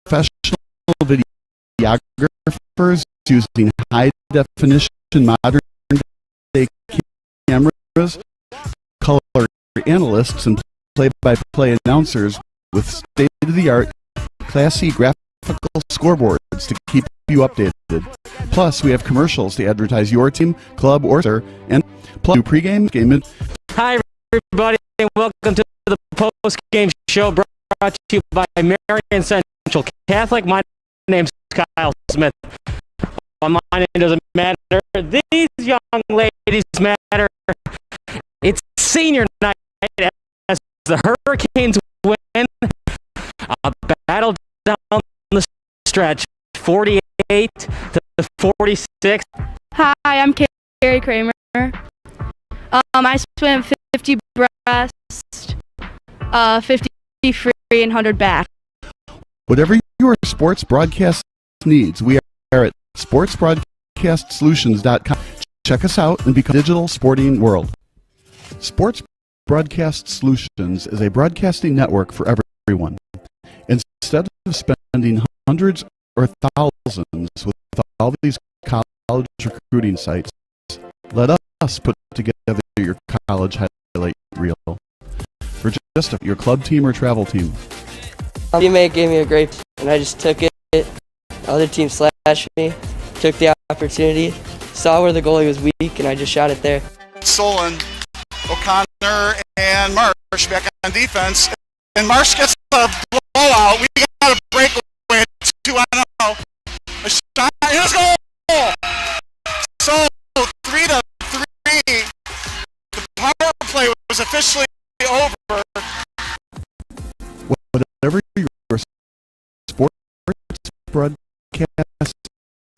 professional videographers using high-definition modern-day cameras, color analysts, and play-by-play announcers with state-of-the-art, classy graphical scoreboards to keep you updated. Plus, we have commercials to advertise your team, club, or and plus pregame game. Hi, everybody, and welcome to the post-game show brought to you by Marion Central Catholic. My name's Kyle Smith. My name doesn't matter. These young ladies matter. It's senior night as the Hurricanes win a battle down the stretch, 48 to 46. Hi, I'm Carrie Kramer. I swim 50 breast, 50 free, and 100 back. Whatever your sports broadcast needs, we are at sportsbroadcastsolutions.com. Check us out and become a digital sporting world. Sports Broadcast Solutions is a broadcasting network for everyone. Instead of spending hundreds or thousands with all these college recruiting sites, let us put together your college highlight reel for just your club team or travel team. My teammate gave me a great, and I just took it. Other team slashed me, took the opportunity, saw where the goalie was weak, and I just shot it there. Solon, O'Connor, and Marsh back on defense, and Marsh gets a blowout. We got a breakaway, 2-0. A shot, and a goal! So, 3-3. The power play was officially over. Whatever your sports broadcast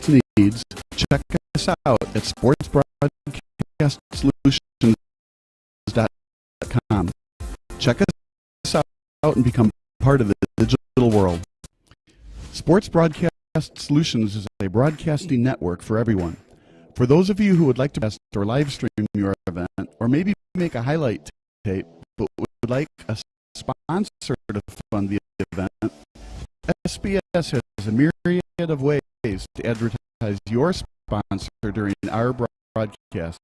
needs, check us out at sportsbroadcastsolutions.com. Check us out and become part of the digital world. Sports Broadcast Solutions is a broadcasting network for everyone. For those of you who would like to test or live stream your event, or maybe make a highlight tape, but would like a sponsor to fund the event, SBS has a myriad of ways to advertise your sponsor during our broadcasts.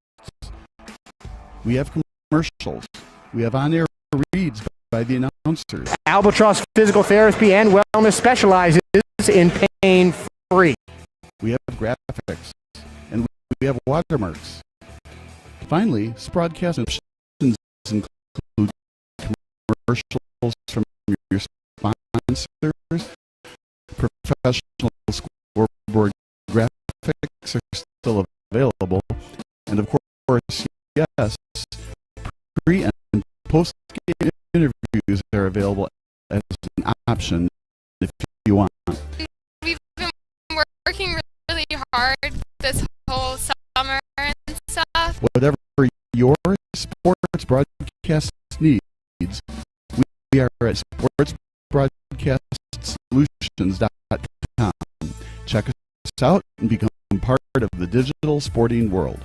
We have commercials. We have on-air reads by the announcers. Albatross Physical Therapy and Wellness specializes in pain-free. We have graphics, and we have watermarks. Finally, broadcast options include commercials from your sponsors, professional scoreboard graphics are still available, and of course, yes, pre- and post-game interviews are available as an option if you want. We've been working really hard this whole summer and stuff. Whatever your sports broadcast needs, we are at sportsbroadcastsolutions.com. Check us out and become part of the digital sporting world.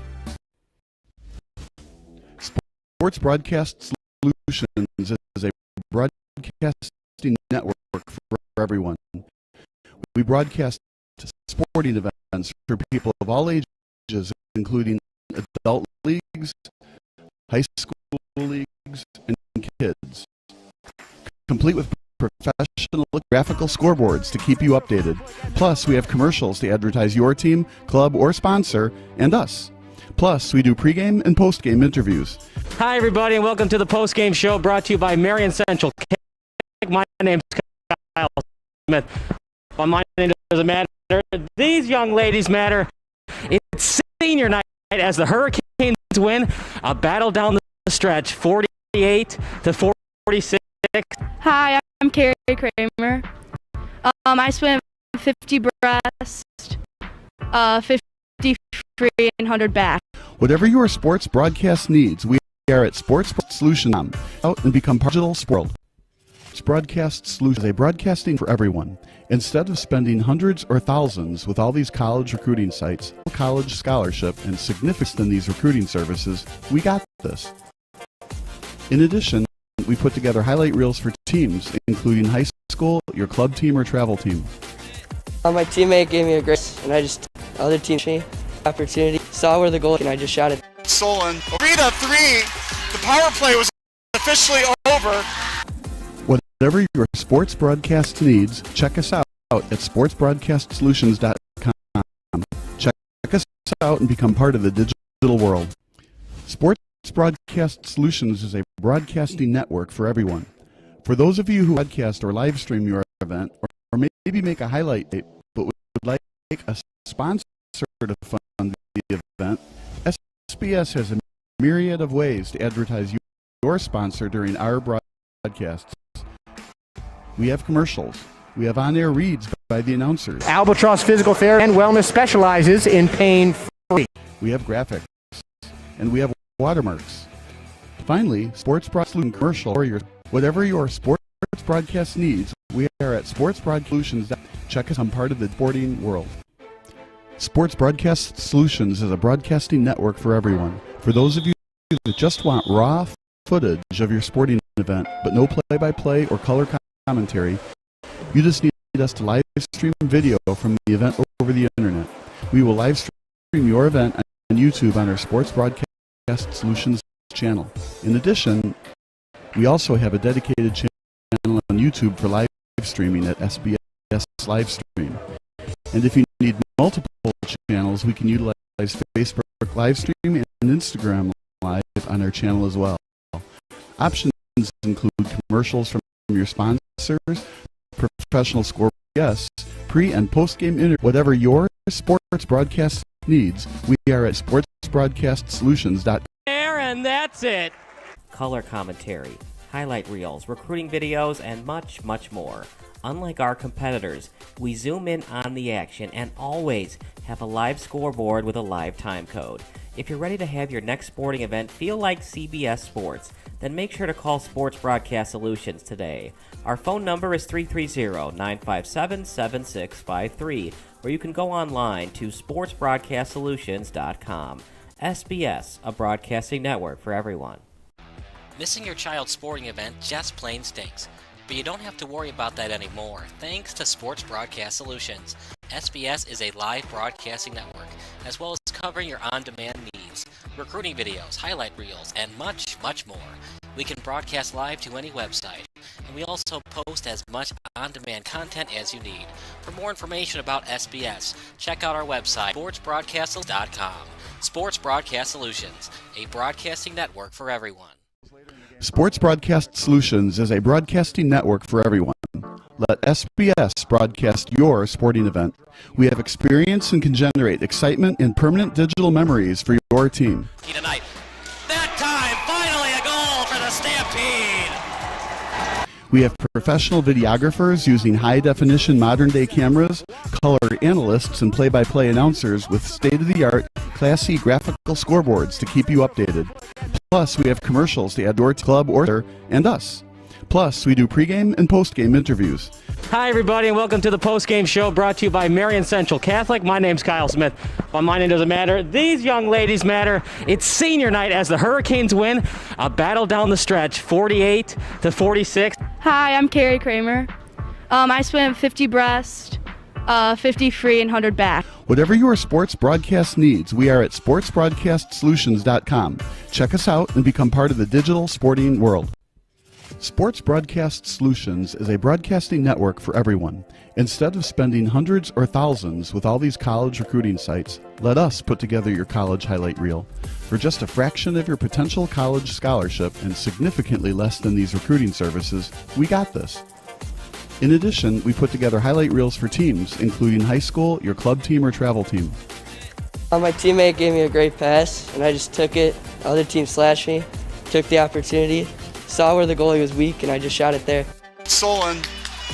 Sports Broadcast Solutions is a broadcasting network for everyone. We broadcast sporting events for people of all ages, including adult leagues, high school leagues, and kids, complete with professional graphical scoreboards to keep you updated. Plus, we have commercials to advertise your team, club, or sponsor, and us. Plus, we do pregame and postgame interviews. Hi, everybody, and welcome to the post-game show brought to you by Marion Central Catholic. My name's Kyle Smith. My name doesn't matter. These young ladies matter. It's senior night as the Hurricanes win a battle down the stretch, 48 to 46. Hi, I'm Carrie Kramer. I swim 50 breast, 50 free, and 100 back. Whatever your sports broadcast needs, we are at Sports Solutions. Out and become part of the digital sports world. Broadcast Solutions is a broadcasting for everyone. Instead of spending hundreds or thousands with all these college recruiting sites, college scholarship, and significance in these recruiting services, we got this. In addition, we put together highlight reels for teams, including high school, your club team, or travel team? My teammate gave me a great, and I just other team me opportunity. Saw where the goal, and I just shot it. Stolen. 3-3. The power play was officially over. Whatever your sports broadcast needs, check us out at sportsbroadcastsolutions.com. Check us out and become part of the digital world. Sports Broadcast Solutions is a broadcasting network for everyone. For those of you who broadcast or live stream your event, or maybe make a highlight tape, but would like a sponsor to fund the event, SBS has a myriad of ways to advertise your sponsor during our broadcasts. We have commercials. We have on-air reads by the announcers. Albatross Physical Therapy and Wellness specializes in pain-free. We have graphics. And we have watermarks. Finally, sports broadcast commercial or whatever your sports broadcast needs, we are at Sports Broadcast Solutions. Check us on part of the sporting world. Sports Broadcast Solutions is a broadcasting network for everyone. For those of you that just want raw footage of your sporting event, but no play-by-play or color commentary, you just need us to live stream video from the event over the internet. We will live stream your event on YouTube on our Sports Broadcast Solutions channel. In addition, we also have a dedicated channel on YouTube for live streaming at SBS Livestream. And if you need multiple channels, we can utilize Facebook Livestream and Instagram Live on our channel as well. Options include commercials from your sponsors, professional score guests, pre- and post-game interviews. Whatever your sports broadcast needs, we are at sportsbroadcastsolutions.com. And that's it. Color commentary, highlight reels, recruiting videos, and much, much more. Unlike our competitors, we zoom in on the action and always have a live scoreboard with a live time code. If you're ready to have your next sporting event feel like CBS Sports, then make sure to call Sports Broadcast Solutions today. Our phone number is 330-957-7653, or you can go online to sportsbroadcastsolutions.com. SBS, a broadcasting network for everyone. Missing your child's sporting event just plain stinks. But you don't have to worry about that anymore, thanks to Sports Broadcast Solutions. SBS is a live broadcasting network, as well as covering your on-demand needs, recruiting videos, highlight reels, and much, much more. We can broadcast live to any website, and we also post as much on-demand content as you need. For more information about SBS, check out our website, sportsbroadcastsolutions.com. Sports Broadcast Solutions, a broadcasting network for everyone. Sports Broadcast Solutions is a broadcasting network for everyone. Let SBS broadcast your sporting event. We have experience and can generate excitement and permanent digital memories for your team. Tonight. That time, finally a goal for the Stampede! We have professional videographers using high-definition modern-day cameras, color analysts, and play-by-play announcers with state-of-the-art, classy graphical scoreboards to keep you updated. Plus, we have commercials to add to our club or and us. Plus, we do pregame and postgame interviews. Hi, everybody, and welcome to the post-game show brought to you by Marion Central Catholic. My name's Kyle Smith. But my name doesn't matter. These young ladies matter. It's senior night as the Hurricanes win a battle down the stretch, 48-46. Hi, I'm Carrie Kramer. I swim 50 breast, 50 free, and 100 back. Whatever your sports broadcast needs, we are at sportsbroadcastsolutions.com. Check us out and become part of the digital sporting world. Sports Broadcast Solutions is a broadcasting network for everyone. Instead of spending hundreds or thousands with all these college recruiting sites, let us put together your college highlight reel. For just a fraction of your potential college scholarship and significantly less than these recruiting services, we got this. In addition, we put together highlight reels for teams, including high school, your club team, or travel team. My teammate gave me a great pass, and I just took it. Other team slashed me, took the opportunity, saw where the goalie was weak, and I just shot it there. Stolen.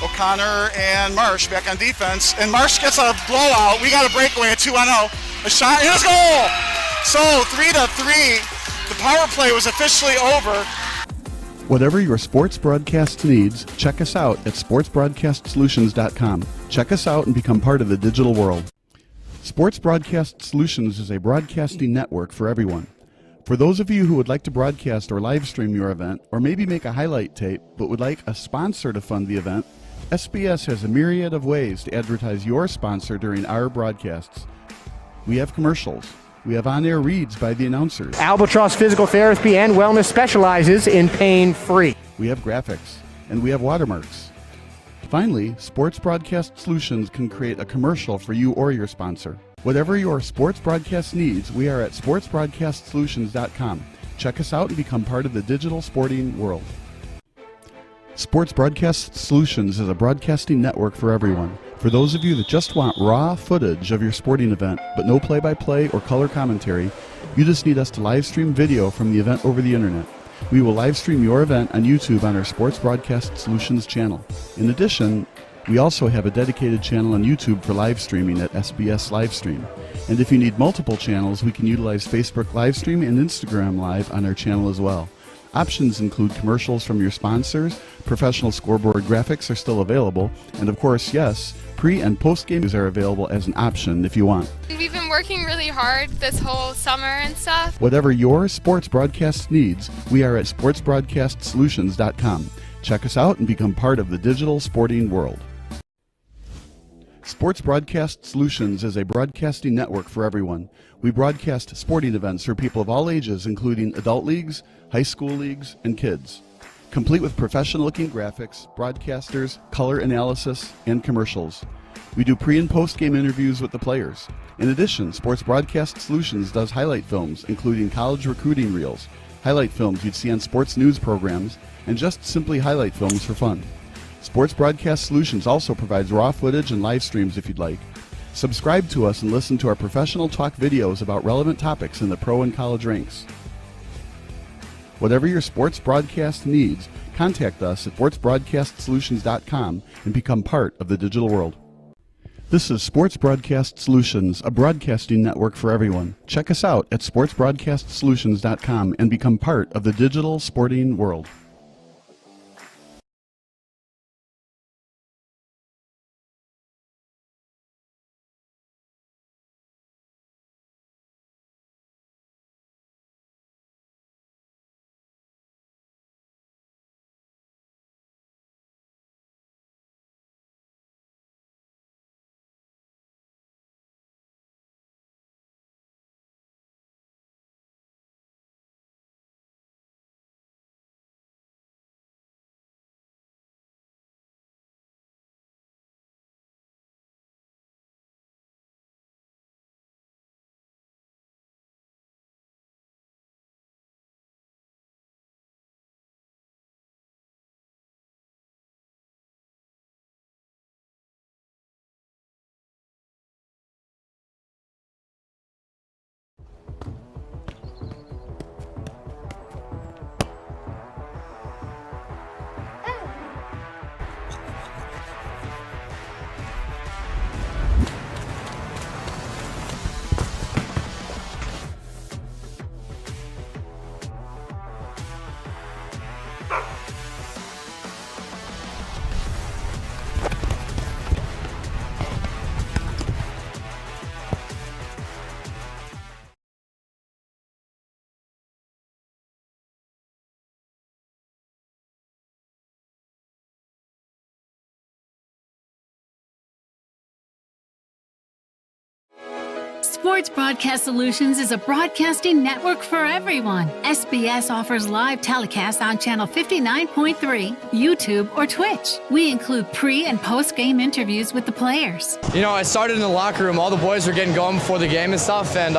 O'Connor and Marsh back on defense, and Marsh gets a blowout. We got a breakaway at 2-0. A shot, and a goal! So 3-3. The power play was officially over. Whatever your sports broadcast needs, check us out at sportsbroadcastsolutions.com. Check us out and become part of the digital world. Sports Broadcast Solutions is a broadcasting network for everyone. For those of you who would like to broadcast or live stream your event, or maybe make a highlight tape, but would like a sponsor to fund the event, SBS has a myriad of ways to advertise your sponsor during our broadcasts. We have commercials. We have on-air reads by the announcers. Albatross Physical Therapy and Wellness specializes in pain-free. We have graphics. And we have watermarks. Finally, Sports Broadcast Solutions can create a commercial for you or your sponsor. Whatever your sports broadcast needs, we are at sportsbroadcastsolutions.com. Check us out and become part of the digital sporting world. Sports Broadcast Solutions is a broadcasting network for everyone. For those of you that just want raw footage of your sporting event, but no play-by-play or color commentary, you just need us to live stream video from the event over the internet. We will live stream your event on YouTube on our Sports Broadcast Solutions channel. In addition, we also have a dedicated channel on YouTube for live streaming at SBS Livestream. And if you need multiple channels, we can utilize Facebook Livestream and Instagram Live on our channel as well. Options include commercials from your sponsors, professional scoreboard graphics are still available, and of course, yes, pre- and post-game are available as an option if you want. We've been working really hard this whole summer and stuff. Whatever your sports broadcast needs, we are at sportsbroadcastsolutions.com. Check us out and become part of the digital sporting world. Sports Broadcast Solutions is a broadcasting network for everyone. We broadcast sporting events for people of all ages, including adult leagues, high school leagues, and kids. Complete with professional-looking graphics, broadcasters, color analysis, and commercials. We do pre- and post-game interviews with the players. In addition, Sports Broadcast Solutions does highlight films, including college recruiting reels, highlight films you'd see on sports news programs, and just simply highlight films for fun. Sports Broadcast Solutions also provides raw footage and live streams if you'd like. Subscribe to us and listen to our professional talk videos about relevant topics in the pro and college ranks. Whatever your sports broadcast needs, contact us at sportsbroadcastsolutions.com and become part of the digital world. This is Sports Broadcast Solutions, a broadcasting network for everyone. Check us out at sportsbroadcastsolutions.com and become part of the digital sporting world. Sports Broadcast Solutions is a broadcasting network for everyone. SBS offers live telecasts on Channel 59.3, YouTube, or Twitch. We include pre- and post-game interviews with the players. You know, I started in the locker room. All the boys were getting going before the game and stuff, and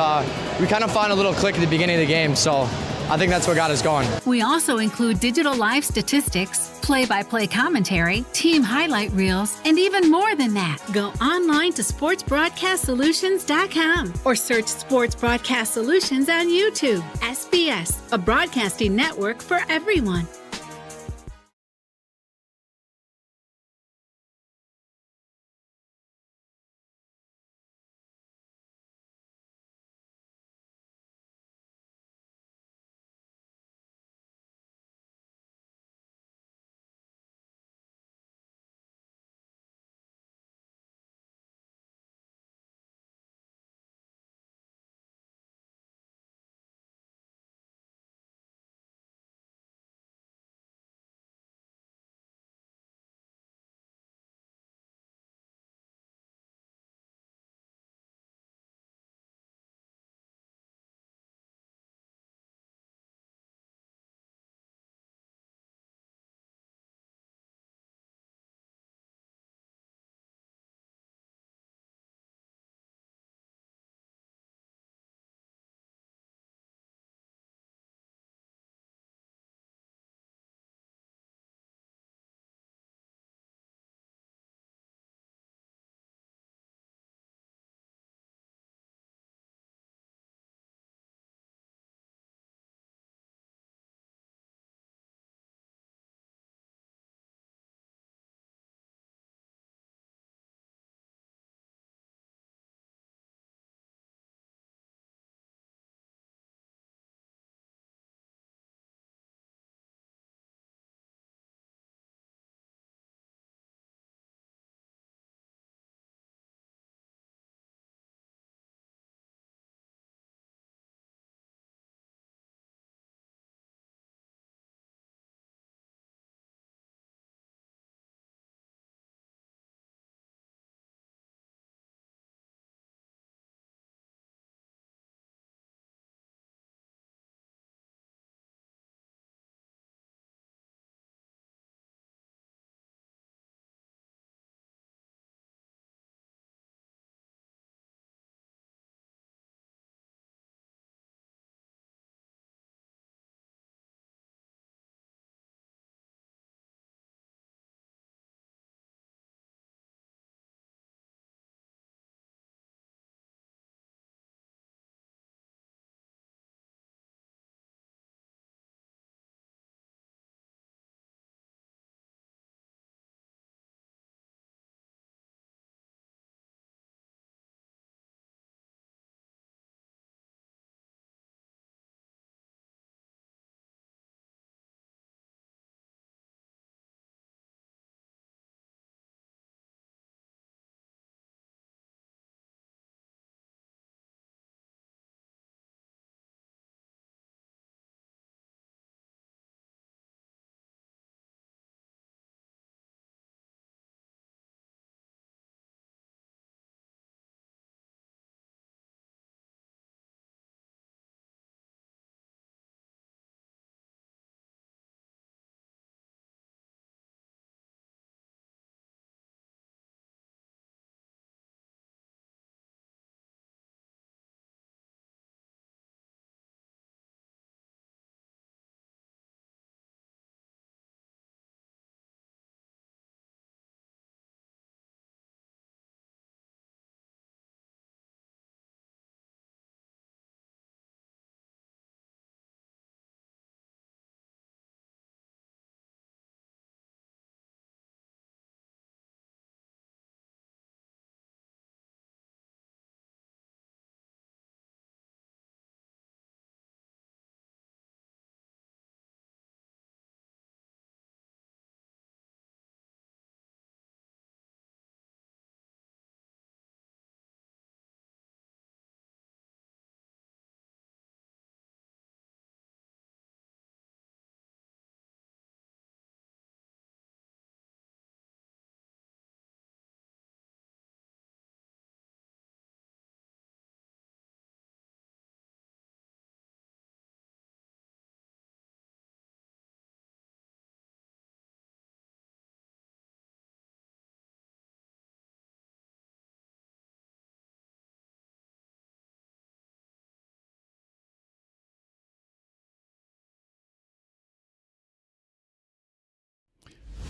we kind of found a little click at the beginning of the game, so I think that's what got us going. We also include digital live statistics, play-by-play commentary, team highlight reels, and even more than that. Go online to sportsbroadcastsolutions.com or search Sports Broadcast Solutions on YouTube. SBS, a broadcasting network for everyone.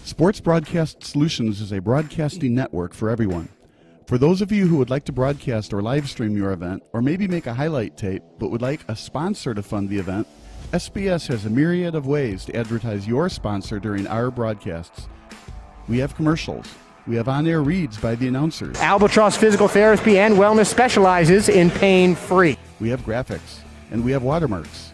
Sports Broadcast Solutions is a broadcasting network for everyone. For those of you who would like to broadcast or live stream your event, or maybe make a highlight tape but would like a sponsor to fund the event, SBS has a myriad of ways to advertise your sponsor during our broadcasts. We have commercials. We have on-air reads by the announcers. Albatross Physical Therapy and Wellness specializes in pain-free. We have graphics. And we have watermarks.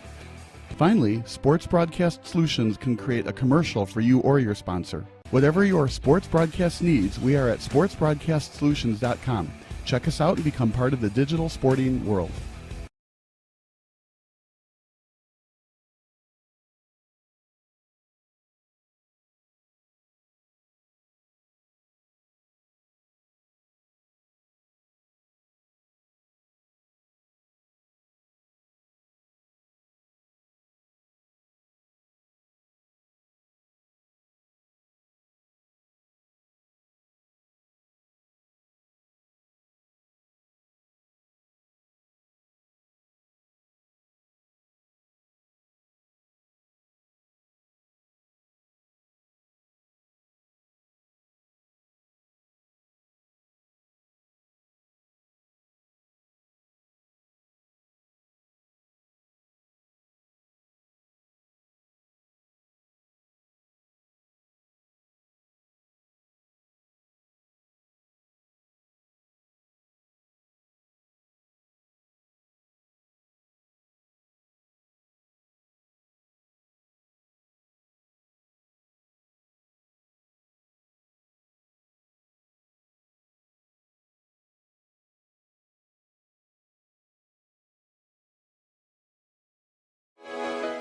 Finally, Sports Broadcast Solutions can create a commercial for you or your sponsor. Whatever your sports broadcast needs, we are at sportsbroadcastsolutions.com. Check us out and become part of the digital sporting world.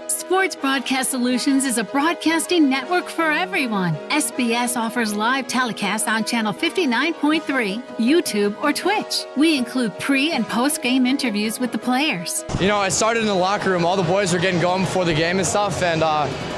Sports Broadcast Solutions is a broadcasting network for everyone. SBS offers live telecasts on Channel 59.3, YouTube, or Twitch. We include pre- and post-game interviews with the players. You know, it started in the locker room. All the boys were getting going before the game and stuff, and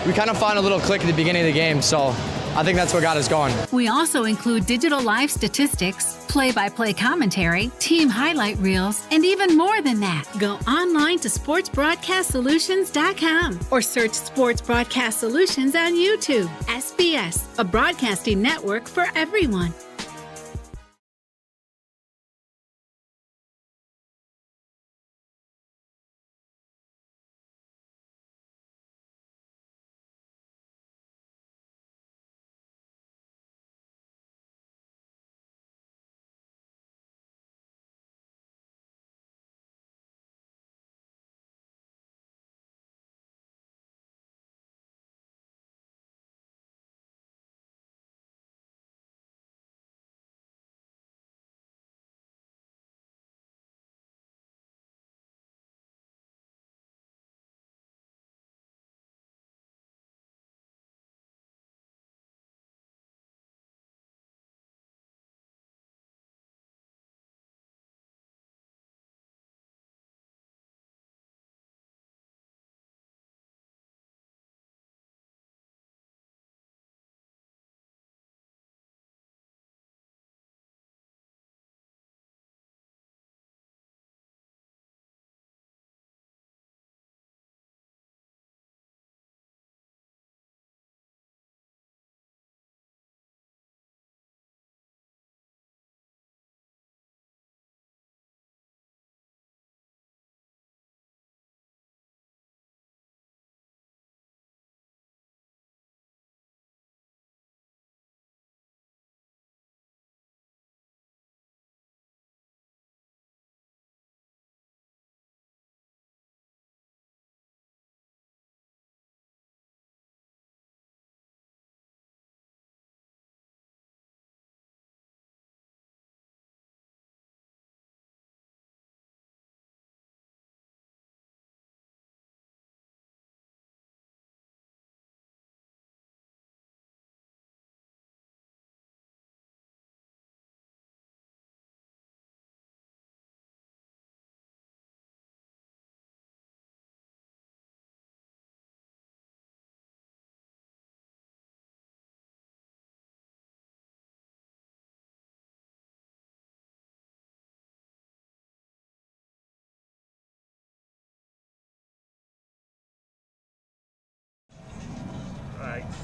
we kind of found a little click at the beginning of the game, so I think that's what got us going. We also include digital live statistics, play-by-play commentary, team highlight reels, and even more than that. Go online to sportsbroadcastsolutions.com or search Sports Broadcast Solutions on YouTube. SBS, a broadcasting network for everyone.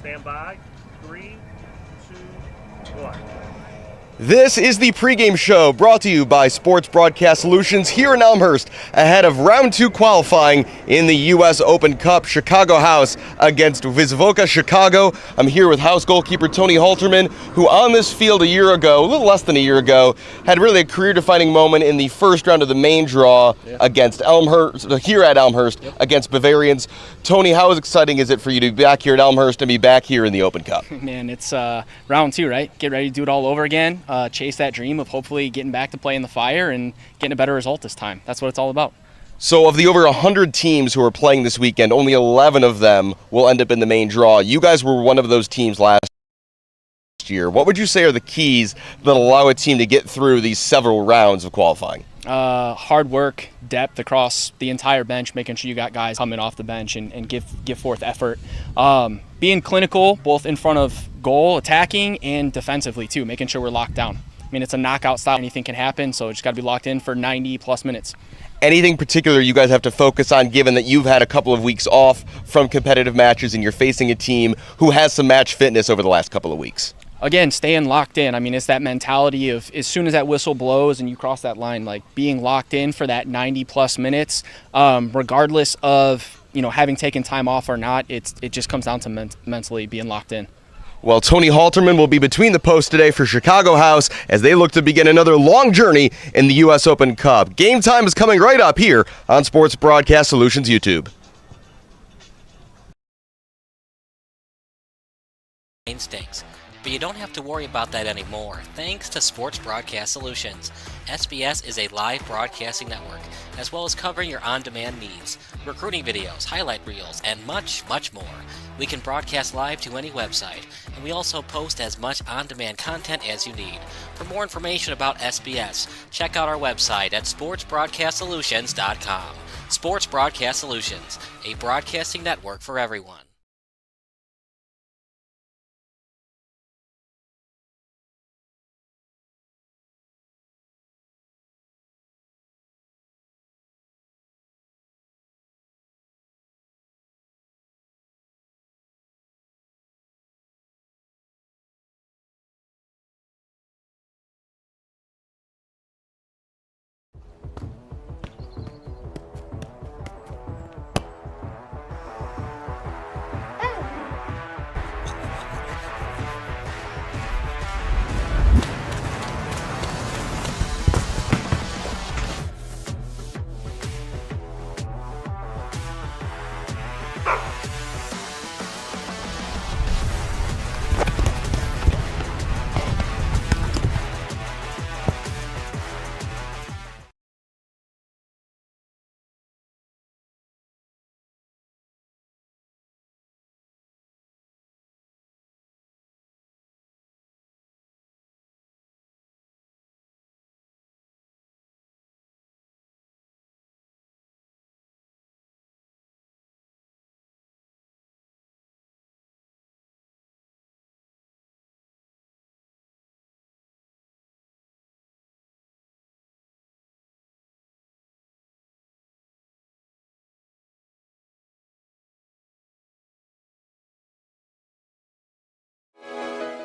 Stand by. 3, 2, 1. This is the pregame show brought to you by Sports Broadcast Solutions here in Elmhurst ahead of round 2 qualifying in the U.S. Open Cup. Chicago House against Viz Woka Chicago. I'm here with House goalkeeper Tony Halterman, who on this field a year ago, a little less than a year ago, had really a career-defining moment in the first round of the main draw against Elmhurst, here at Elmhurst, against Bavarians. Tony, how exciting is it for you to be back here at Elmhurst and be back here in the Open Cup? Man, it's round 2, right? Get ready to do it all over again. Chase that dream of hopefully getting back to play in the Fire and getting a better result this time. That's what it's all about. So of the over 100 teams who are playing this weekend, only 11 of them will end up in the main draw. You guys were one of those teams last year. What would you say are the keys that allow a team to get through these several rounds of qualifying? Hard work, depth across the entire bench, making sure you got guys coming off the bench and give forth effort. Being clinical, both in front of goal, attacking, and defensively too, making sure we're locked down. I mean, it's a knockout style, anything can happen, so it's got to be locked in for 90-plus minutes. Anything particular you guys have to focus on, given that you've had a couple of weeks off from competitive matches and you're facing a team who has some match fitness over the last couple of weeks? Again, staying locked in. I mean, it's that mentality of as soon as that whistle blows and you cross that line, like being locked in for that 90-plus minutes, regardless of, having taken time off or not, it just comes down to mentally being locked in. Well, Tony Halterman will be between the posts today for Chicago House as they look to begin another long journey in the U.S. Open Cup. Game time is coming right up here on Sports Broadcast Solutions YouTube. Stinks. But you don't have to worry about that anymore, thanks to Sports Broadcast Solutions. SBS is a live broadcasting network, as well as covering your on-demand needs, recruiting videos, highlight reels, and much, much more. We can broadcast live to any website, and we also post as much on-demand content as you need. For more information about SBS, check out our website at sportsbroadcastsolutions.com. Sports Broadcast Solutions, a broadcasting network for everyone.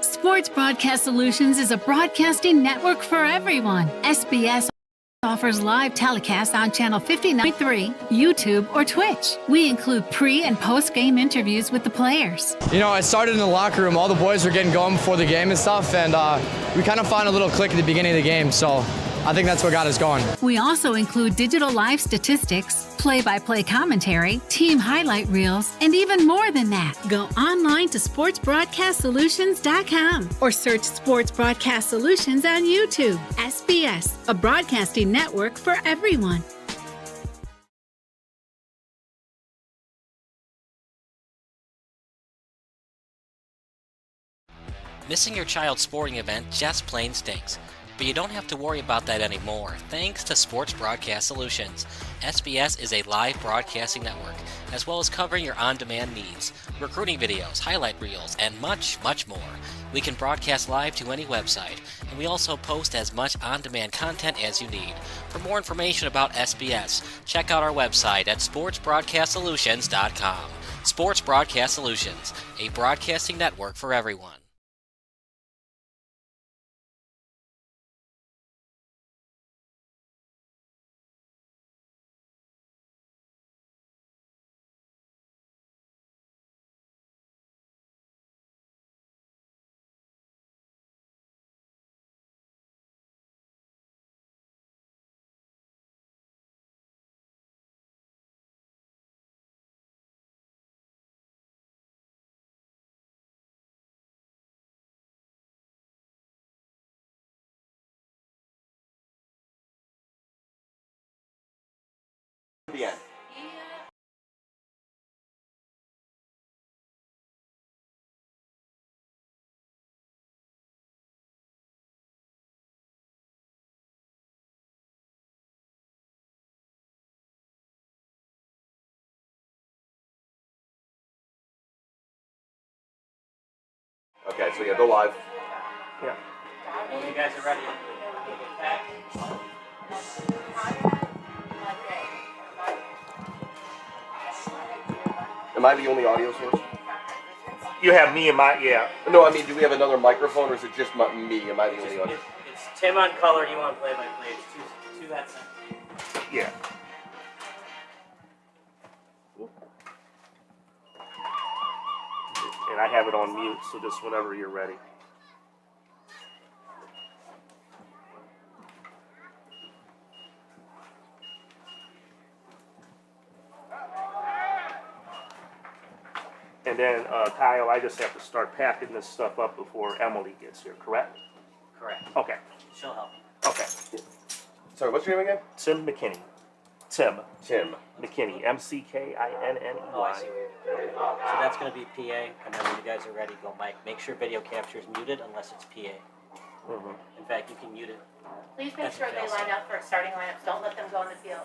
Sports Broadcast Solutions is a broadcasting network for everyone. SBS offers live telecasts on Channel 59.3, YouTube, or Twitch. We include pre- and post-game interviews with the players. It started in the locker room. All the boys were getting going before the game and stuff, and we kind of found a little click at the beginning of the game, so I think that's what got us going. We also include digital live statistics, play-by-play commentary, team highlight reels, and even more than that. Go online to sportsbroadcastsolutions.com or search Sports Broadcast Solutions on YouTube. SBS, a broadcasting network for everyone. Missing your child's sporting event just plain stinks. But you don't have to worry about that anymore, thanks to Sports Broadcast Solutions. SBS is a live broadcasting network, as well as covering your on-demand needs, recruiting videos, highlight reels, and much, much more. We can broadcast live to any website, and we also post as much on-demand content as you need. For more information about SBS, check out our website at sportsbroadcastsolutions.com. Sports Broadcast Solutions, a broadcasting network for everyone. The end. Okay, so yeah, go live. Yeah. You guys are ready. Am I the only audio source? You have me and my, yeah. No, I mean, do we have another microphone, or is it just me? Am I the only audio? It's Tim on color. You want to play by play. It's two headsets. Yeah. And I have it on mute, so just whenever you're ready. And then, Kyle, I just have to start packing this stuff up before Emily gets here, correct? Correct. Okay. She'll help. Okay. Sorry, what's your name again? Tim McKinney. Tim McKinney. McKinney. Oh, I see. So that's going to be PA, and then when you guys are ready, go mic. Make sure video capture is muted unless it's PA. Mm-hmm. In fact, you can mute it. Please make sure they line up for starting lineups. Don't let them go in the field.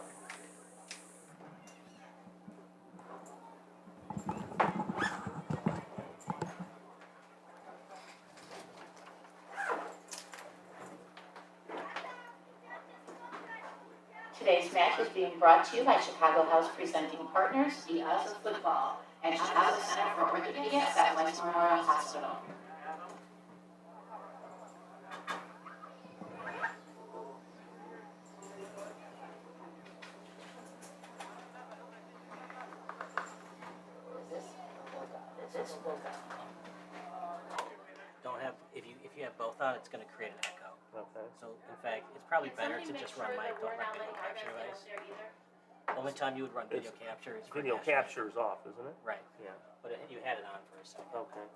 Today's match is being brought to you by Chicago House presenting partners, the Us of Football, and Chicago Center for Orthopedics at Wentz Memorial Hospital. Don't have if you have both on, it's going to create an echo. Okay. So in fact, it's probably better to just run mic. Don't run video capture device. Only time you would run video capture is for Video national. capture is off, isn't it? Right. Yeah. But you had it on for a second. Okay.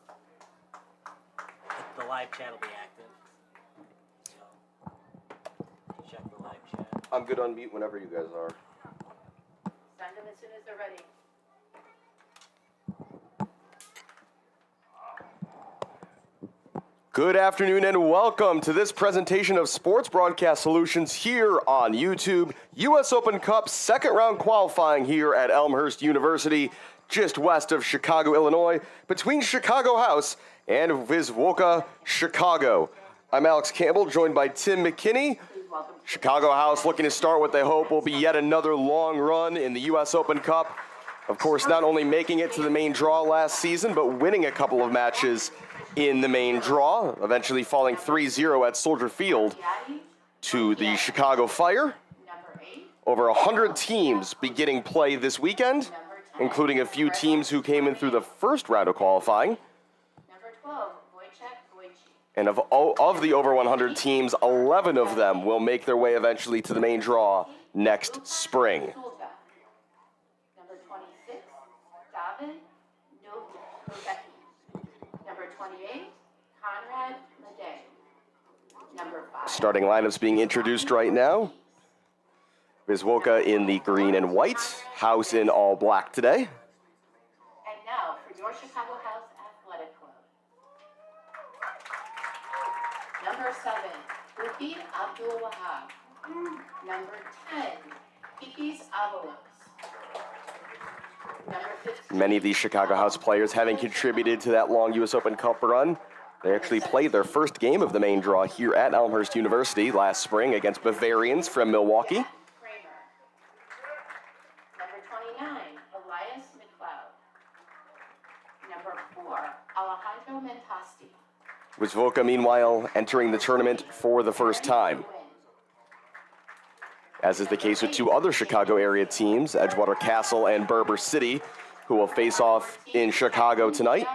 The live chat will be active. So check the live chat. I'm good on mute whenever you guys are. Send them as soon as they're ready. Good afternoon and welcome to this presentation of Sports Broadcast Solutions here on YouTube. U.S. Open Cup second round qualifying here at Elmhurst University, just west of Chicago, Illinois, between Chicago House and Viz Woka, Chicago. I'm Alex Campbell, joined by Tim McKinney. Chicago House looking to start what they hope will be yet another long run in the U.S. Open Cup. Of course, not only making it to the main draw last season, but winning a couple of matches in the main draw, eventually falling 3-0 at Soldier Field to the Chicago Fire. Over 100 teams beginning play this weekend, including a few teams who came in through the first round of qualifying. And of the over 100 teams, 11 of them will make their way eventually to the main draw next spring. Number 26, David Novecki. Number 28, Conrad Madej. Number 5. Starting lineups being introduced right now. Viz Woka in the green and white, House in all black today. And now for your Chicago House Athletic Club. Number 7, Buki Abdul Wahab. Number 10, Kikis Avalos. Number 15. Many of these Chicago House players having contributed to that long U.S. Open Cup run. They actually played their first game of the main draw here at Elmhurst University last spring against Bavarians from Milwaukee. Number 29, Elias McLeod. Viz Woka, meanwhile, entering the tournament for the first time. As is the case with two other Chicago area teams, Edgewater Castle and Berber City, who will face off in Chicago tonight.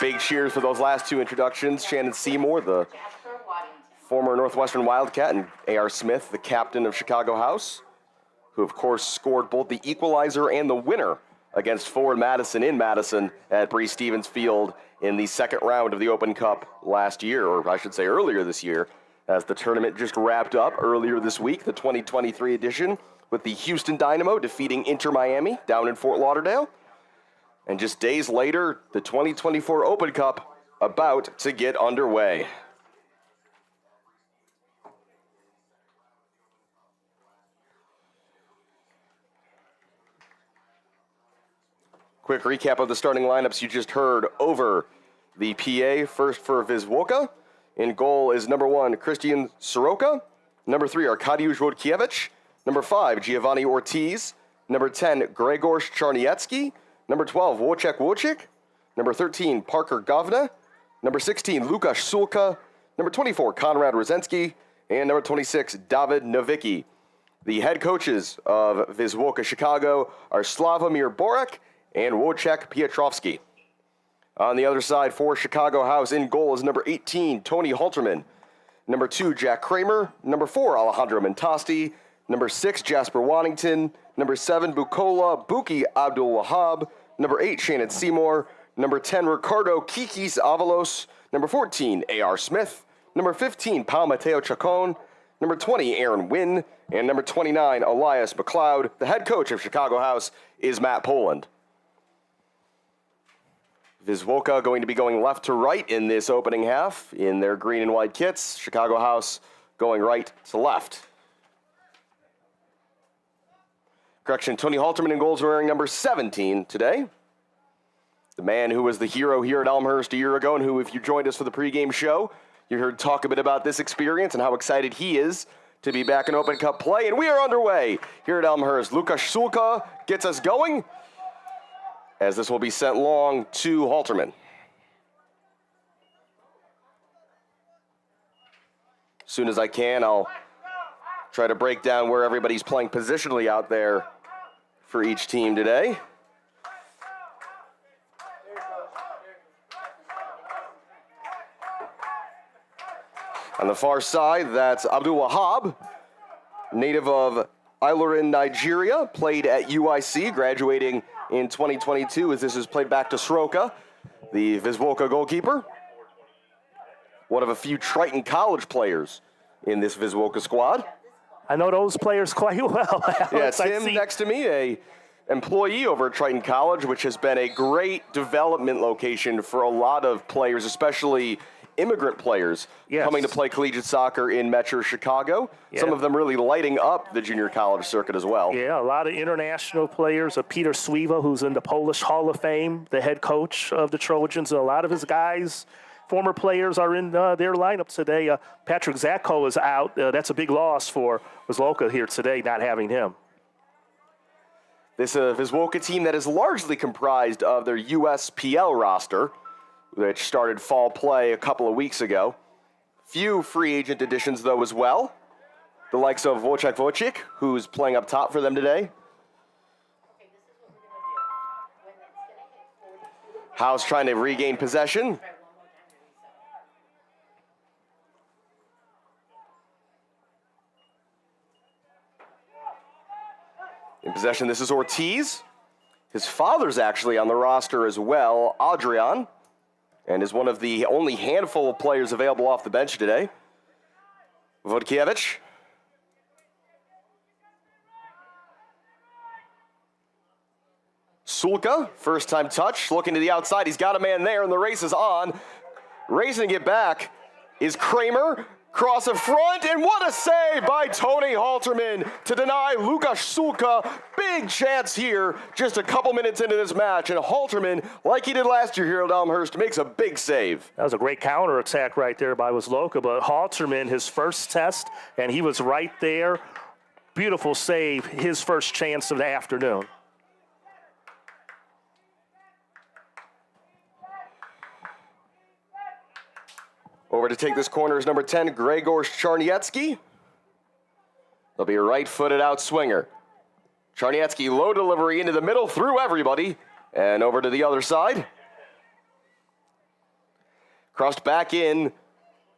Big cheers for those last two introductions. Shannon Seymour, the former Northwestern Wildcat, and A.R. Smith, the captain of Chicago House, who of course scored both the equalizer and the winner against Forward Madison in Madison at Bree Stevens Field in the second round of the Open Cup last year, or I should say earlier this year, as the tournament just wrapped up earlier this week, the 2023 edition, with the Houston Dynamo defeating Inter Miami down in Fort Lauderdale. And just days later, the 2024 Open Cup about to get underway. Quick recap of the starting lineups you just heard over the PA. First for Viz Woka. In goal is number 1, Christian Soroka. Number 3, Arkadiusz Wojtkiewicz. Number 5, Giovanni Ortiz. Number 10, Gregor Czarniecki. Number 12, Wojciech Wojcik. Number 13, Parker Govna. Number 16, Lukasz Sulka. Number 24, Konrad Rozenski. And number 26, David Nowicki. The head coaches of Viz Woka Chicago are Slavomir Borek and Wojciech Piotrowski. On the other side for Chicago House, in goal is number 18, Tony Halterman. Number 2, Jack Kramer. Number 4, Alejandro Mentasti. Number 6, Jasper Waddington. Number 7, Bukola Buki Abdul Wahab. Number 8, Shannon Seymour. Number 10, Ricardo Kikis Avalos. Number 14, A.R. Smith. Number 15, Pau Mateo Chacon. Number 20, Aaron Wynn. And number 29, Elias McLeod. The head coach of Chicago House is Matt Poland. Viz Woka going to be going left to right in this opening half in their green and white kits. Chicago House going right to left. Correction, Tony Halterman in goals wearing number 17 today. The man who was the hero here at Elmhurst a year ago and who, if you joined us for the pregame show, you heard talk a bit about this experience and how excited he is to be back in Open Cup play. And we are underway here at Elmhurst. Lukasz Sulka gets us going, as this will be sent long to Halterman. As soon as I can, I'll try to break down where everybody's playing positionally out there for each team today. On the far side, that's Abdul Wahab, native of Ilorin, Nigeria, played at UIC, graduating in 2022 as this is played back to Soroka, the Viz Woka goalkeeper. One of a few Triton College players in this Viz Woka squad. I know those players quite well. Yeah, it's him next to me, a employee over at Triton College, which has been a great development location for a lot of players, especially immigrant players coming to play collegiate soccer in Metro Chicago. Yeah. Some of them really lighting up the junior college circuit as well. Yeah, a lot of international players. Peter Swiwa, who's in the Polish Hall of Fame, the head coach of the Trojans. And a lot of his guys, former players, are in their lineups today. Patrick Zatko is out. That's a big loss for Wisloka here today, not having him. This Viz Woka team that is largely comprised of their USPL roster, which started fall play a couple of weeks ago. Few free agent additions, though, as well. The likes of Wojciech Wojcik, who's playing up top for them today. House trying to regain possession. In possession, this is Ortiz. His father's actually on the roster as well, Adrian, and is one of the only handful of players available off the bench today. Wojtkiewicz. Sulka, first time touch, looking to the outside. He's got a man there, and the race is on. Racing it back is Kramer. Cross in front, and what a save by Tony Halterman to deny Lukasz Sulka. Big chance here just a couple minutes into this match, and Halterman, like he did last year here at Elmhurst, makes a big save. That was a great counterattack right there by Wisloka, but Halterman, his first test, and he was right there. Beautiful save, his first chance of the afternoon. Over to take this corner is number 10, Gregor Charniecki. They'll be a right-footed out swinger. Charniecki, low delivery into the middle, through everybody, and over to the other side. Crossed back in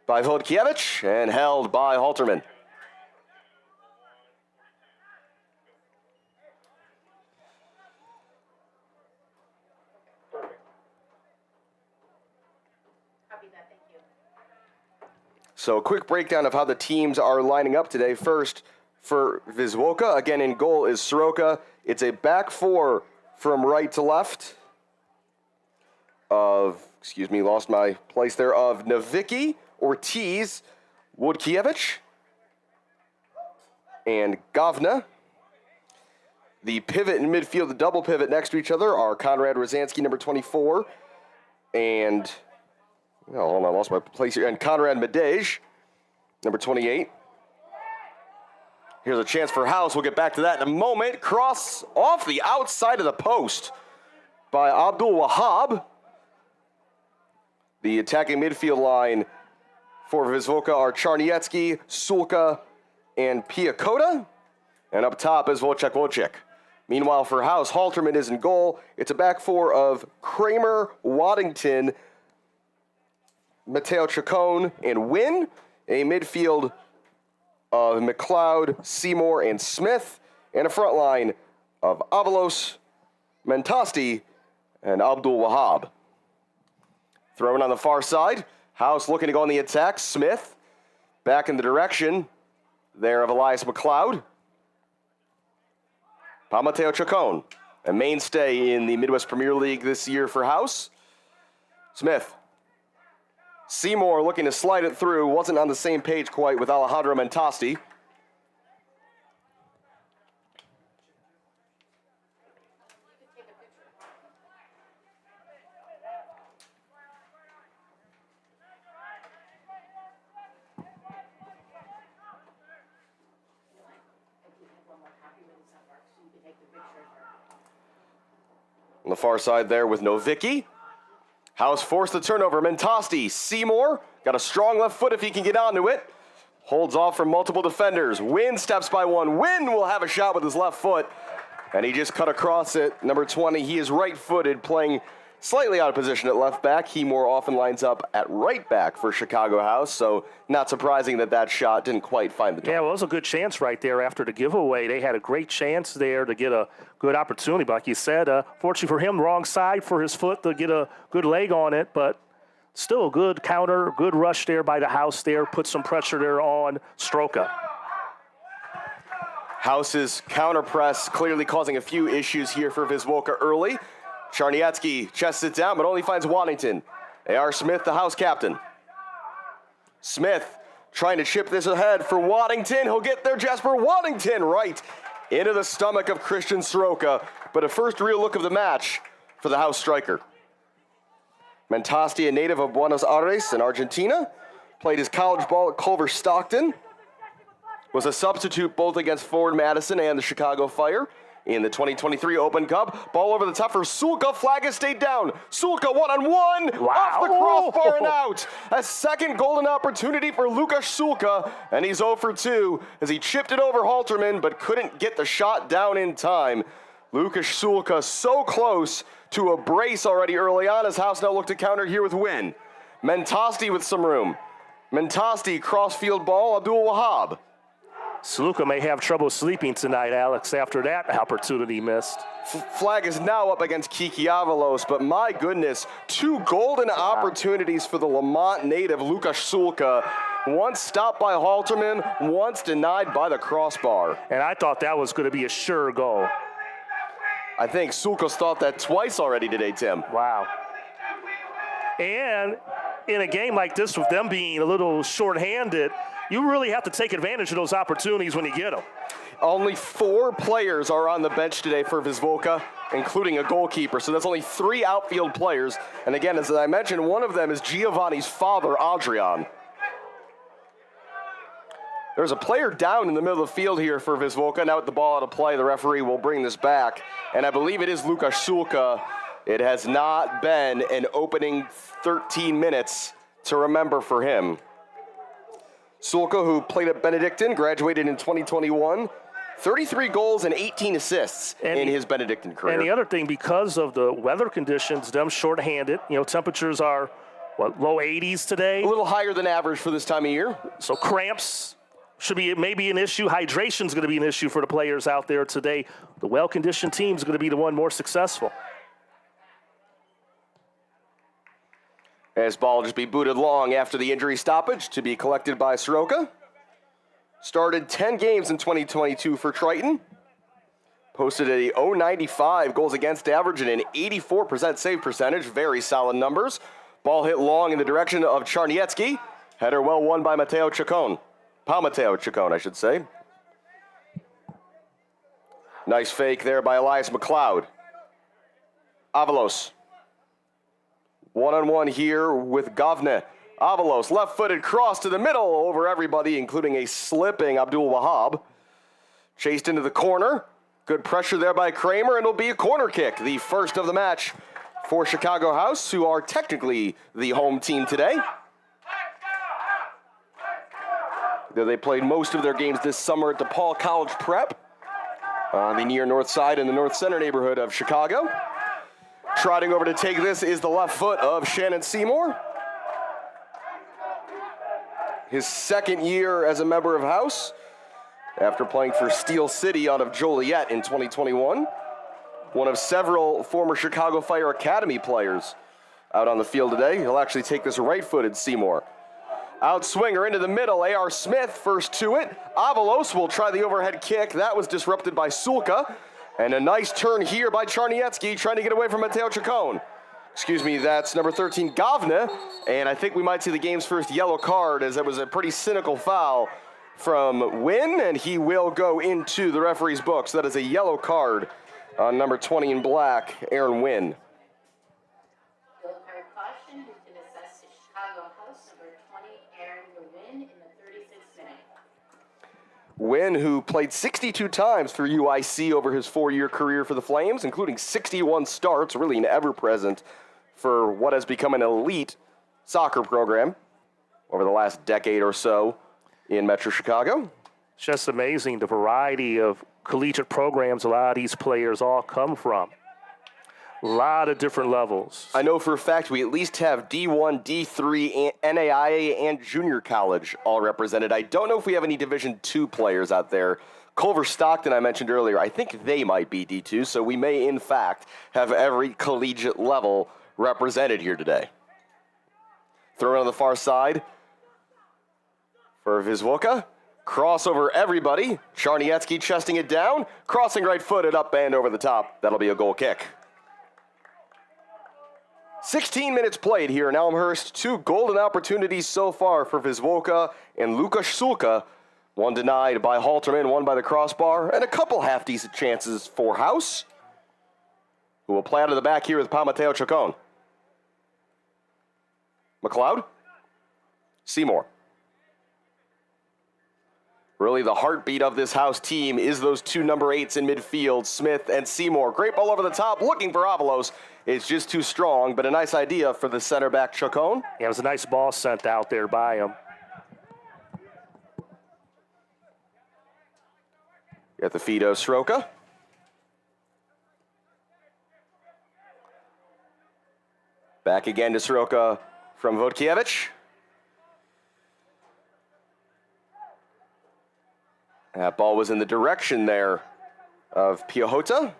by Vodkiewicz and held by Halterman. So a quick breakdown of how the teams are lining up today. First, for Viz Woka, again in goal is Soroka. It's a back four from right to left of, lost my place there, of Navicki, Ortiz, Wodkiewicz, and Govna. The pivot in midfield, the double pivot next to each other are Konrad Rozansky, number 24, and... oh, hold on, I lost my place here. And Konrad Medej, number 28. Here's a chance for House. We'll get back to that in a moment. Cross off the outside of the post by Abdul Wahab. The attacking midfield line for Viz Woka are Charniecki, Sulka, and Piakota. And up top is Wojciech. Meanwhile, for House, Halterman is in goal. It's a back four of Kramer, Waddington, Mateo Chacon, and Wynn. A midfield of McLeod, Seymour, and Smith. And a front line of Avalos, Mentasti, and Abdul Wahab. Throwing on the far side. House looking to go on the attack. Smith back in the direction there of Elias McLeod. Mateo Chacon, a mainstay in the Midwest Premier League this year for House. Smith. Seymour looking to slide it through. Wasn't on the same page quite with Alejandro Mentasti. On the far side there with Novicki. House forced the turnover. Mentasti, Seymour, got a strong left foot if he can get onto it. Holds off from multiple defenders. Wynn steps by one. Wynn will have a shot with his left foot. And he just cut across it. Number 20, he is right-footed, playing slightly out of position at left back. He more often lines up at right back for Chicago House, so not surprising that that shot didn't quite find the target. Yeah, well, it was a good chance right there after the giveaway. They had a great chance there to get a good opportunity. But like you said, fortunately for him, wrong side for his foot to get a good leg on it, but still a good counter, good rush there by the House there, put some pressure there on Soroka. House's counter press clearly causing a few issues here for Viz Woka early. Charniecki chests it down, but only finds Waddington. A.R. Smith, the House captain. Smith trying to chip this ahead for Waddington. He'll get there, Jasper Waddington, right into the stomach of Christian Soroka. But a first real look of the match for the House striker. Mentasti, a native of Buenos Aires in Argentina, played his college ball at Culver Stockton. Was a substitute both against Forward Madison and the Chicago Fire in the 2023 Open Cup. Ball over the top for Sulka. Flag has stayed down. Sulka one-on-one. Wow. Off the crossbar and out. A second golden opportunity for Lukasz Sulka, and he's 0 for 2 as he chipped it over Halterman but couldn't get the shot down in time. Lukasz Sulka so close to a brace already early on. His House now look to counter here with Wynn. Mentasti with some room. Mentasti, cross-field ball, Abdul Wahab. Suluka may have trouble sleeping tonight, Alex, after that opportunity missed. Flag is now up against Kiki Avalos, but my goodness, two golden opportunities for the Lamont native, Lukasz Sulka. Once stopped by Halterman, once denied by the crossbar. And I thought that was going to be a sure goal. I think Sulka's thought that twice already today, Tim. Wow. And in a game like this, with them being a little short-handed, you really have to take advantage of those opportunities when you get them. Only 4 players are on the bench today for Viz Woka, including a goalkeeper. So that's only 3 outfield players. And again, as I mentioned, one of them is Giovanni's father, Adrian. There's a player down in the middle of the field here for Viz Woka. Now with the ball out of play, the referee will bring this back. And I believe it is Lukasz Sulka. It has not been an opening 13 minutes to remember for him. Sulka, who played at Benedictine, graduated in 2021. 33 goals and 18 assists in his Benedictine career. And the other thing, because of the weather conditions, them shorthanded, temperatures are, low 80s today? A little higher than average for this time of year. So cramps should be maybe an issue. Hydration is going to be an issue for the players out there today. The well-conditioned team is going to be the one more successful. As ball just be booted long after the injury stoppage to be collected by Soroka. Started 10 games in 2022 for Triton. Posted a .095 goals against average and an 84% save percentage. Very solid numbers. Ball hit long in the direction of Czarniecki. Header well won by Mateo Chacon. Mateo Chacon, I should say. Nice fake there by Elias McLeod. Avalos. One-on-one here with Govne. Avalos, left-footed cross to the middle over everybody, including a slipping Abdul Wahab. Chased into the corner. Good pressure there by Kramer, and it'll be a corner kick. The first of the match for Chicago House, who are technically the home team today. They played most of their games this summer at DePaul College Prep on the near north side in the north center neighborhood of Chicago. Trotting over to take this is the left foot of Shannon Seymour. His second year as a member of House after playing for Steel City out of Joliet in 2021. One of several former Chicago Fire Academy players out on the field today. He'll actually take this right-footed Seymour. Outswinger into the middle. A.R. Smith first to it. Avalos will try the overhead kick. That was disrupted by Sulka. And a nice turn here by Czarniecki trying to get away from Mateo Chacon. Excuse me, that's number 13, Govne. And I think we might see the game's first yellow card, as that was a pretty cynical foul from Wynn, and he will go into the referee's book. So that is a yellow card on number 20 in black, Aaron Wynn. Yellow card caution has been assessed to Chicago House number 20, Aaron Wynn, in the 36th minute. Wynn, who played 62 times for UIC over his 4-year career for the Flames, including 61 starts, really an ever-present for what has become an elite soccer program over the last decade or so in Metro Chicago. It's just amazing the variety of collegiate programs a lot of these players all come from. A lot of different levels. I know for a fact we at least have D1, D3, NAIA, and junior college all represented. I don't know if we have any Division II players out there. Culver Stockton, I mentioned earlier, I think they might be D2, so we may, in fact, have every collegiate level represented here today. Throw it on the far side for Viz Woka. Cross over everybody. Czarniecki chesting it down. Crossing right-footed up and over the top. That'll be a goal kick. 16 minutes played here in Elmhurst. 2 golden opportunities so far for Viz Woka and Lukasz Sulka. One denied by Halterman, one by the crossbar, and a couple half-decent chances for House, who will play out of the back here with Mateo Chacon. McLeod. Seymour. Really the heartbeat of this House team is those 2 number 8s in midfield, Smith and Seymour. Great ball over the top, looking for Avalos. It's just too strong, but a nice idea for the center back, Chacon. Yeah, it was a nice ball sent out there by him. At the feet of Soroka. Back again to Soroka from Vodkiewicz. That ball was in the direction there of Piahota.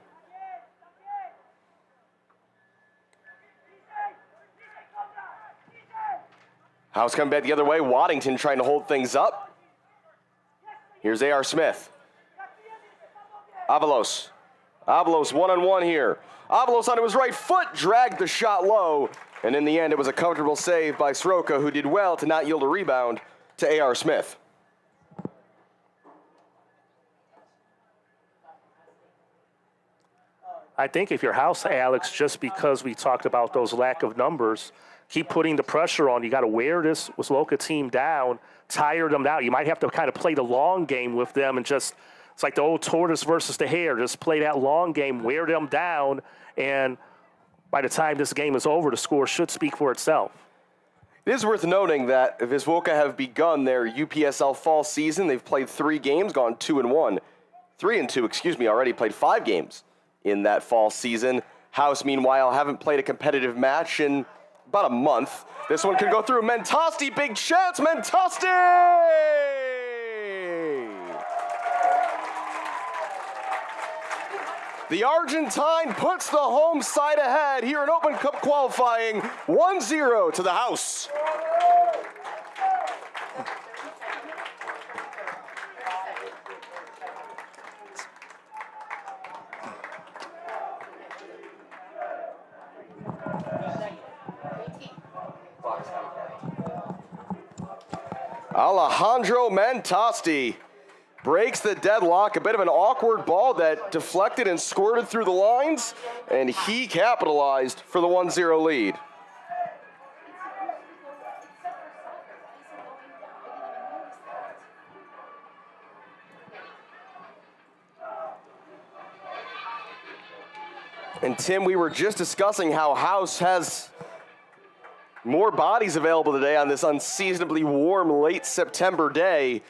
House coming back the other way. Waddington trying to hold things up. Here's A.R. Smith. Avalos. Avalos one-on-one here. Avalos onto his right foot, dragged the shot low. And in the end, it was a comfortable save by Soroka, who did well to not yield a rebound to A.R. Smith. I think if your House, Alex, just because we talked about those lack of numbers, keep putting the pressure on. You got to wear this Wisloka team down, tire them out. You might have to kind of play the long game with them and just, it's like the old tortoise versus the hare. Just play that long game, wear them down, and by the time this game is over, the score should speak for itself. It is worth noting that Viz Woka have begun their UPSL fall season. They've played 3 games, gone 2-1. 3-2, already played 5 games in that fall season. House, meanwhile, haven't played a competitive match in about a month. This one could go through. Mentasti, big chance, Mentasti! The Argentine puts the home side ahead here in Open Cup qualifying, 1-0 to the House. Alejandro Mentasti breaks the deadlock. A bit of an awkward ball that deflected and squirted through the lines, and he capitalized for the 1-0 lead. And Tim, we were just discussing how House has more bodies available today on this unseasonably warm late September day.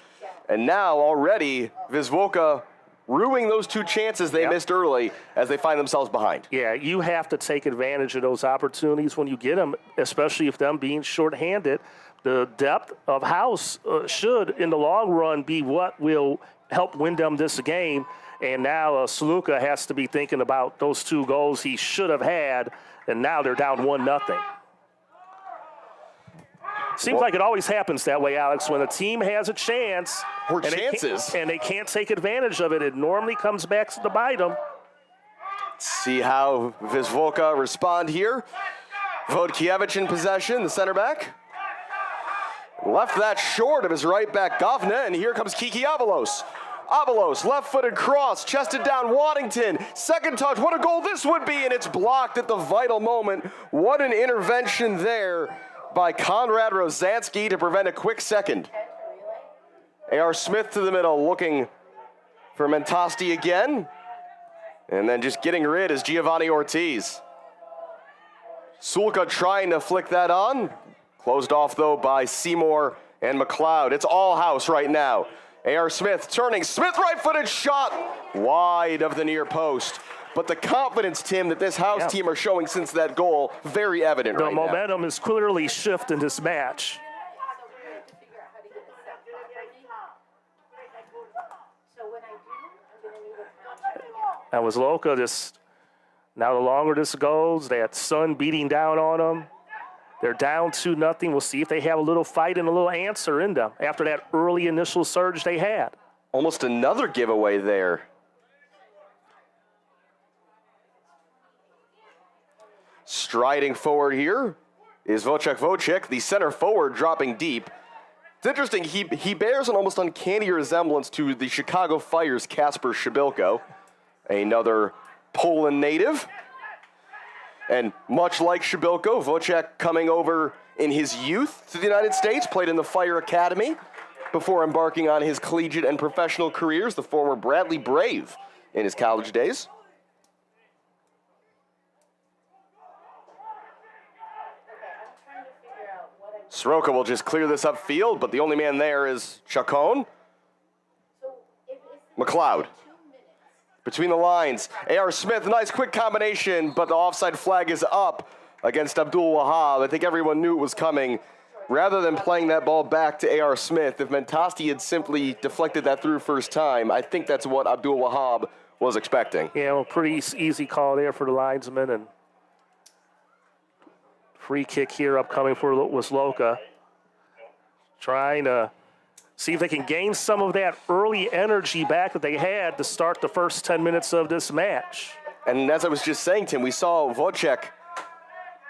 And now already Viz Woka ruining those 2 chances they missed early as they find themselves behind. Yeah, you have to take advantage of those opportunities when you get them, especially if them being shorthanded. The depth of House should, in the long run, be what will help win them this game. And now Wisloka has to be thinking about those 2 goals he should have had, and now they're down 1-0. Seems like it always happens that way, Alex. When a team has a chance and they can't take advantage of it, it normally comes back to bite them. See how Viz Woka respond here. Vodkiewicz in possession, the center back. Left that short of his right back, Govna, and here comes Kiki Avalos. Avalos, left-footed cross, chested down Waddington. Second touch, what a goal this would be, and it's blocked at the vital moment. What an intervention there by Konrad Rozansky to prevent a quick second. A.R. Smith to the middle, looking for Mentasti again. And then just getting rid is Giovanni Ortiz. Sulka trying to flick that on. Closed off, though, by Seymour and McLeod. It's all House right now. A.R. Smith turning. Smith right-footed shot wide of the near post. But the confidence, Tim, that this House team are showing since that goal, very evident right now. The momentum is clearly shifting this match. That was Wisloka. Just now, the longer this goes, that sun beating down on them. They're down 2-0. We'll see if they have a little fight and a little answer in them after that early initial surge they had. Almost another giveaway there. Striding forward here is Wojciech, the center forward, dropping deep. It's interesting, he bears an almost uncanny resemblance to the Chicago Fire's Kasper Shibilko, another Poland native. And much like Shibilko, Wojciech coming over in his youth to the United States, played in the Fire Academy before embarking on his collegiate and professional careers, the former Bradley Brave in his college days. Soroka will just clear this upfield, but the only man there is Chacon. McLeod. Between the lines, A.R. Smith, nice quick combination, but the offside flag is up against Abdul Wahab. I think everyone knew it was coming. Rather than playing that ball back to A.R. Smith, if Mentasti had simply deflected that through first time, I think that's what Abdul Wahab was expecting. Yeah, well, pretty easy call there for the linesman, and free kick here upcoming for Wisloka. Trying to see if they can gain some of that early energy back that they had to start the first 10 minutes of this match. And as I was just saying, Tim, we saw Wojciech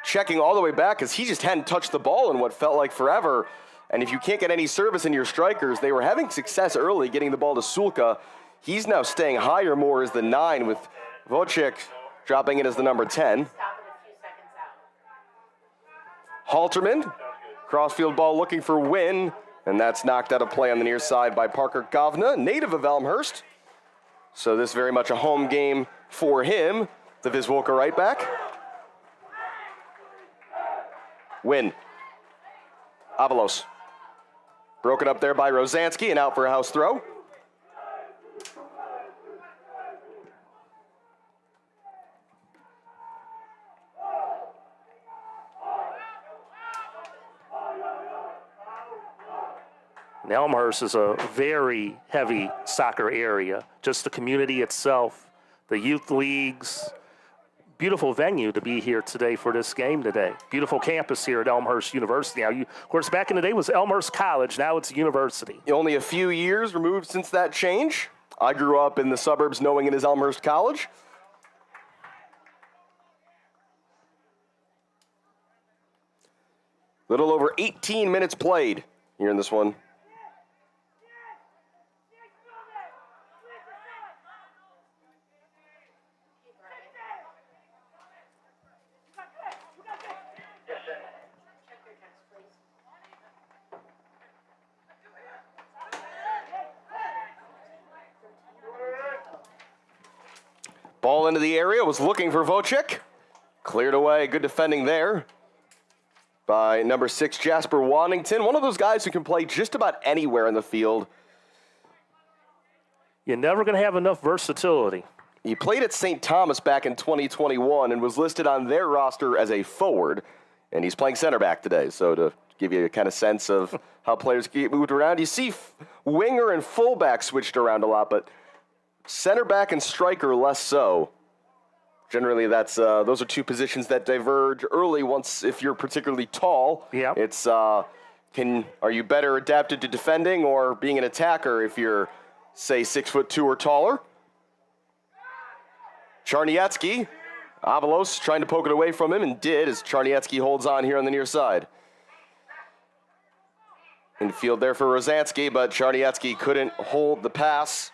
checking all the way back because he just hadn't touched the ball in what felt like forever. And if you can't get any service in your strikers, they were having success early getting the ball to Sulka. He's now staying higher more as the 9 with Wojciech dropping it as the number 10. Halterman, crossfield ball looking for Wynn, and that's knocked out of play on the near side by Parker Govna, native of Elmhurst. So this very much a home game for him, the Viz Woka right back. Wynn Avalos. Broken up there by Rosansky and out for a house throw. And Elmhurst is a very heavy soccer area. Just the community itself, the youth leagues. Beautiful venue to be here today for this game today. Beautiful campus here at Elmhurst University. Now, of course, back in the day it was Elmhurst College. Now it's a university. Only a few years removed since that change. I grew up in the suburbs knowing it as Elmhurst College. Little over 18 minutes played here in this one. Ball into the area, was looking for Vocek. Cleared away, good defending there by number 6, Jasper Wanington. One of those guys who can play just about anywhere in the field. You're never going to have enough versatility. He played at St. Thomas back in 2021 and was listed on their roster as a forward, and he's playing center back today. So to give you a kind of sense of how players get moved around, you see winger and fullback switched around a lot, but center back and striker less so. Generally, that's those are two positions that diverge early. Once, if you're particularly tall, yeah, it's are you better adapted to defending or being an attacker if you're, say, 6'2" or taller? Charniecki, Avalos trying to poke it away from him and did as Charniecki holds on here on the near side. Infield there for Rosansky, but Charniecki couldn't hold the pass.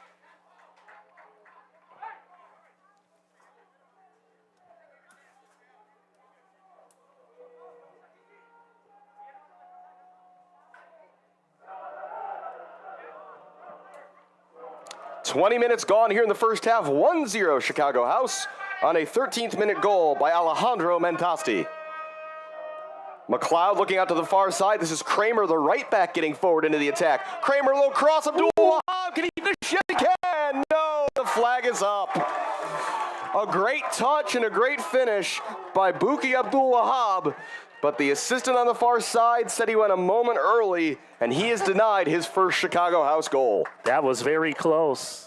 "20 minutes gone here in the first half, 1-0 Chicago House on a 13th minute goal by Alejandro Mentasti. McLeod looking out to the far side. This is Kramer, the right back, getting forward into the attack. Kramer, low cross, Abdul Wahab, can he finish? Yes, he can! No, the flag is up. A great touch and a great finish by Buki Abdul Wahab, but the assistant on the far side said he went a moment early, and he is denied his first Chicago House goal. That was very close.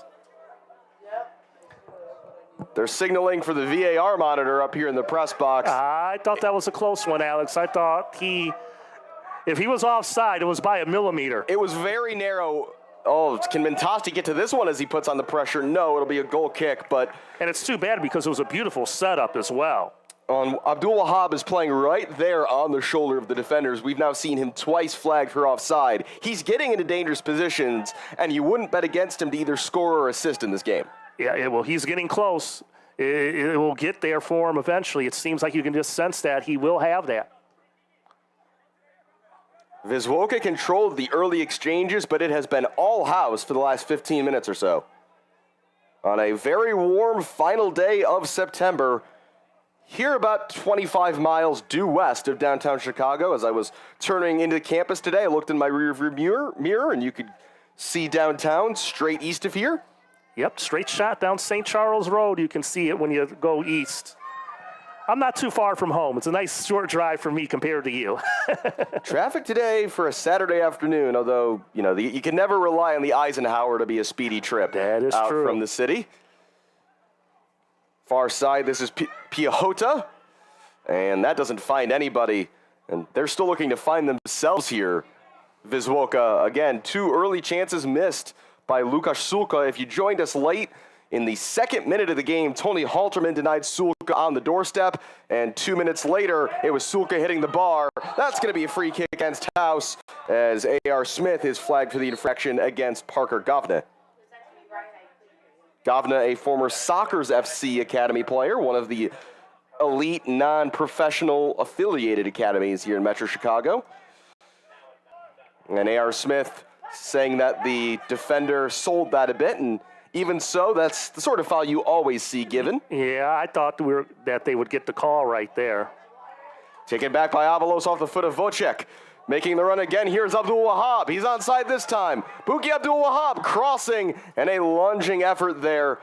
They're signaling for the VAR monitor up here in the press box. I thought that was a close one, Alex. I thought if he was offside, it was by a millimeter. It was very narrow. Oh, can Mentasti get to this one as he puts on the pressure? No, it'll be a goal kick, but... And it's too bad because it was a beautiful setup as well. Abdul Wahab is playing right there on the shoulder of the defenders. We've now seen him twice flagged for offside. He's getting into dangerous positions, and you wouldn't bet against him to either score or assist in this game. Yeah, well, he's getting close. It will get there for him eventually. It seems like you can just sense that he will have that. Viz Woka controlled the early exchanges, but it has been all house for the last 15 minutes or so. On a very warm final day of September, here about 25 miles due west of downtown Chicago. As I was turning into campus today, I looked in my rearview mirror, and you could see downtown straight east of here. Yep, straight shot down St. Charles Road. You can see it when you go east. I'm not too far from home. It's a nice short drive for me compared to you. Traffic today for a Saturday afternoon, although, you know, you can never rely on the Eisenhower to be a speedy trip that is out true. From the city. Far side, this is Piahota, and that doesn't find anybody, and they're still looking to find themselves here. Viz Woka, again, 2 early chances missed by Lukasz Sulka. If you joined us late in the 2nd minute of the game, Tony Halterman denied Sulka on the doorstep, and 2 minutes later, it was Sulka hitting the bar. That's going to be a free kick against House, as A.R. Smith is flagged for the infraction against Parker Govna. Govna, a former Sockers FC Academy player, one of the elite non-professional affiliated academies here in Metro Chicago. And A.R. Smith saying that the defender sold that a bit, and even so, that's the sort of foul you always see given. Yeah, I thought that they would get the call right there. Taken back by Avalos off the foot of Vocek. Making the run again, here's Abdul Wahab. He's onside this time. Buki Abdul Wahab crossing, and a lunging effort there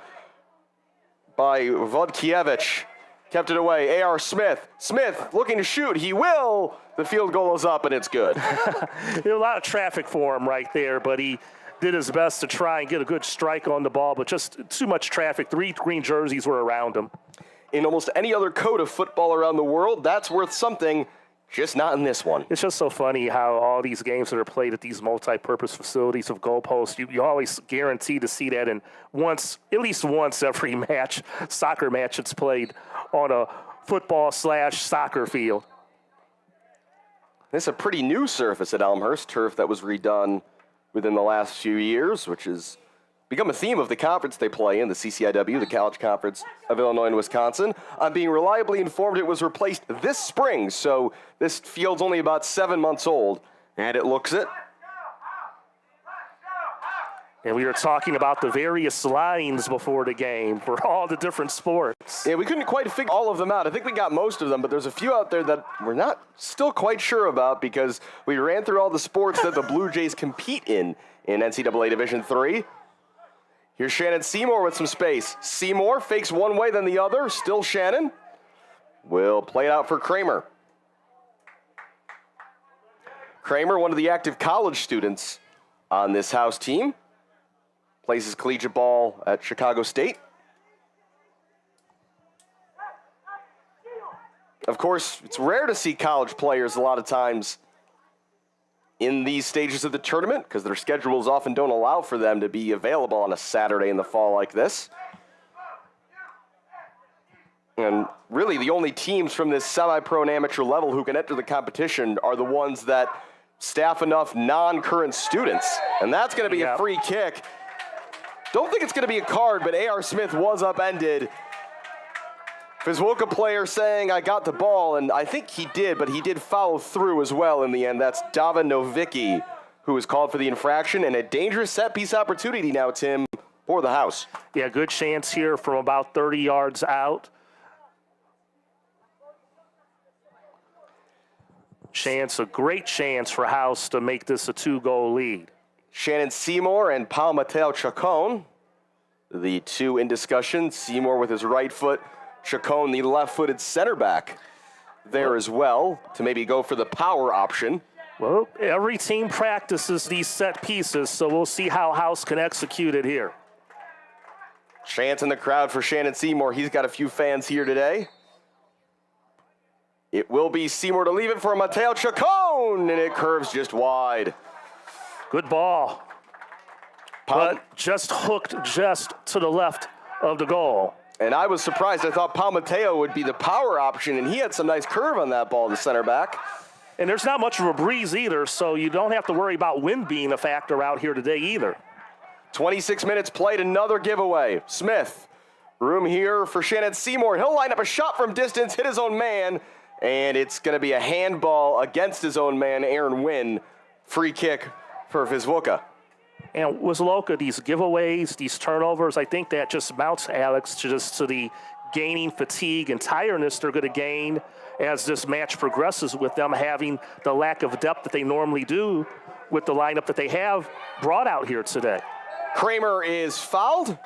by Vodkiewicz. Kept it away. A.R. Smith. Smith looking to shoot. He will. The field goal is up, and it's good. There's a lot of traffic for him right there, but he did his best to try and get a good strike on the ball, but just too much traffic. 3 green jerseys were around him. In almost any other code of football around the world, that's worth something, just not in this one. It's just so funny how all these games that are played at these multi-purpose facilities of goalposts, you always guarantee to see that in at least once every match, soccer match that's played on a football/soccer field. This is a pretty new surface at Elmhurst, turf that was redone within the last few years, which has become a theme of the conference they play in, the CCIW, the College Conference of Illinois and Wisconsin. I'm being reliably informed it was replaced this spring, so this field's only about 7 months old, and it looks it. And we were talking about the various lines before the game for all the different sports. Yeah, we couldn't quite figure all of them out. I think we got most of them, but there's a few out there that we're not still quite sure about because we ran through all the sports that the Blue Jays compete in NCAA Division III. Here's Shannon Seymour with some space. Seymour fakes one way, then the other. Still Shannon. Will play it out for Kramer. Kramer, one of the active college students on this house team. Plays his collegiate ball at Chicago State. Of course, it's rare to see college players a lot of times in these stages of the tournament because their schedules often don't allow for them to be available on a Saturday in the fall like this. And really the only teams from this semi-pro and amateur level who can enter the competition are the ones that staff enough non-current students. And that's going to be a free kick. Don't think it's going to be a card, but A.R. Smith was upended. Viz Woka player saying, I got the ball, and I think he did, but he did follow through as well in the end. That's Dava Novicki, who was called for the infraction, and a dangerous set-piece opportunity now, Tim, for the house. Yeah, good chance here from about 30 yards out. A great chance for House to make this a 2-goal lead. Shannon Seymour and Paul Mateo Chacon, the two in discussion. Seymour with his right foot, Chacon, the left-footed center back there as well, to maybe go for the power option. Well, every team practices these set pieces, so we'll see how House can execute it here. Chance in the crowd for Shannon Seymour. He's got a few fans here today. It will be Seymour to leave it for Mateo Chacon, and it curves just wide. Good ball, but just hooked just to the left of the goal. And I was surprised. I thought Paul Mateo would be the power option, and he had some nice curve on that ball, the center back. And there's not much of a breeze either, so you don't have to worry about wind being a factor out here today either. 26 minutes played, another giveaway. Smith, room here for Shannon Seymour. He'll line up a shot from distance, hit his own man, and it's going to be a handball against his own man, Aaron Wynn. Free kick for Viz Woka. And Wisloka, these giveaways, these turnovers, I think that just mounts Alex to the gaining fatigue and tiredness they're going to gain as this match progresses with them having the lack of depth that they normally do with the lineup that they have brought out here today. Kramer is fouled.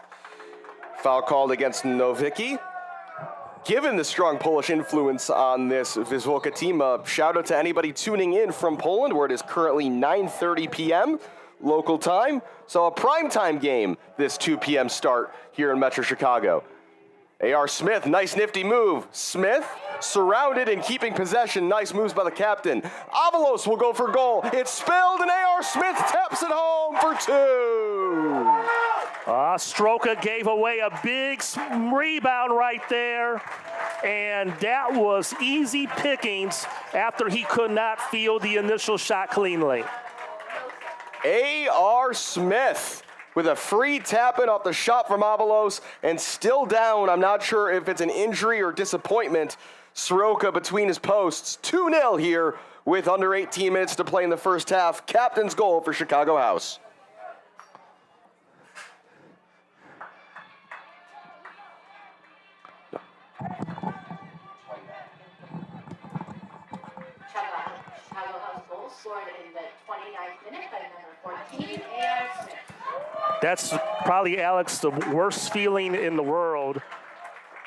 Foul called against Novicki. Given the strong Polish influence on this Viz Woka team, shout out to anybody tuning in from Poland, where it is currently 9:30 p.m. local time. So a primetime game, this 2 p.m. start here in Metro Chicago. A.R. Smith, nice nifty move. Smith surrounded and keeping possession. Nice moves by the captain. Avalos will go for goal. It's spilled, and A.R. Smith taps it home for 2. Stroka gave away a big rebound right there, and that was easy pickings after he could not field the initial shot cleanly. A.R. Smith with a free tap-in off the shot from Avalos, and still down. I'm not sure if it's an injury or disappointment. Soroka between his posts. 2-0 here with under 18 minutes to play in the first half. Captain's goal for Chicago House. Chicago House goal scored in the 29th minute by number 14, A.R. Smith. That's probably, Alex, the worst feeling in the world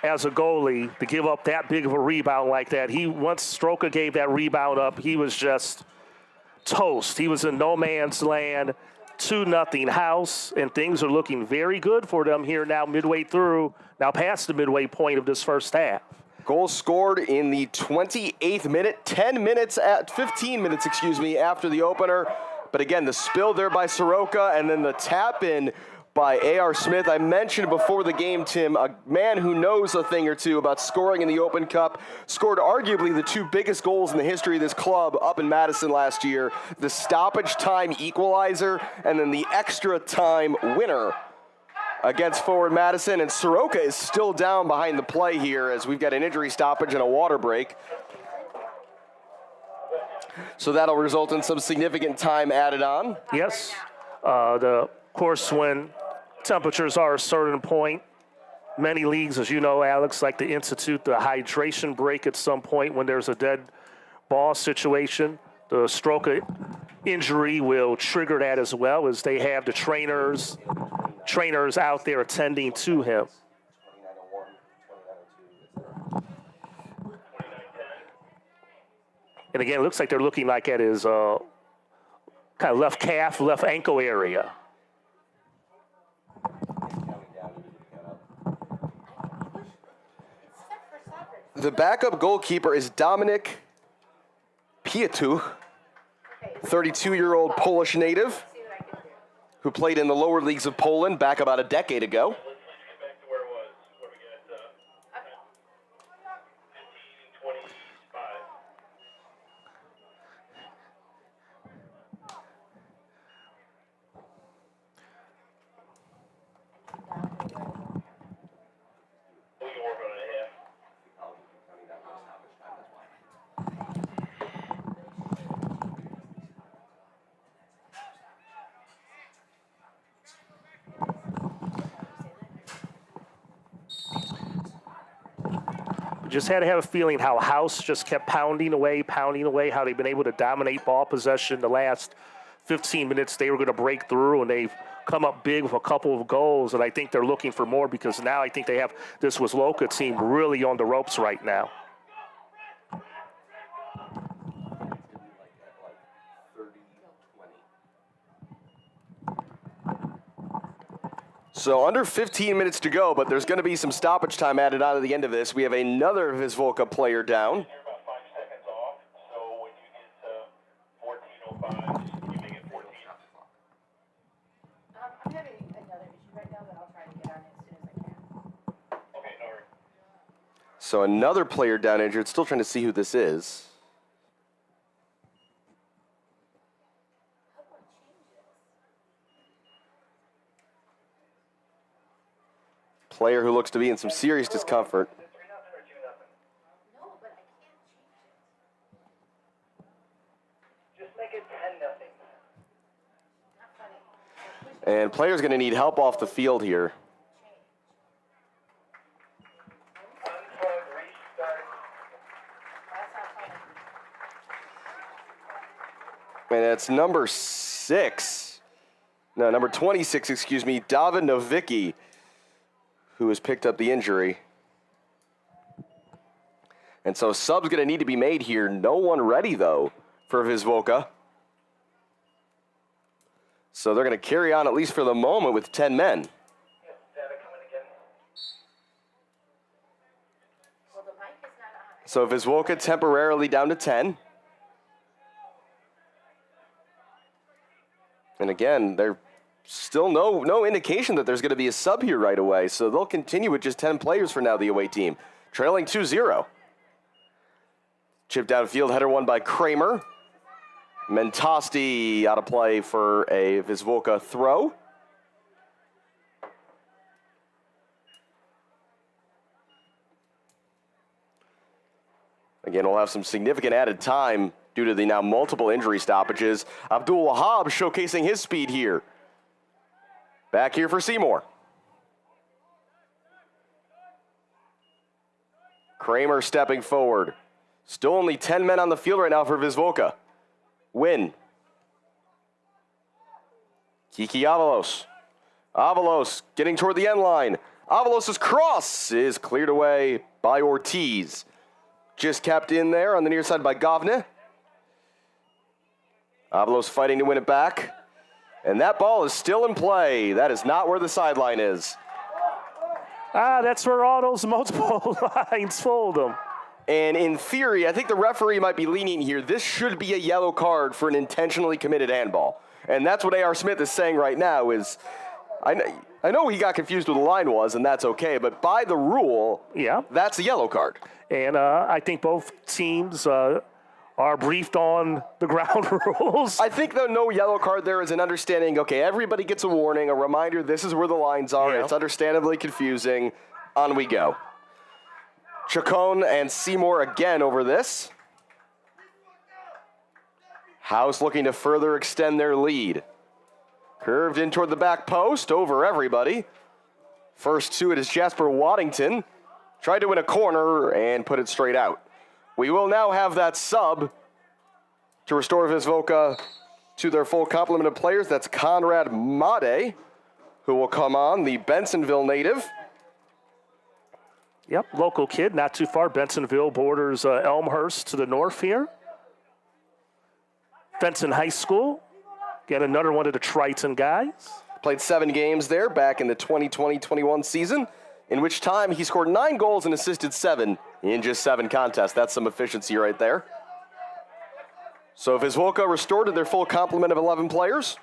as a goalie to give up that big of a rebound like that. Once Stroka gave that rebound up, he was just toast. He was in no man's land, 2-0 House, and things are looking very good for them here now past the midway point of this first half. Goal scored in the 28th minute, 15 minutes, after the opener. But again, the spill there by Soroka and then the tap in by A.R. Smith. I mentioned before the game, Tim, a man who knows a thing or two about scoring in the Open Cup, scored arguably the two biggest goals in the history of this club up in Madison last year, the stoppage time equalizer and then the extra time winner against Forward Madison. And Soroka is still down behind the play here as we've got an injury stoppage and a water break. So that'll result in some significant time added on. Yes. Of course, when temperatures are a certain point, many leagues, as you know, Alex, like to institute the hydration break at some point when there's a dead ball situation. The Stroka injury will trigger that as well, as they have the trainers out there attending to him. And again, it looks like they're looking like at his kind of left calf, left ankle area. The backup goalkeeper is Dominik Pietuch, 32-year-old Polish native who played in the lower leagues of Poland back about a decade ago. Just had to have a feeling how House just kept pounding away, how they've been able to dominate ball possession the last 15 minutes. They were going to break through, and they've come up big with a couple of goals, and I think they're looking for more because now I think they have this Wisloka team really on the ropes right now. So under 15 minutes to go, but there's going to be some stoppage time added on at the end of this. We have another Viz Woka player down. I'm having another issue right now, but I'll try to get on it as soon as I can. So another player down injured. Still trying to see who this is. Player who looks to be in some serious discomfort. And player's going to need help off the field here. And it's number 26, excuse me, David Novicki, who has picked up the injury. And so sub's going to need to be made here. No one ready, though, for Viz Woka. So they're going to carry on, at least for the moment, with 10 men. So Viz Woka temporarily down to 10. And again, there's still no indication that there's going to be a sub here right away. So they'll continue with just 10 players for now, the away team. Trailing 2-0. Chip downfield, header won by Kramer. Mentosti out of play for a Viz Woka throw. Again, we'll have some significant added time due to the now multiple injury stoppages. Abdul Wahab showcasing his speed here. Back here for Seymour. Kramer stepping forward. Still only 10 men on the field right now for Viz Woka. win. Kiki Avalos. Avalos getting toward the end line. Avalos' cross is cleared away by Ortiz. Just kept in there on the near side by Govne. Avalos fighting to win it back. And that ball is still in play. That is not where the sideline is. That's where all those multiple lines fold them. And in theory, I think the referee might be lenient here. This should be a yellow card for an intentionally committed handball. And that's what A.R. Smith is saying right now is, I know he got confused who the line was, and that's okay, but by the rule, that's a yellow card. And I think both teams are briefed on the ground rules. I think the no yellow card there is an understanding, okay, everybody gets a warning, a reminder, this is where the lines are. It's understandably confusing. On we go. Chacon and Seymour again over this. House looking to further extend their lead. Curved in toward the back post, over everybody. First to it is Jasper Waddington. Tried to win a corner and put it straight out. We will now have that sub to restore Viz Woka to their full complement of players. That's Conrad Made, who will come on, the Bensonville native. Yep, local kid, not too far. Bensonville borders Elmhurst to the north here. Benson High School, again, another one of the Triton guys. Played 7 games there back in the 2020-21 season, in which time he scored 9 goals and assisted 7 in just 7 contests. That's some efficiency right there. So Viz Woka restored to their full complement of 11 players.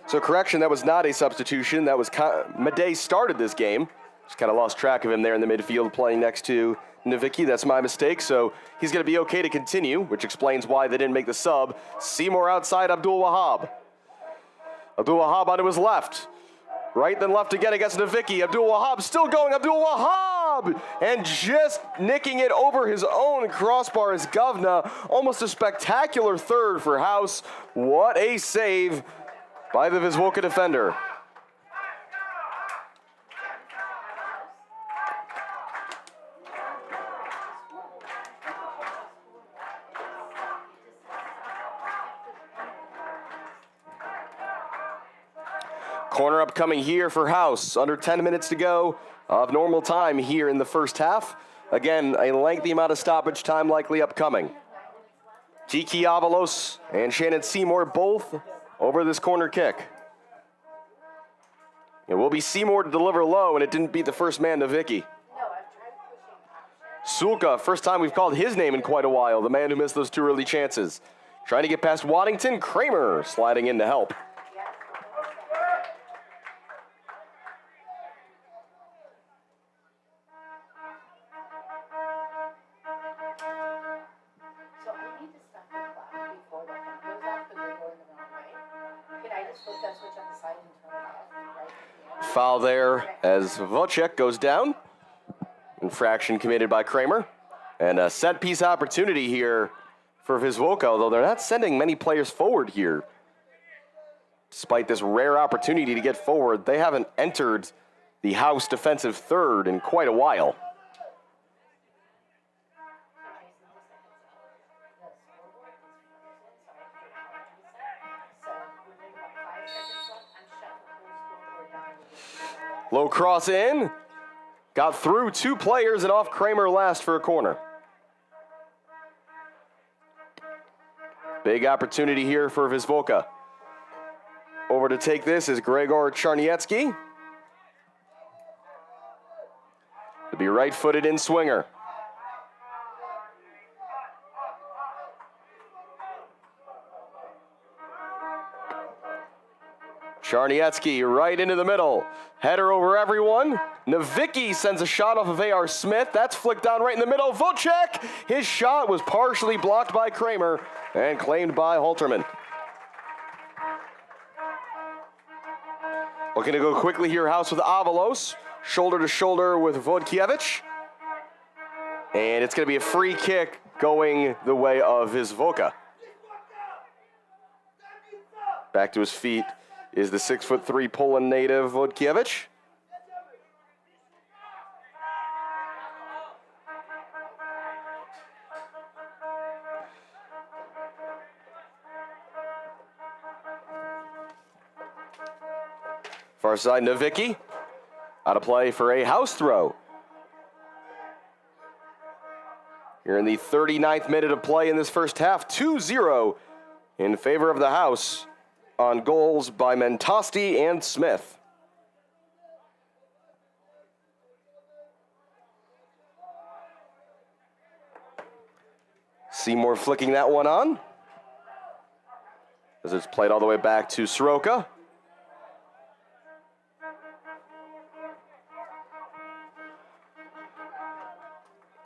So correction, that was not a substitution. That was Made started this game. Just kind of lost track of him there in the midfield playing next to Navicki. That's my mistake. So he's going to be okay to continue, which explains why they didn't make the sub. Seymour outside Abdul Wahab. Abdul Wahab onto his left. Right, then left again against Navicki. Abdul Wahab still going. Abdul Wahab! And just nicking it over his own crossbar is Govna. Almost a spectacular third for House. What a save by the Viz Woka defender. Corner upcoming here for House. Under 10 minutes to go of normal time here in the first half. Again, a lengthy amount of stoppage time likely upcoming. Kiki Avalos and Shannon Seymour both over this corner kick. It will be Seymour to deliver low, and it didn't beat the first man to Vicky. Sulka, first time we've called his name in quite a while, the man who missed those 2 early chances. Trying to get past Waddington, Kramer sliding in to help. Foul there as Vocek goes down. Infraction committed by Kramer. And a set piece opportunity here for Viz Woka, although they're not sending many players forward here. Despite this rare opportunity to get forward, they haven't entered the House defensive third in quite a while. Low cross in. Got through 2 players and off Kramer last for a corner. Big opportunity here for Viz Woka. Over to take this is Gregor Charniecki. To be right-footed in swinger. Charniecki right into the middle. Header over everyone. Navicki sends a shot off of A.R. Smith. That's flicked down right in the middle. Vocek, his shot was partially blocked by Kramer and claimed by Halterman. Looking to go quickly here, House with Avalos. Shoulder to shoulder with Vodkiewicz. And it's going to be a free kick going the way of Viz Woka. Back to his feet is the 6'3" Poland native Vodkiewicz. Far side, Nowicki. Out of play for a house throw. Here in the 39th minute of play in this first half, 2-0 in favor of the House on goals by Mentosti and Smith. Seymour flicking that one on as it's played all the way back to Soroka.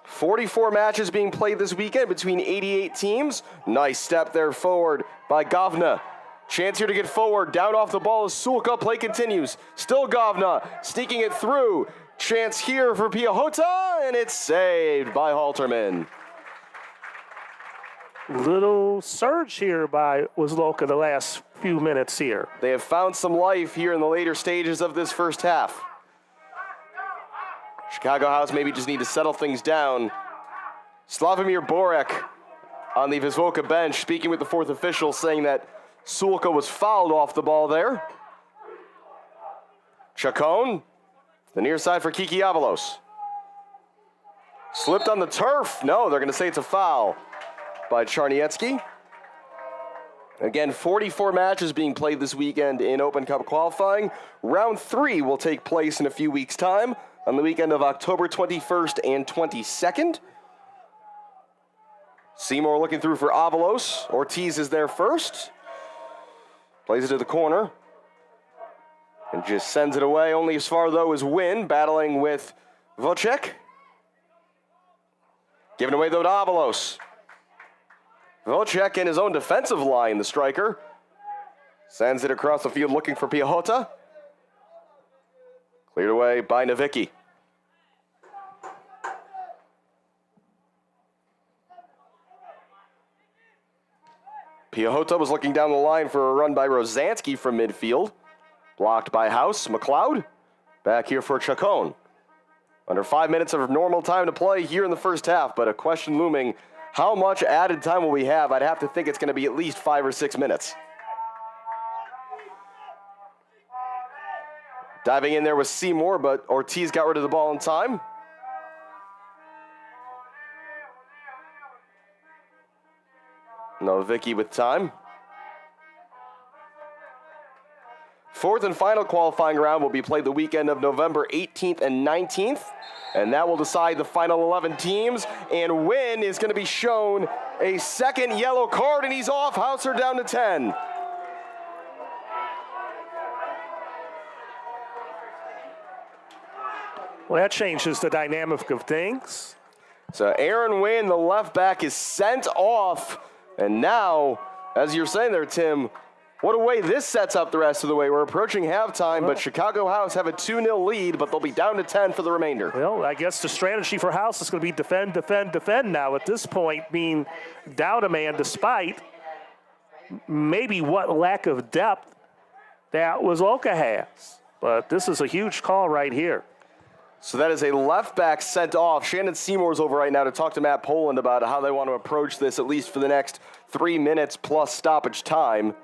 "44 matches being played this weekend between 88 teams. Nice step there forward by Govna. Chance here to get forward. Down off the ball is Sulka. Play continues. Still Govna sneaking it through. Chance here for Piechota, and it's saved by Halterman. Little surge here by Wisloka the last few minutes here. They have found some life here in the later stages of this first half. Chicago House maybe just need to settle things down. Slavomir Borek on the Viz Woka bench speaking with the fourth official, saying that Sulka was fouled off the ball there. Chacon, the near side for Kiki Avalos. Slipped on the turf. No, they're going to say it's a foul by Czarniecki. Again, 44 matches being played this weekend in Open Cup qualifying. Round 3 will take place in a few weeks' time on the weekend of October 21st and 22nd. Seymour looking through for Avalos. Ortiz is there first. Plays it to the corner. And just sends it away. Only as far, though, as Wynn battling with Vocek. Giving away, though, to Avalos. Vocek in his own defensive line, the striker. Sends it across the field looking for Piechota. Cleared away by Nowicki. Piechota was looking down the line for a run by Rosansky from midfield. Blocked by House. McLeod back here for Chacon. Under 5 minutes of normal time to play here in the first half, but a question looming, how much added time will we have? I'd have to think it's going to be at least 5 or 6 minutes. Diving in there was Seymour, but Ortiz got rid of the ball in time. Nowicki with time. Fourth and final qualifying round will be played the weekend of November 18th and 19th, and that will decide the final 11 teams. And Wynn is going to be shown a second yellow card, and he's off. Hauser down to 10. Well, that changes the dynamic of things. So Aaron Wynn, the left back, is sent off. And now, as you're saying there, Tim, what a way this sets up the rest of the way. We're approaching halftime, but Chicago House have a 2-0 lead, but they'll be down to 10 for the remainder. Well, I guess the strategy for House is going to be defend, defend, defend now. At this point, being down a man despite maybe what lack of depth that Wisloka has. But this is a huge call right here. So that is a left back sent off. Shannon Seymour's over right now to talk to Matt Poland about how they want to approach this, at least for the next 3 minutes plus stoppage time.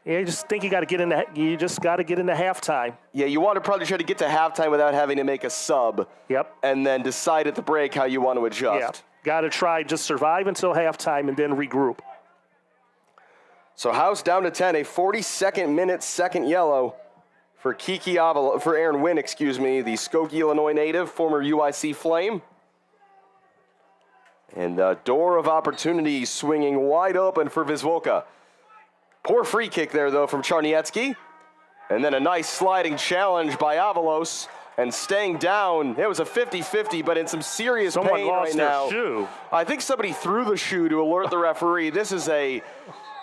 Yeah, you just think you got to get into. You just got to get into halftime. Yeah, you want to probably try to get to halftime without having to make a sub. Yep. And then decide at the break how you want to adjust. Yeah. Got to try just survive until halftime and then regroup. So House down to 10, a 42nd minute second yellow for for Aaron Wynn, the Skokie, Illinois native, former UIC Flame. And the door of opportunity swinging wide open for Viz Woka. Poor free kick there, though, from Czarniecki. And then a nice sliding challenge by Avalos. And staying down, it was a 50-50, but in some serious pain right now. Shoe. I think somebody threw the shoe to alert the referee. This is a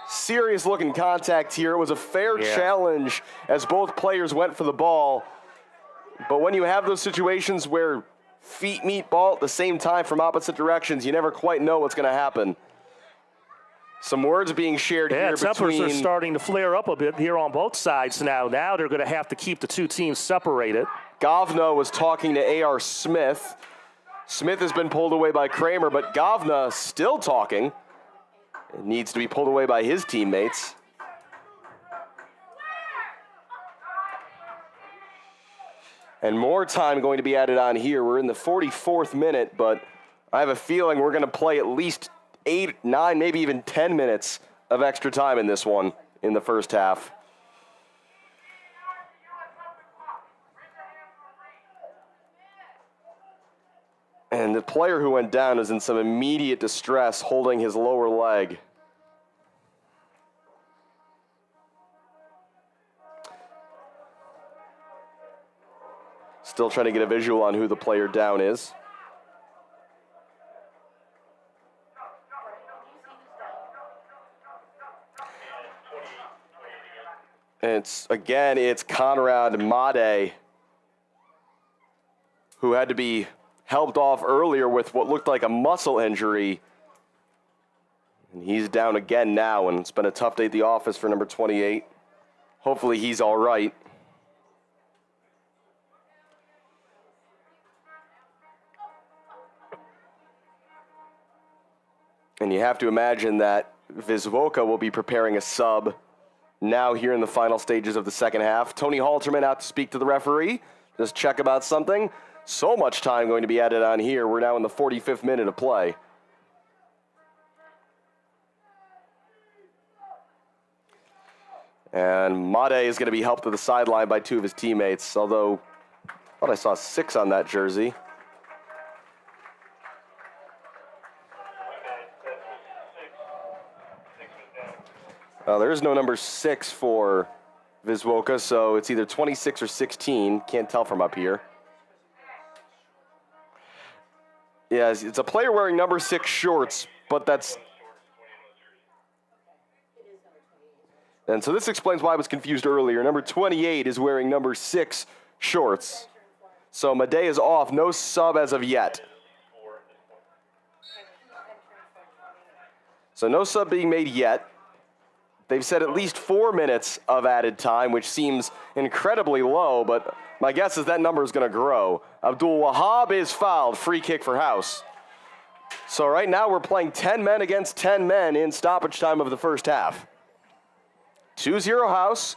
serious looking contact here. It was a fair challenge as both players went for the ball. But when you have those situations where feet meet ball at the same time from opposite directions, you never quite know what's going to happen. Some words being shared here tempers between... are starting to flare up a bit here on both sides now. Now they're going to have to keep the two teams separated. Govna was talking to A.R. Smith. Smith has been pulled away by Kramer, but Govna still talking. It needs to be pulled away by his teammates. And more time going to be added on here. We're in the 44th minute, but I have a feeling we're going to play at least 8, 9, maybe even 10 minutes of extra time in this one in the first half. And the player who went down is in some immediate distress, holding his lower leg. Still trying to get a visual on who the player down is. It's Conrad Made, who had to be helped off earlier with what looked like a muscle injury. And he's down again now, and it's been a tough day at the office for number 28. Hopefully he's all right. And you have to imagine that Viz Woka will be preparing a sub now here in the final stages of the second half. Tony Halterman out to speak to the referee, just check about something. So much time going to be added on here. We're now in the 45th minute of play. And Made is going to be helped to the sideline by two of his teammates, although I thought I saw 6 on that jersey. There is no number 6 for Viz Woka, so it's either 26 or 16. Can't tell from up here. Yeah, it's a player wearing number 6 shorts, but that's... And so this explains why I was confused earlier. Number 28 is wearing number 6 shorts. So Made is off. No sub as of yet. So no sub being made yet. They've said at least 4 minutes of added time, which seems incredibly low, but my guess is that number is going to grow. Abdul Wahab is fouled. Free kick for House. So right now we're playing 10 men against 10 men in stoppage time of the first half. 2-0 House,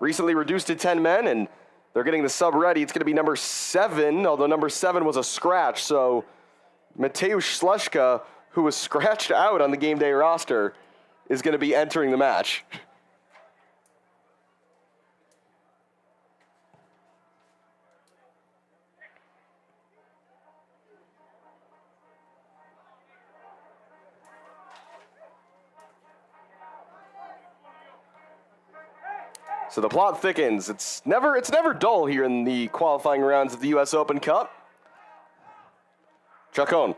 recently reduced to 10 men, and they're getting the sub ready. It's going to be number 7, although number 7 was a scratch, so Mateusz Sleszka, who was scratched out on the game day roster, is going to be entering the match. So the plot thickens. It's never dull here in the qualifying rounds of the U.S. Open Cup. Chacon.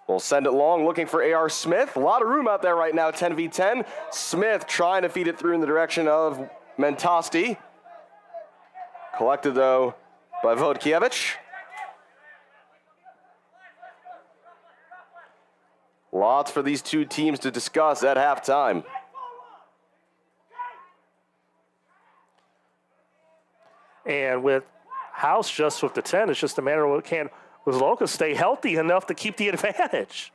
We'll send it long, looking for A.R. Smith. A lot of room out there right now, 10v10. Smith trying to feed it through in the direction of Mentosti. Collected, though, by Vodkiewicz. Lots for these two teams to discuss at halftime. And with House just with the 10, it's just a matter of can Wisloka stay healthy enough to keep the advantage.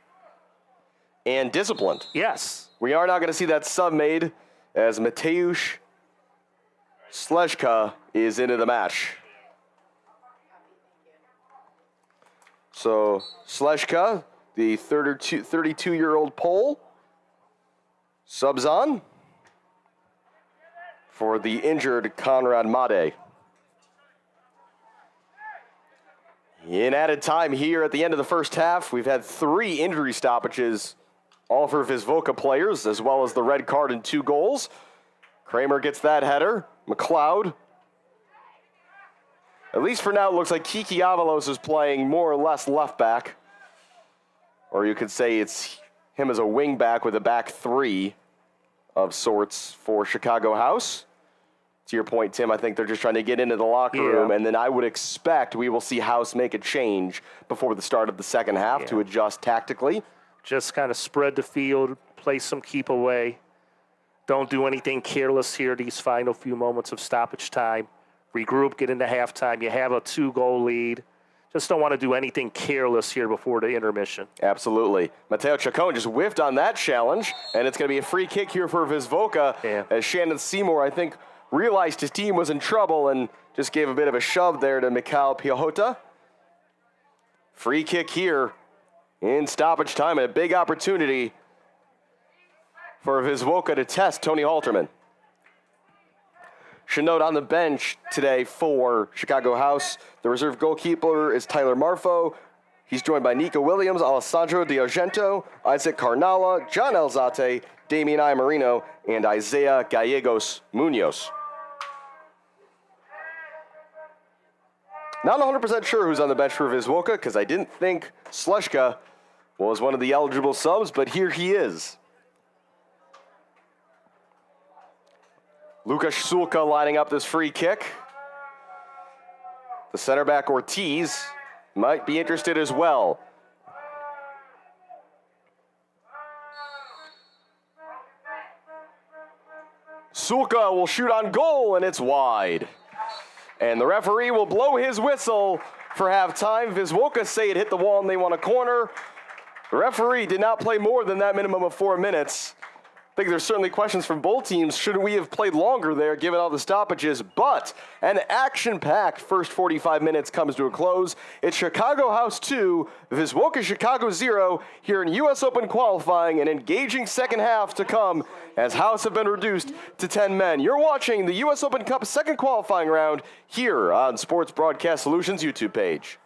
And disciplined. Yes. We are now going to see that sub made as Mateusz Sleszka is into the match. So Sleszka, the 32-year-old Pole, subs on for the injured Conrad Made. In added time here at the end of the first half, we've had 3 injury stoppages, all for Viz Woka players, as well as the red card and 2 goals. Kramer gets that header. McLeod. At least for now, it looks like Kiki Avalos is playing more or less left back. Or you could say it's him as a wing back with a back three of sorts for Chicago House. To your point, Tim, I think they're just trying to get into the locker room, and then I would expect we will see House make a change before the start of the second half to adjust tactically. Just kind of spread the field, play some keep away. Don't do anything careless here these final few moments of stoppage time. Regroup, get into halftime. You have a 2-goal lead. Just don't want to do anything careless here before the intermission. Absolutely. Mateo Chacon just whiffed on that challenge, and it's going to be a free kick here for Viz Woka, as Shannon Seymour, I think, realized his team was in trouble and just gave a bit of a shove there to Mikhail Piahota. Free kick here in stoppage time, and a big opportunity for Viz Woka to test Tony Halterman. Should note on the bench today for Chicago House, the reserve goalkeeper is Tyler Marfo. He's joined by Nico Williams, Alessandro Di Argento, Isaac Carnala, John Elzate, Damian Iamarino, and Isaiah Gallegos Munoz. Not 100% sure who's on the bench for Viz Woka, because I didn't think Sleshka was one of the eligible subs, but here he is. Lukas Sulka lining up this free kick. The center back Ortiz might be interested as well. Sulka will shoot on goal, and it's wide. And the referee will blow his whistle for halftime. Viz Woka say it hit the wall and they want a corner. The referee did not play more than that minimum of 4 minutes. I think there's certainly questions from both teams. Should we have played longer there, given all the stoppages? But an action-packed first 45 minutes comes to a close. It's Chicago House 2, Viz Woka Chicago 0 here in U.S. Open qualifying. An engaging second half to come as House have been reduced to 10 men. You're watching the U.S. Open Cup second qualifying round here on Sports Broadcast Solutions YouTube page.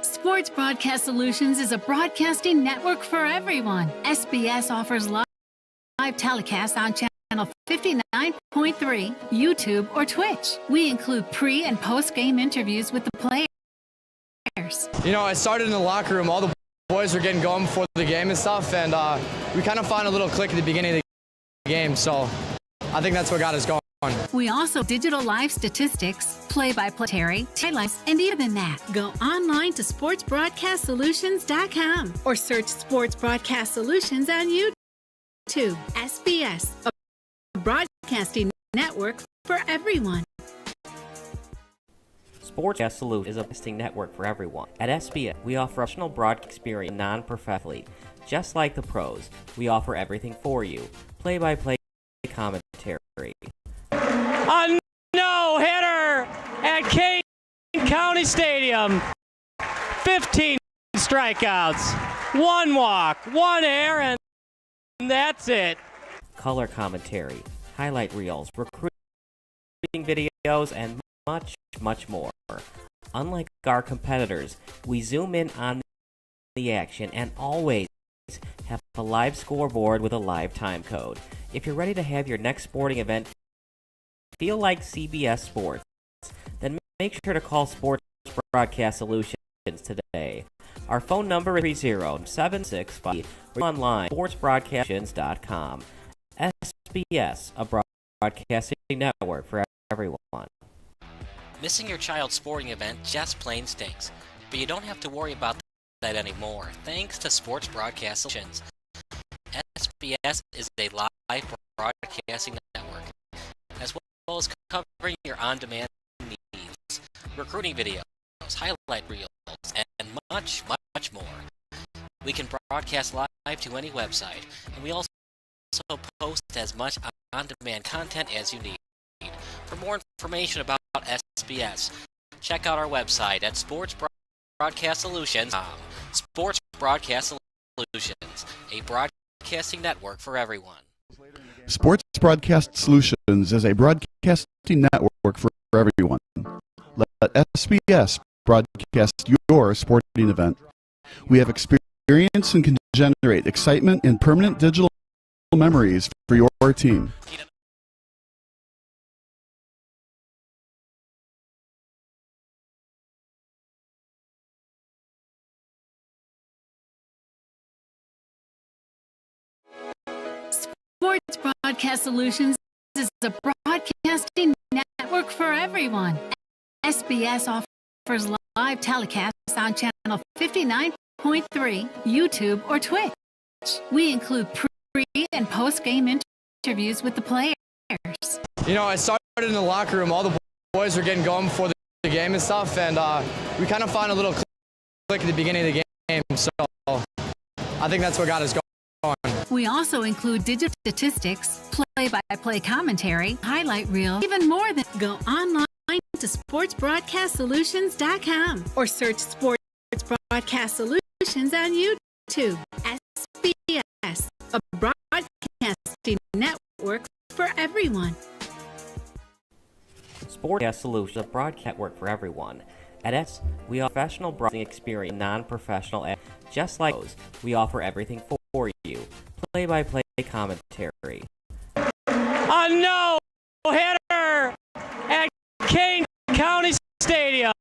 Sports Broadcast Solutions is a broadcasting network for everyone. SBS offers live telecasts on channel 59.3, YouTube, or Twitch. We include pre- and post-game interviews with the players. You know, it started in the locker room. All the boys were getting going before the game and stuff, and we kind of found a little click at the beginning of the game, so I think that's what got us going. We also digital live statistics, play-by-play, highlights, and even that. Go online to sportsbroadcastsolutions.com or search Sports Broadcast Solutions on YouTube. SBS, a broadcasting network for everyone. Sports Solutions is a broadcasting network for everyone. At SBS, we offer professional broadcast experience non-professionally. Just like the pros, we offer everything for you. Play-by-play commentary. A no-hitter, and Kane County Stadium, 15 strikeouts, 1 walk, 1 error, and that's it. Color commentary, highlight reels, recruiting videos, and much, much more. Unlike our competitors, we zoom in on the action and always have a live scoreboard with a live time code. If you're ready to have your next sporting event feel like CBS Sports, then make sure to call Sports Broadcast Solutions today. Our phone number is 30765 or online sportsbroadcastations.com. SBS, a broadcasting network for everyone. Missing your child's sporting event just plain stinks, but you don't have to worry about that anymore thanks to Sports Broadcast Solutions. SBS is a live broadcasting network, as well as covering your on-demand needs, recruiting videos, highlight reels, and much, much more. We can broadcast live to any website, and we also post as much on-demand content as you need. For more information about SBS, check out our website at sportsbroadcastsolutions.com. Sports Broadcast Solutions, a broadcasting network for everyone. Sports Broadcast Solutions is a broadcasting network for everyone. Let SBS broadcast your sporting event. We have experience and can generate excitement and permanent digital memories for your team. Sports Broadcast Solutions is a broadcasting network for everyone. SBS offers live telecasts on channel 59.3, YouTube, or Twitch. We include pre- and post-game interviews with the players. You know, I started in the locker room. All the boys were getting going before the game and stuff, and we kind of found a little click at the beginning of the game, so I think that's what got us going. We also include digital statistics, play-by-play commentary, highlight reel, even more than go online to sportsbroadcastsolutions.com or search Sports Broadcast Solutions on YouTube. SBS, a broadcasting network for everyone. Sports Solutions, a broadcast network for everyone. At S, we offer professional broadcasting experience, non-professional. Just like those, we offer everything for you. Play-by-play commentary. A no-hitter at Kane County Stadium.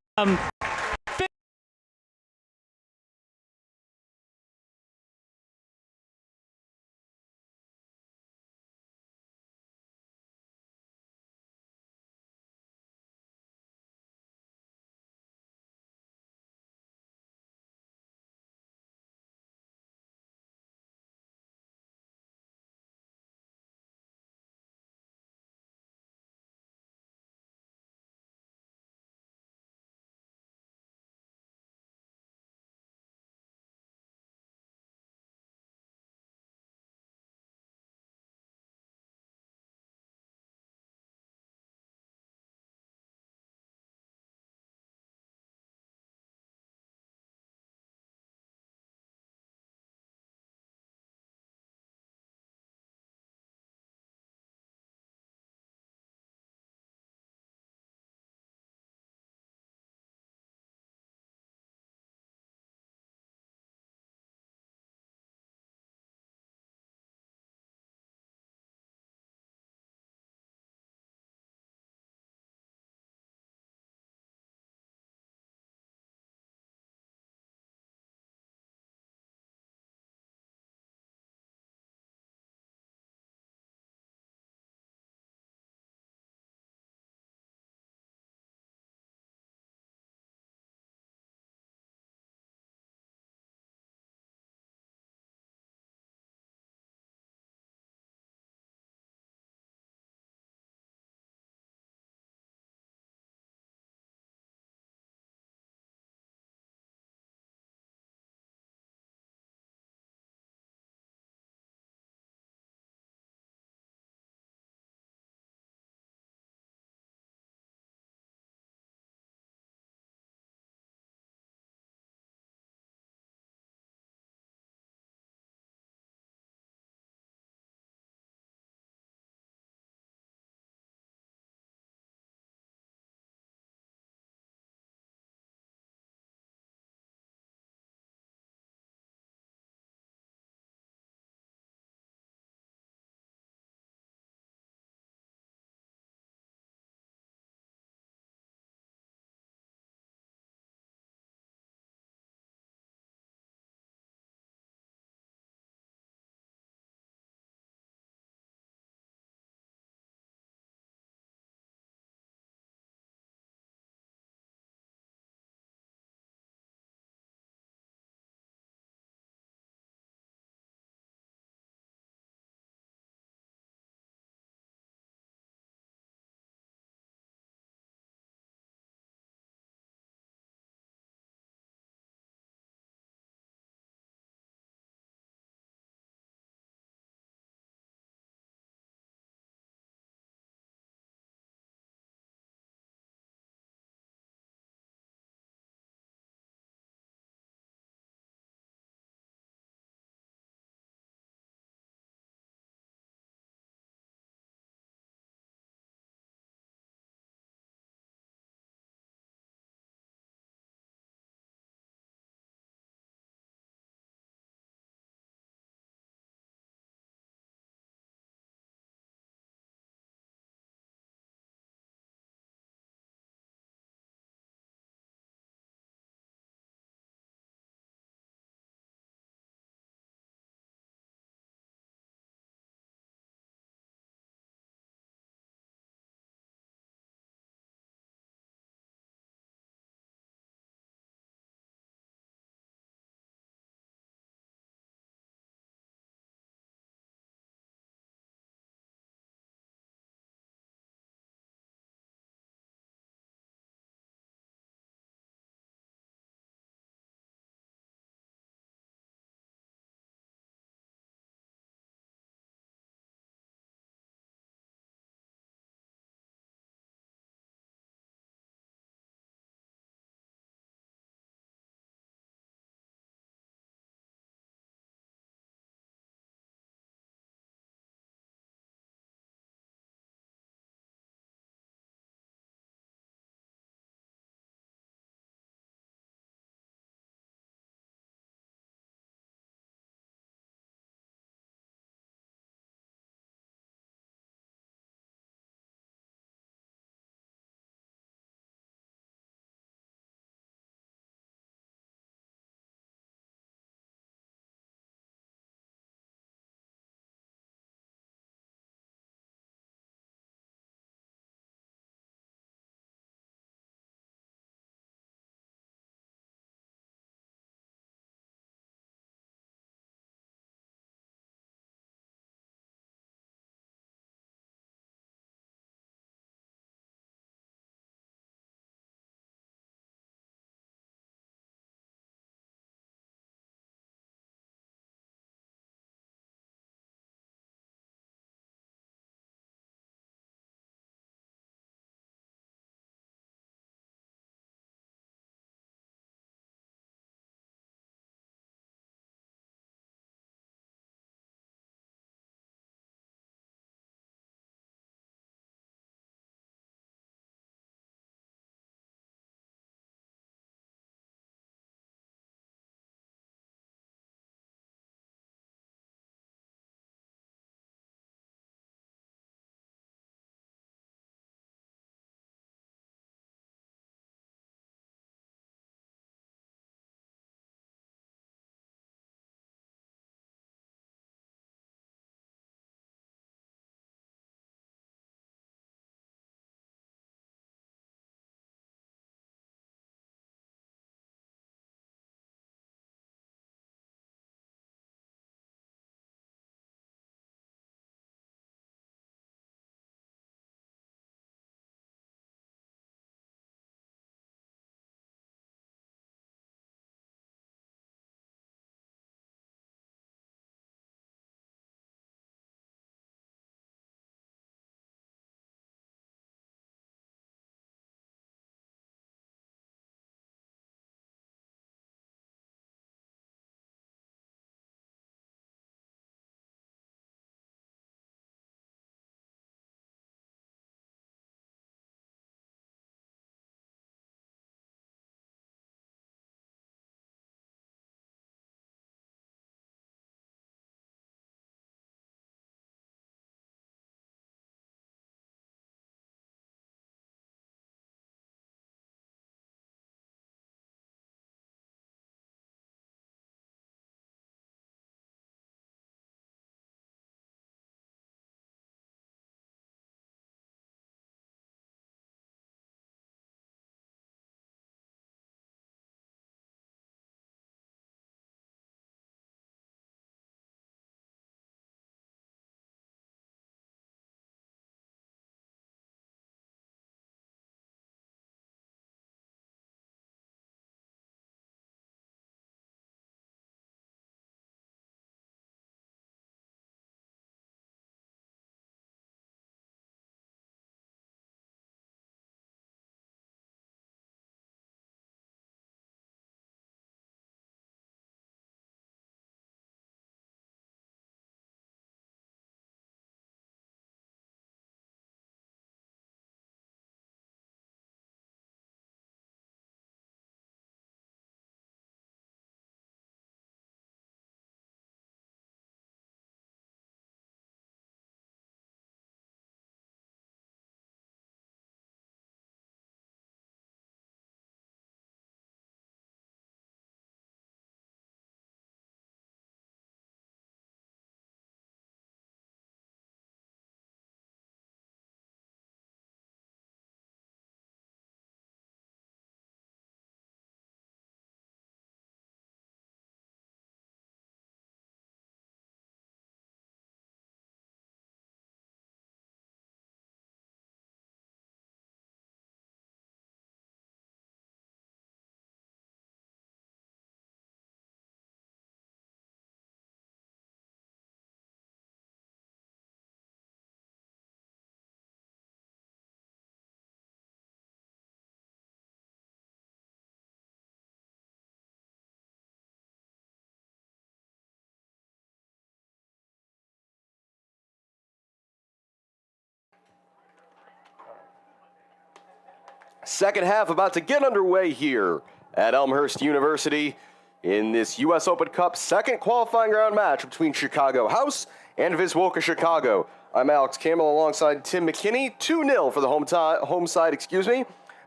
Second half about to get underway here at Elmhurst University in this U.S. Open Cup second qualifying round match between Chicago House and Viz Woka Chicago. I'm Alex Campbell alongside Tim McKinney. 2-0 for the home side,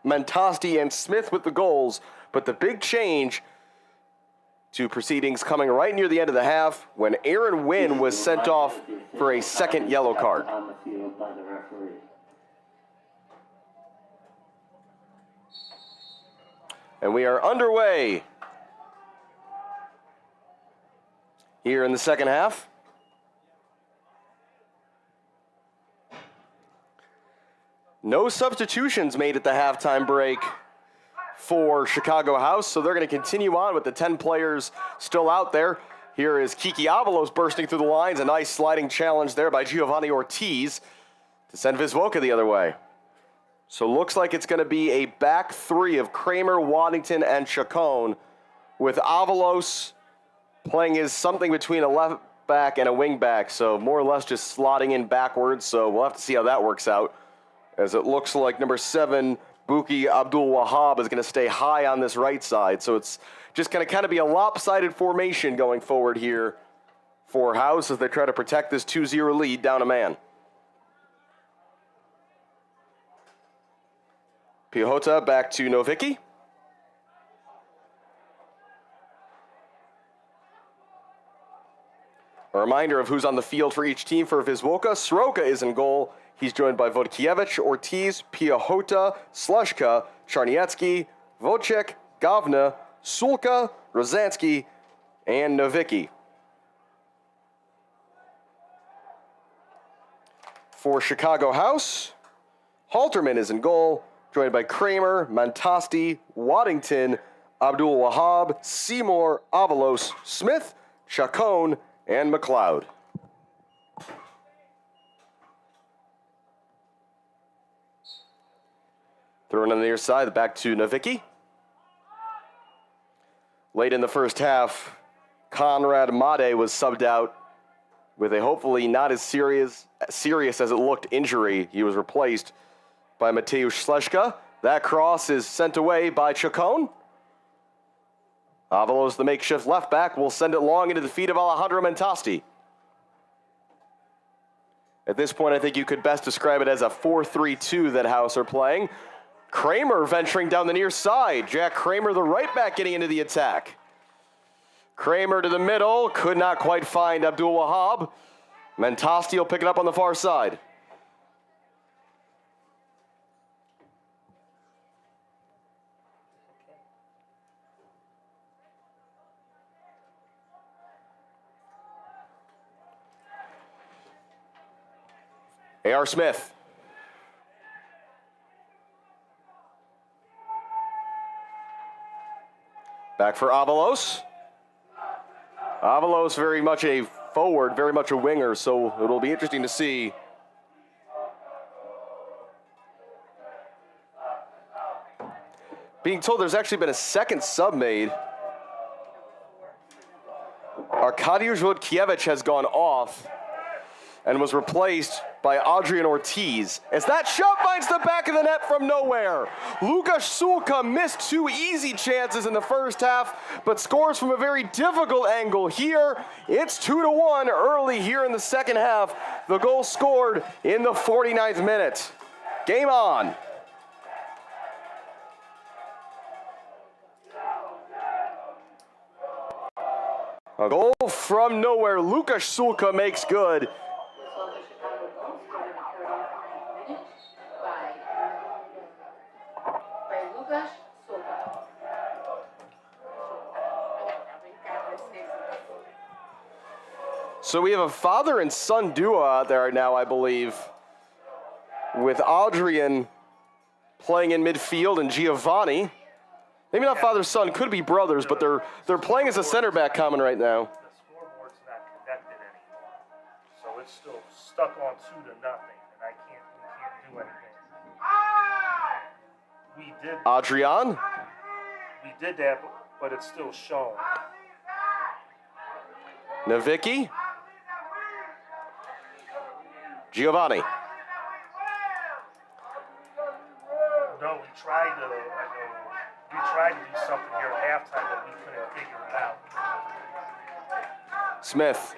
Mentasti and Smith with the goals, but the big change to proceedings coming right near the end of the half when Aaron Wynn was sent off for a second yellow card. And we are underway here in the second half. No substitutions made at the halftime break for Chicago House, so they're going to continue on with the 10 players still out there. Here is Kiki Avalos bursting through the lines. A nice sliding challenge there by Giovanni Ortiz to send Viz Woka the other way. So looks like it's going to be a back three of Kramer, Waddington, and Chacon, with Avalos playing as something between a left back and a wing back, so more or less just slotting in backwards, so we'll have to see how that works out, as it looks like number 7, Buki Abdul Wahab, is going to stay high on this right side, so it's just going to kind of be a lopsided formation going forward here for House as they try to protect this 2-0 lead down a man. Piechota back to Nowicki. A reminder of who's on the field for each team for Viz Woka. Soroka is in goal. He's joined by Vodkiewicz, Ortiz, Piechota, Slushka, Czarniecki, Wojciech, Gavna, Sulka, Rozansky, and Nowicki. For Chicago House, Halterman is in goal, joined by Kramer, Mentasti, Waddington, Abdul Wahab, Seymour, Avalos, Smith, Chacon, and McLeod. Throwing on the near side, back to Nowicki. Late in the first half, Conrad Made was subbed out with a hopefully not as serious as it looked injury. He was replaced by Mateusz Sleszka. That cross is sent away by Chacon. Avalos, the makeshift left back, will send it long into the feet of Alejandro Mentasti. At this point, I think you could best describe it as a 4-3-2 that House are playing. Kramer venturing down the near side. Jack Kramer, the right back, getting into the attack. Kramer to the middle, could not quite find Abdul Wahab. Mentasti will pick it up on the far side. A.R. Smith. Back for Avalos. Avalos very much a forward, very much a winger, so it'll be interesting to see. Being told there's actually been a second sub made. Arkadiusz Vodkiewicz has gone off and was replaced by Adrian Ortiz. As that shot finds the back of the net from nowhere. Lukasz Sulka missed 2 easy chances in the first half, but scores from a very difficult angle here. It's 2-1 early here in the second half. The goal scored in the 49th minute. Game on. A goal from nowhere. Lukasz Sulka makes good. So we have a father and son duo out there now, I believe, with Adrian playing in midfield and Giovanni. Maybe not father-son, could be brothers, but they're playing as a center back common right now. The scoreboard's not connected anymore, so it's still stuck on 2-0, and we can't do anything. Adrian. We did that, but it's still shown. Nowicki. Giovanni. No, we tried to do something here at halftime, but we couldn't figure it out. Smith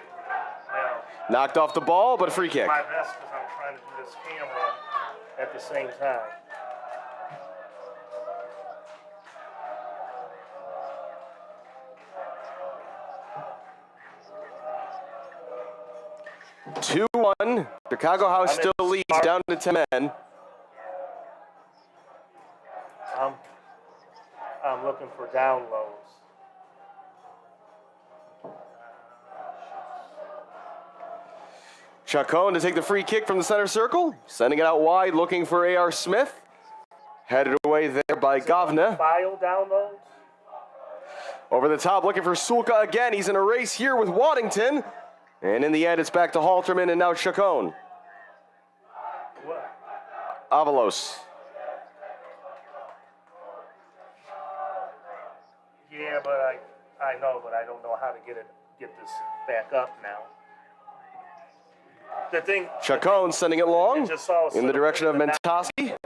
Well, knocked off the ball, but a free kick. my best because I'm trying to do this camera at the same time. Two 2-1. Chicago House still leads down to 10 men. I'm looking for downloads. Chacon to take the free kick from the center circle, sending it out wide, looking for A.R. Smith. Headed away there by Govna. File downloads. Over the top, looking for Sulka again. He's in a race here with Waddington. And in the end, it's back to Halterman and now Chacon. What? Avalos. Yeah, but I know, but I don't know how to get this back up now. The thing. Chacon sending it long in the direction of Mentasti.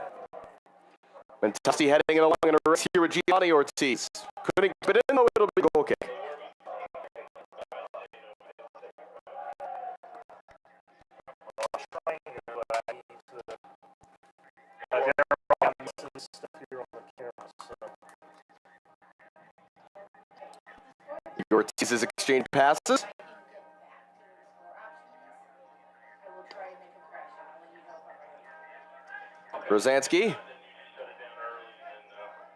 Mentasti heading it along in a race here with Gianni Ortiz. Couldn't get it in, though it'll be a goal kick. Ortiz's exchange passes. Rosansky.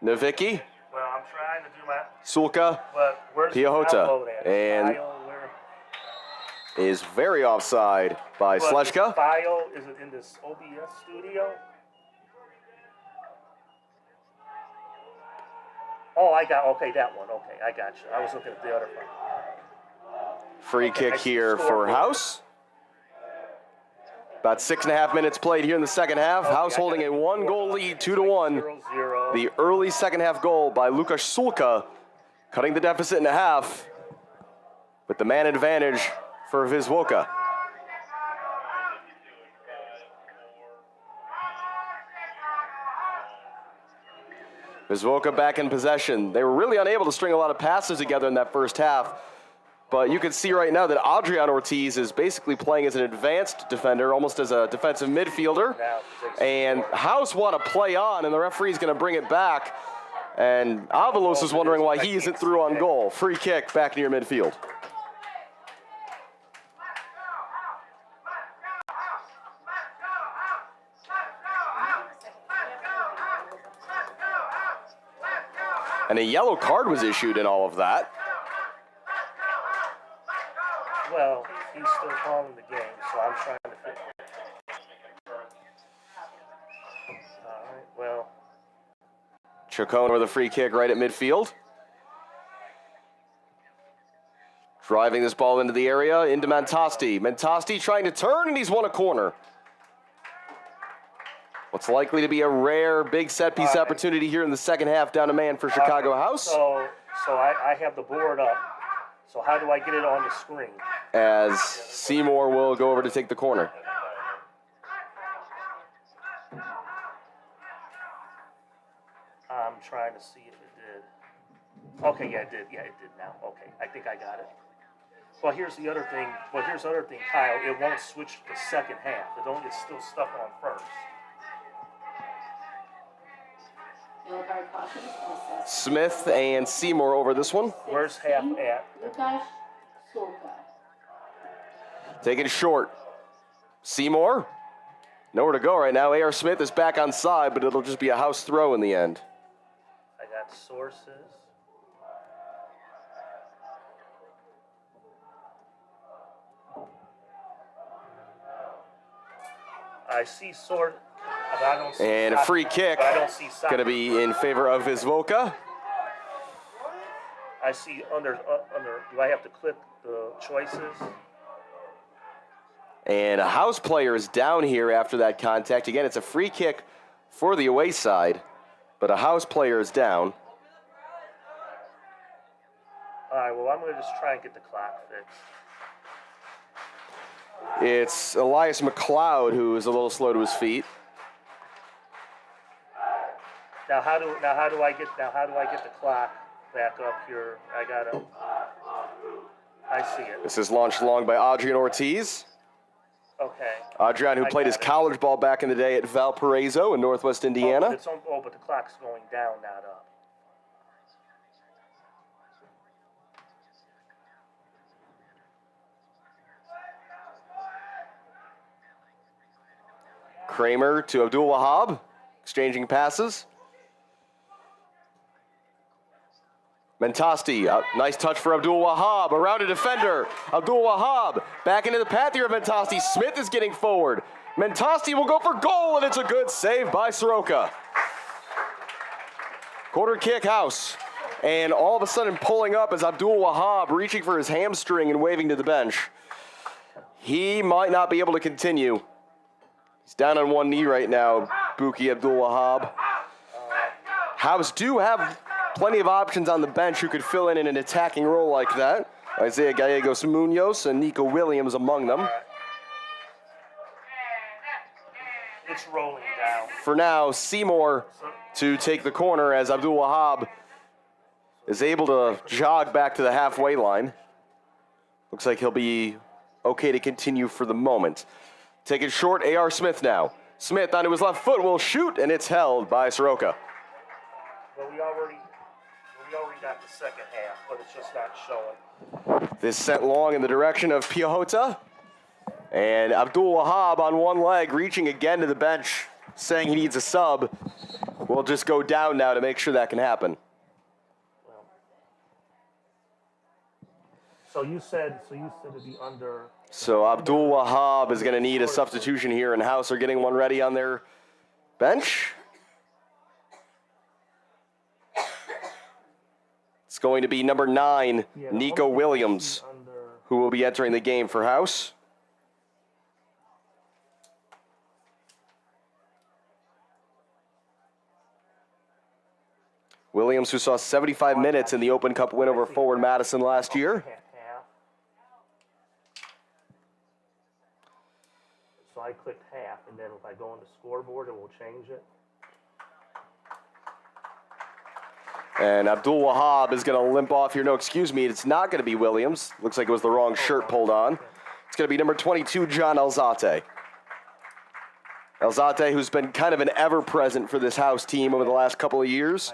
Novicki. Well, I'm trying to do my. Sulka. But where's the Piahota. download at? And File, where? is very offside by But Sleshka. this file, is it in this OBS studio? Oh, okay, that one. Okay, I got you. I was looking at the other one. Free kick here for House. About 6.5 minutes played here in the second half. House holding a 1-goal lead, 2-1. 0-0. The early second half goal by Lukas Sulka, cutting the deficit in half with the man advantage for Viz Woka. Viz Woka back in possession. They were really unable to string a lot of passes together in that first half. But you can see right now that Adrian Ortiz is basically playing as an advanced defender, almost as a defensive midfielder. And House want to play on, and the referee's going to bring it back. And Avalos is wondering why he isn't through on goal. Free kick back near midfield. And a yellow card was issued in all of that. Well, he's still calling the game, so I'm trying to figure it out. All right, well. Chacon with a free kick right at midfield. Driving this ball into the area, into Mentasti. Mentasti trying to turn, and he's won a corner. What's likely to be a rare big set-piece opportunity here in the second half down a man for Chicago House. So I have the board up. So how do I get it on the screen? As Seymour will go over to take the corner. I'm trying to see if it did. Okay, yeah, it did. Yeah, it did now. Okay, I think I got it. Well, here's the other thing. Well, here's the other thing, Kyle. It won't switch to the second half. It's still stuck on first. Smith and Seymour over this one. Where's half at? Taking short. Seymour. Nowhere to go right now. A.R. Smith is back on side, but it'll just be a House throw in the end. I got sources. I see sort. I don't see and a free kick going to be in favor of Viz Woka. I see under. Do I have to click the choices? And a House player is down here after that contact. Again, it's a free kick for the away side, but a House player is down. All right, well, I'm going to just try and get the clock fixed. It's Elias McLeod who is a little slow to his feet. Now how do I get the clock back up here? I see it. This is launched along by Adrian Ortiz. Okay. Adrian, who played his college ball back in the day at Valparaiso in Northwest Indiana. But the clock's going down, not up. Kramer to Abdul Wahab, exchanging passes. Mentasti, nice touch for Abdul Wahab, around a defender. Abdul Wahab back into the path here of Mentasti. Smith is getting forward. Mentasti will go for goal, and it's a good save by Soroka. Quarter kick, House. And all of a sudden pulling up is Abdul Wahab, reaching for his hamstring and waving to the bench. He might not be able to continue. He's down on one knee right now, Buki Abdul Wahab. House do have plenty of options on the bench who could fill in an attacking role like that. Isaiah Gallegos Munoz and Nico Williams among them. It's rolling down. For now, Seymour to take the corner as Abdul Wahab is able to jog back to the halfway line. Looks like he'll be okay to continue for the moment. Take it short, A.R. Smith now. Smith onto his left foot will shoot, and it's held by Soroka. Well, we already got the second half, but it's just not showing. This sent long in the direction of Piahota. And Abdul Wahab on one leg, reaching again to the bench, saying he needs a sub. We'll just go down now to make sure that can happen. So you said it'd be under. So Abdul Wahab is going to need a substitution here, and House are getting one ready on their bench. It's going to be number 9, Nico Williams, who will be entering the game for House. Williams, who saw 75 minutes in the Open Cup win over Forward Madison last year. So I clicked half, and then if I go on the scoreboard, it will change it. And Abdul Wahab is going to limp off here. No, excuse me, it's not going to be Williams. Looks like it was the wrong shirt pulled on. It's going to be number 22, John Alzate. Alzate, who's been kind of an ever-present for this House team over the last couple of years.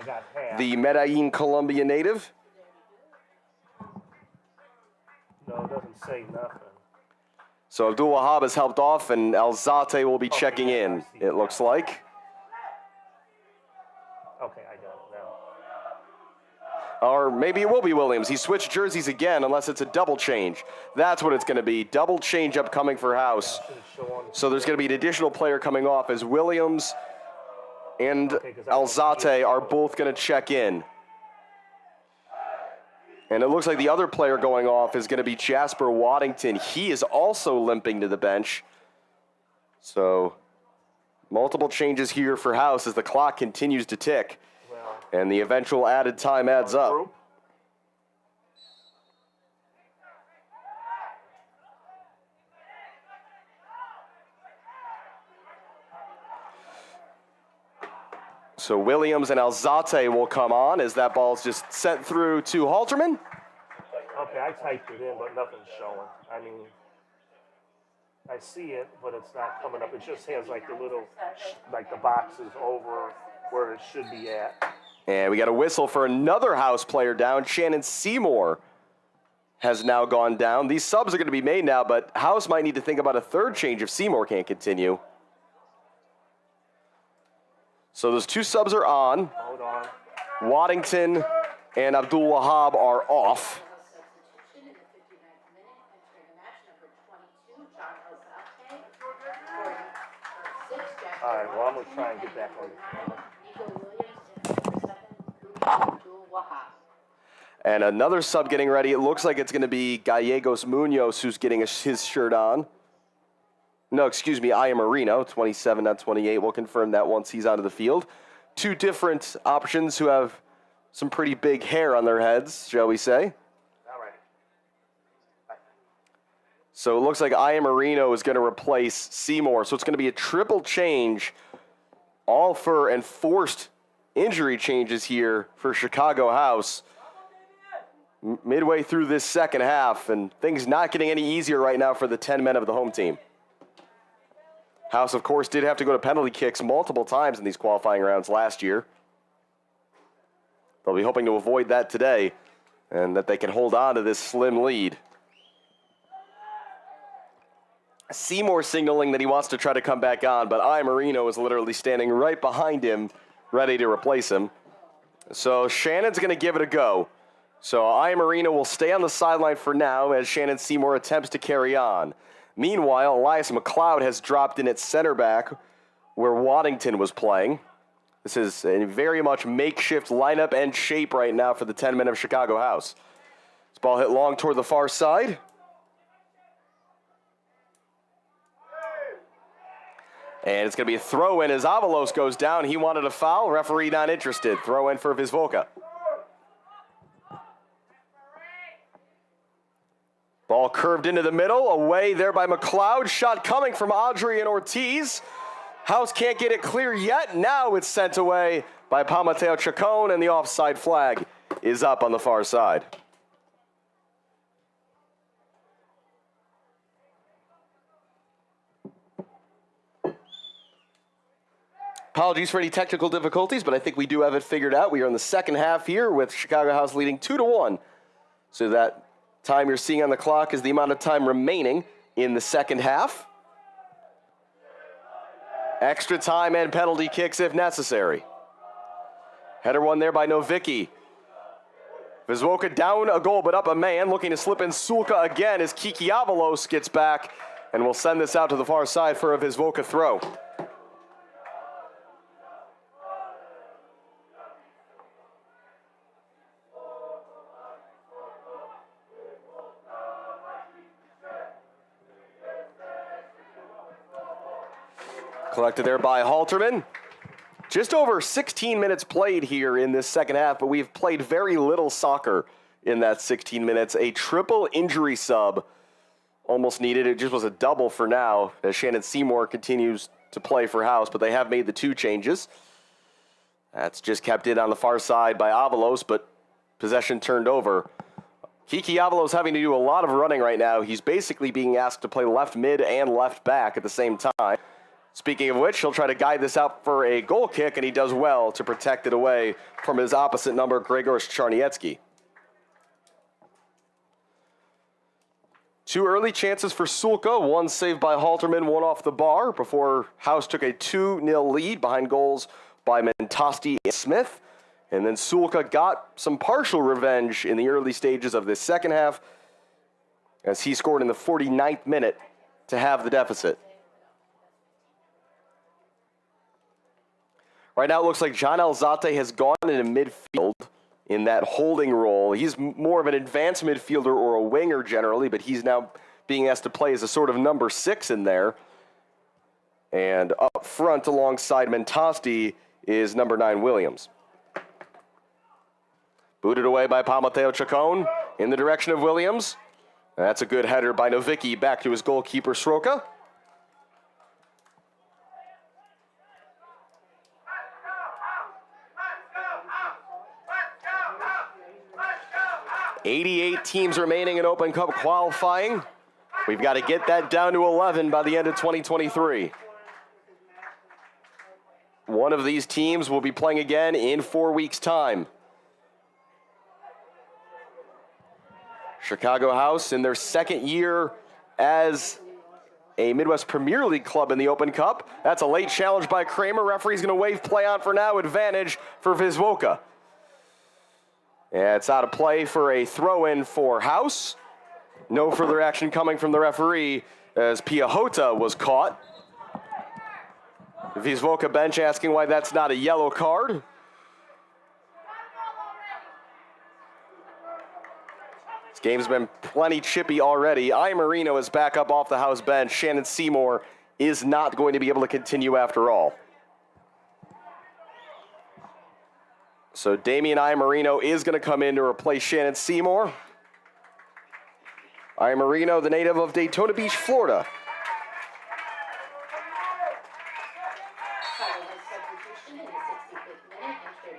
The Medellin, Colombia native. No, it doesn't say nothing. So Abdul Wahab has helped off, and Alzate will be checking in, it looks like. Okay, I got it now. Or maybe it will be Williams. He switched jerseys again, unless it's a double change. That's what it's going to be. Double change upcoming for House. So there's going to be an additional player coming off as Williams and Alzate are both going to check in. And it looks like the other player going off is going to be Jasper Waddington. He is also limping to the bench. So multiple changes here for House as the clock continues to tick. And the eventual added time adds up. So Williams and Alzate will come on as that ball's just sent through to Halterman. Okay, I typed it in, but nothing's showing. I mean, I see it, but it's not coming up. It just has like the little, like the boxes over where it should be at. And we got a whistle for another House player down. Shannon Seymour has now gone down. These subs are going to be made now, but House might need to think about a third change if Seymour can't continue. So those two subs are on. Hold on. Waddington and Abdul Wahab are off. All right, well, I'm going to try and get back on the camera. And another sub getting ready. It looks like it's going to be Gallegos Munoz who's getting his shirt on. No, excuse me, I am Marino, 27, not 28. We'll confirm that once he's onto the field. Two different options who have some pretty big hair on their heads, shall we say. All right. So it looks like I am Marino is going to replace Seymour. So it's going to be a triple change, all for enforced injury changes here for Chicago House midway through this second half, and things not getting any easier right now for the 10 men of the home team. House, of course, did have to go to penalty kicks multiple times in these qualifying rounds last year. They'll be hoping to avoid that today and that they can hold on to this slim lead. Seymour signaling that he wants to try to come back on, but Marino is literally standing right behind him, ready to replace him. So Shannon's going to give it a go. So Marino will stay on the sideline for now as Shannon Seymour attempts to carry on. Meanwhile, Elias McLeod has dropped in at center back where Waddington was playing. This is a very much makeshift lineup and shape right now for the 10 men of Chicago House. This ball hit long toward the far side. And it's going to be a throw-in as Avalos goes down. He wanted a foul. Referee not interested. Throw-in for Viz Woka. Ball curved into the middle. Away there by McLeod. Shot coming from Adrian Ortiz. House can't get it clear yet. Now it's sent away by Palmateo Chacon, and the offside flag is up on the far side. Apologies for any technical difficulties, but I think we do have it figured out. We are in the second half here with Chicago House leading 2-1. So that time you're seeing on the clock is the amount of time remaining in the second half. Extra time and penalty kicks if necessary. Header one there by Novicki. Viz Woka down a goal but up a man, looking to slip in Sulka again as Kiki Avalos gets back and will send this out to the far side for a Viz Woka throw. Collected there by Halterman. Just over 16 minutes played here in this second half, but we've played very little soccer in that 16 minutes. A triple injury sub almost needed. It just was a double for now as Shannon Seymour continues to play for House, but they have made the two changes. That's just kept in on the far side by Avalos, but possession turned over. Kiki Avalos having to do a lot of running right now. He's basically being asked to play left mid and left back at the same time. Speaking of which, he'll try to guide this out for a goal kick, and he does well to protect it away from his opposite number, Gregor Czarniecki. Two early chances for Sulka, one saved by Halterman, one off the bar, before House took a 2-0 lead behind goals by Mentasti and Smith. And then Sulka got some partial revenge in the early stages of this second half as he scored in the 49th minute to have the deficit. Right now, it looks like John Alzate has gone into midfield in that holding role. He's more of an advanced midfielder or a winger generally, but he's now being asked to play as a sort of number 6 in there. And up front alongside Mentasti is number 9 Williams. Booted away by Palmateo Chacon in the direction of Williams. That's a good header by Novicki back to his goalkeeper Sroka. 88 teams remaining in Open Cup qualifying. We've got to get that down to 11 by the end of 2023. One of these teams will be playing again in 4 weeks' time. Chicago House in their second year as a Midwest Premier League club in the Open Cup. That's a late challenge by Kramer. Referee's going to wave play on for now. Advantage for Viz Woka. Yeah, it's out of play for a throw-in for House. No further action coming from the referee as Piahota was caught. Viz Woka bench asking why that's not a yellow card. This game's been plenty chippy already. Marino is back up off the House bench. Shannon Seymour is not going to be able to continue after all. So Damian Marino is going to come in to replace Shannon Seymour. Marino, the native of Daytona Beach, Florida. Following his substitution in the 65th minute,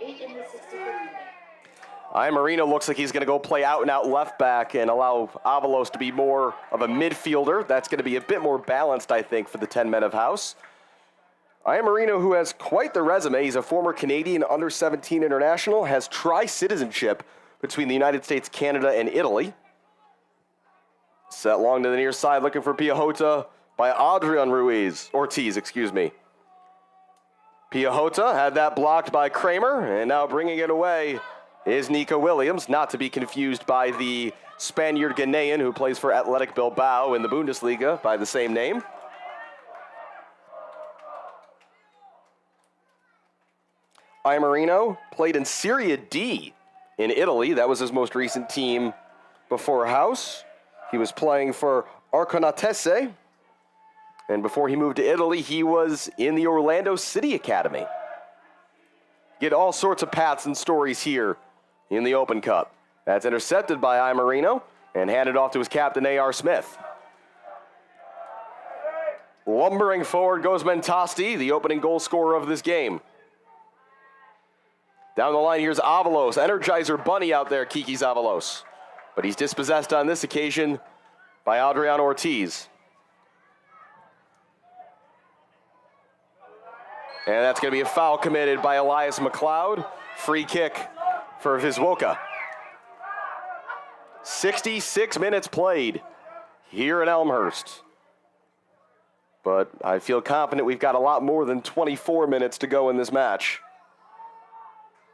8 in the 65th minute. Marino looks like he's going to go play out and out left back and allow Avalos to be more of a midfielder. That's going to be a bit more balanced, I think, for the 10 men of house. Marino, who has quite the resume, he's a former Canadian under-17 international, has tri-citizenship between the United States, Canada, and Italy. Set long to the near side, looking for Piahota by Adrian Ortiz. Piahota had that blocked by Kramer, and now bringing it away is Nico Williams, not to be confused by the Spaniard Ghanaian who plays for Athletic Bilbao in the Bundesliga by the same name. Marino played in Serie D in Italy. That was his most recent team before House. He was playing for Arconatese. And before he moved to Italy, he was in the Orlando City Academy. Get all sorts of paths and stories here in the Open Cup. That's intercepted by Marino and handed off to his captain, A.R. Smith. Lumbering forward goes Mentasti, the opening goal scorer of this game. Down the line, here's Avalos. Energizer Bunny out there, Kiki Avalos. But he's dispossessed on this occasion by Adrian Ortiz. And that's going to be a foul committed by Elias McLeod. Free kick for Viz Woka. 66 minutes played here in Elmhurst. But I feel confident we've got a lot more than 24 minutes to go in this match,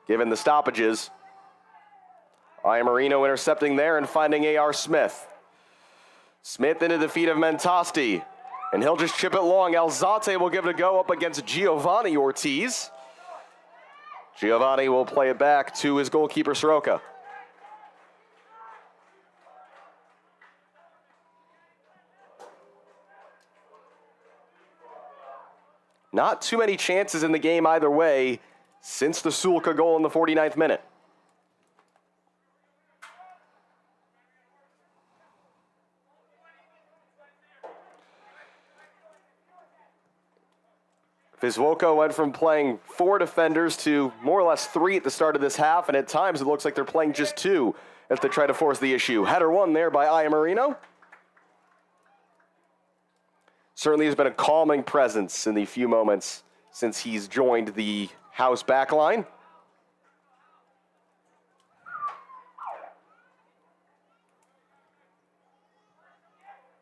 given the stoppages. Marino intercepting there and finding A.R. Smith. Smith into the feet of Mentasti. And he'll just chip it long. Alzate will give it a go up against Giovanni Ortiz. Giovanni will play it back to his goalkeeper, Soroka. Not too many chances in the game either way since the Sulka goal in the 49th minute. Viz Woka went from playing 4 defenders to more or less 3 at the start of this half, and at times it looks like they're playing just 2 as they try to force the issue. Header won there by Marino. Certainly has been a calming presence in the few moments since he's joined the House backline.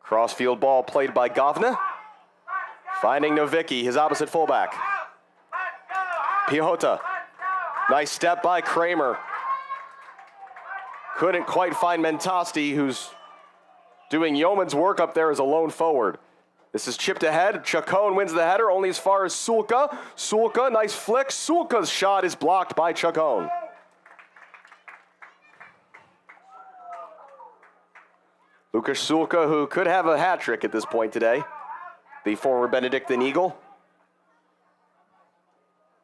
Crossfield ball played by Govna. Finding Novicki, his opposite fullback. Piahota. Nice step by Kramer. Couldn't quite find Mentasti, who's doing yeoman's work up there as a lone forward. This is chipped ahead. Chacon wins the header, only as far as Sulka. Sulka, nice flick. Sulka's shot is blocked by Chacon. Lucas Sulka, who could have a hat trick at this point today. The former Benedictine Eagle.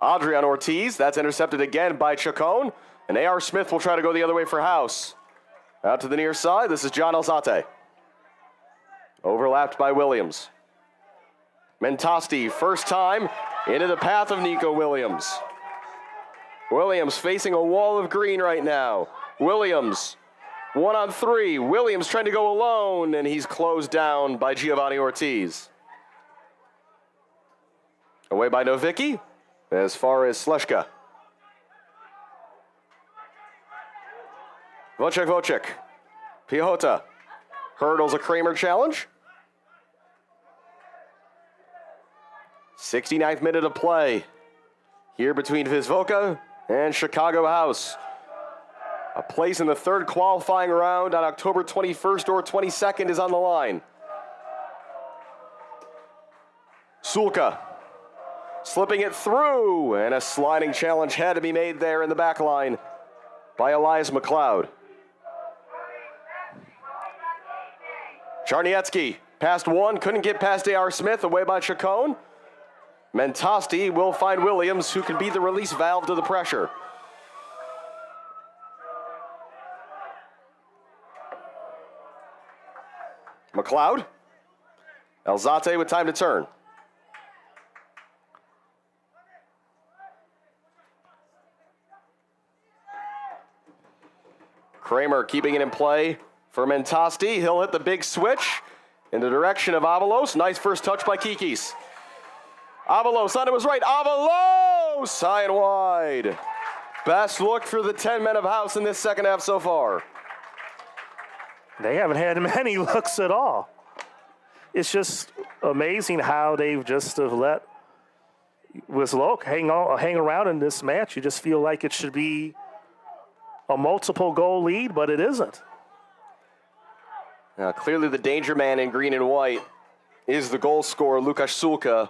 Adrian Ortiz, that's intercepted again by Chacon. And A.R. Smith will try to go the other way for House. Out to the near side, this is John Alzate. Overlapped by Williams. Mentasti, first time, into the path of Nico Williams. Williams facing a wall of green right now. Williams, 1-on-3. Williams trying to go alone, and he's closed down by Giovanni Ortiz. Away by Novicki, as far as Sleshka. Vocek. Piahota hurdles a Kramer challenge. 69th minute of play here between Viz Woka and Chicago House. A place in the 3rd qualifying round on October 21st or 22nd is on the line. Sulka slipping it through, and a sliding challenge had to be made there in the back line by Elias McLeod. Czarniecki passed one, couldn't get past A.R. Smith, away by Chacon. Mentasti will find Williams, who can be the release valve to the pressure. McLeod. Alzate with time to turn. Kramer keeping it in play for Mentasti. He'll hit the big switch in the direction of Avalos. Nice first touch by Kikis. Avalos onto his right. Avalos! High and wide. Best look for the 10 men of house in this second half so far. They haven't had many looks at all. It's just amazing how they've just have let Wisloka hang around in this match. You just feel like it should be a multiple goal lead, but it isn't. Now, clearly the danger man in green and white is the goal scorer, Lukasz Sulka.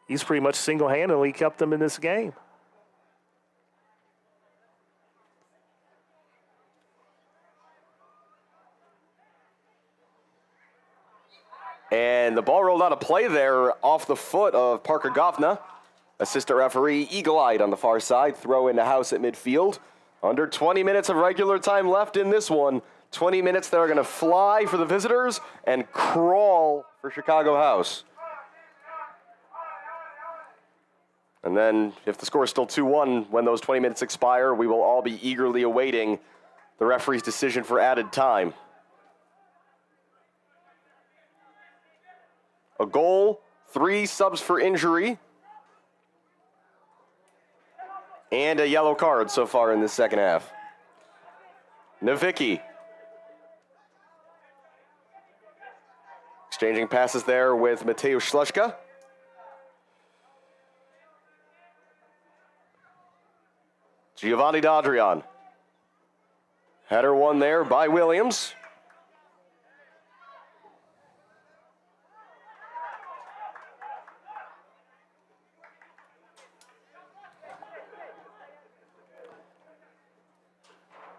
He's pretty much single-handedly kept them in this game. And the ball rolled out of play there off the foot of Parker Goffna. Assistant referee, eagle-eyed on the far side. Throw into house at midfield. Under 20 minutes of regular time left in this one. 20 minutes that are going to fly for the visitors and crawl for Chicago House. And then if the score is still 2-1 when those 20 minutes expire, we will all be eagerly awaiting the referee's decision for added time. A goal, 3 subs for injury, and a yellow card so far in this second half. Nowicki exchanging passes there with Mateusz Śleżka. Giovanni D'Adrian. Header won there by Williams.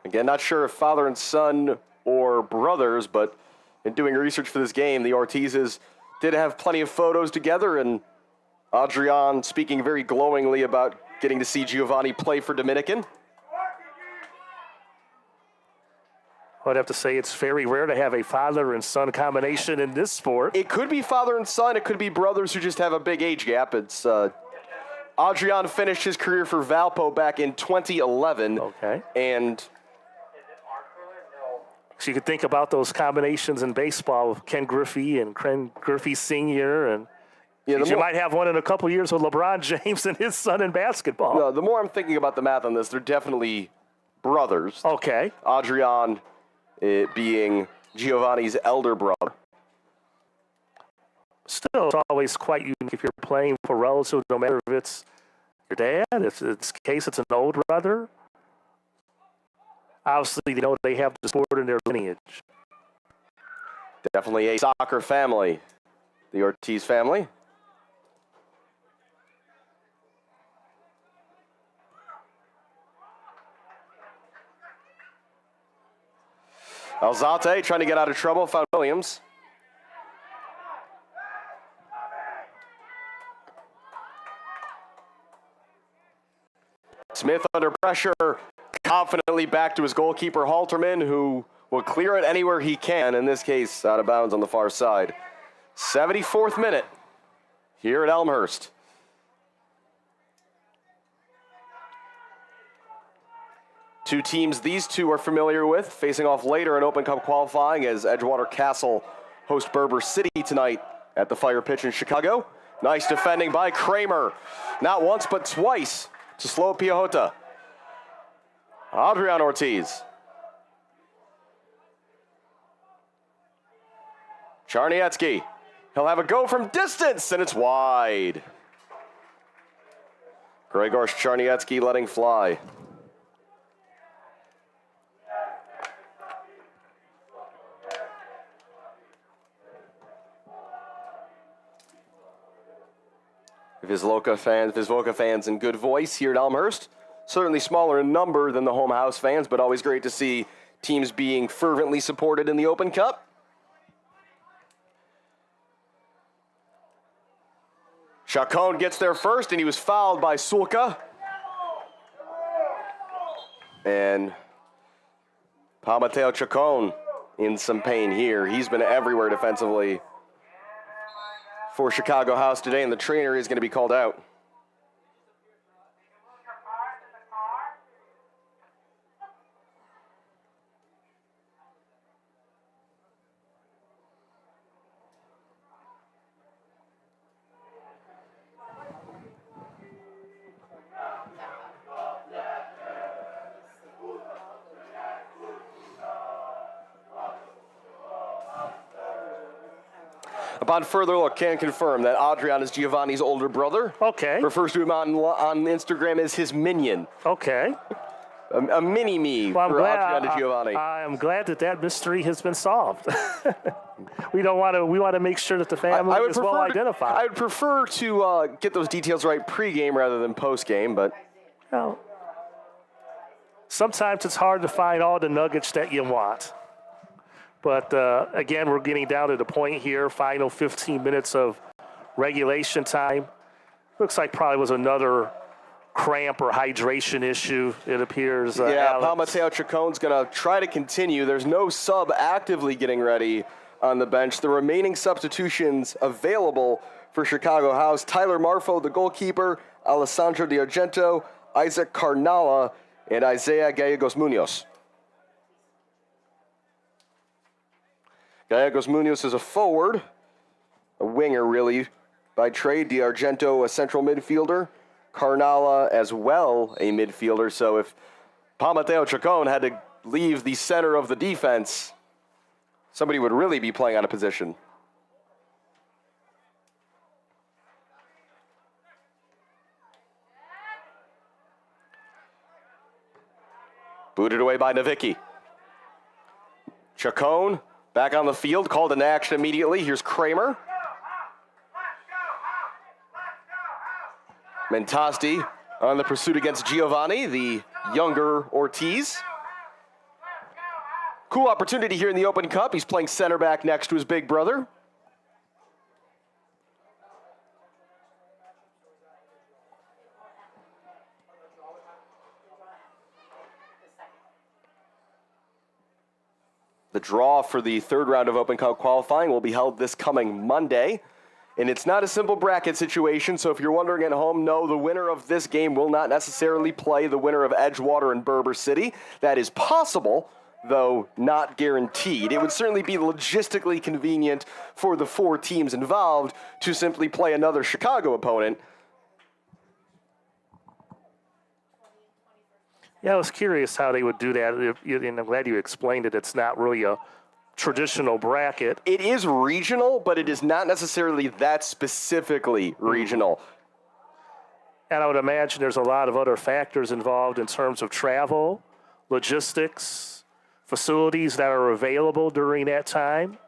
Again, not sure if father and son or brothers, but in doing research for this game, the Ortizes did have plenty of photos together, and Adrian speaking very glowingly about getting to see Giovanni play for Dominican. I'd have to say it's very rare to have a father and son combination in this sport. It could be father and son. It could be brothers who just have a big age gap. It's Adrian finished his career for Valpo back in 2011. Okay. And so you could think about those combinations in baseball with Ken Griffey and Ken Griffey Sr. and you might have one in a couple years with LeBron James and his son in basketball. No, the more I'm thinking about the math on this, they're definitely brothers. Okay. Adrian being Giovanni's elder brother. Still, it's always quite unique if you're playing for relatives, no matter if it's your dad, if in this case it's an old brother. Obviously, they know they have the sport in their lineage. Definitely a soccer family, the Ortiz family. Alzate trying to get out of trouble, found Williams. Smith under pressure, confidently back to his goalkeeper, Halterman, who will clear it anywhere he can, in this case, out of bounds on the far side. 74th minute here at Elmhurst. Two teams these two are familiar with, facing off later in Open Cup qualifying as Edgewater Castle host Berber City tonight at the Fire Pitch in Chicago. Nice defending by Kramer. Not once, but twice to slow Piahota. Adrian Ortiz. Czarniecki. He'll have a go from distance, and it's wide. Gregor Czarniecki letting fly. Viz Woka fans in good voice here at Elmhurst. Certainly smaller in number than the home house fans, but always great to see teams being fervently supported in the Open Cup. Chacon gets there first, and he was fouled by Sulka. And Palmateo Chacon in some pain here. He's been everywhere defensively for Chicago House today, and the trainer is going to be called out. Upon further look, can confirm that Adrian is Giovanni's older brother. Okay. Refers to him on Instagram as his minion. Okay. A mini-me for Adrian and Giovanni. I'm glad that mystery has been solved. We want to make sure that the family is well identified. I would prefer to get those details right pregame rather than postgame, but well, sometimes it's hard to find all the nuggets that you want. But again, we're getting down to the point here. Final 15 minutes of regulation time. Looks like probably was another cramp or hydration issue, it appears. Palmateo Chacon's going to try to continue. There's no sub actively getting ready on the bench. The remaining substitutions available for Chicago House: Tyler Marfo, the goalkeeper, Alessandro Di Argento, Isaac Carnala, and Isaiah Gallegos Munoz. Gallegos Munoz is a forward, a winger really by trade. Di Argento, a central midfielder. Carnala as well, a midfielder. So if Palmateo Chacon had to leave the center of the defense, somebody would really be playing out of position. Booted away by Nowicki. Chacon back on the field, called into action immediately. Here's Kramer. Mentasti on the pursuit against Giovanni, the younger Ortiz. Cool opportunity here in the Open Cup. He's playing center back next to his big brother. The draw for the third round of Open Cup qualifying will be held this coming Monday. And it's not a simple bracket situation, so if you're wondering at home, no, the winner of this game will not necessarily play the winner of Edgewater and Berber City. That is possible, though not guaranteed. It would certainly be logistically convenient for the four teams involved to simply play another Chicago opponent. Yeah, I was curious how they would do that, and I'm glad you explained it. It's not really a traditional bracket. It is regional, but it is not necessarily that specifically regional. And I would imagine there's a lot of other factors involved in terms of travel, logistics, facilities that are available during that time.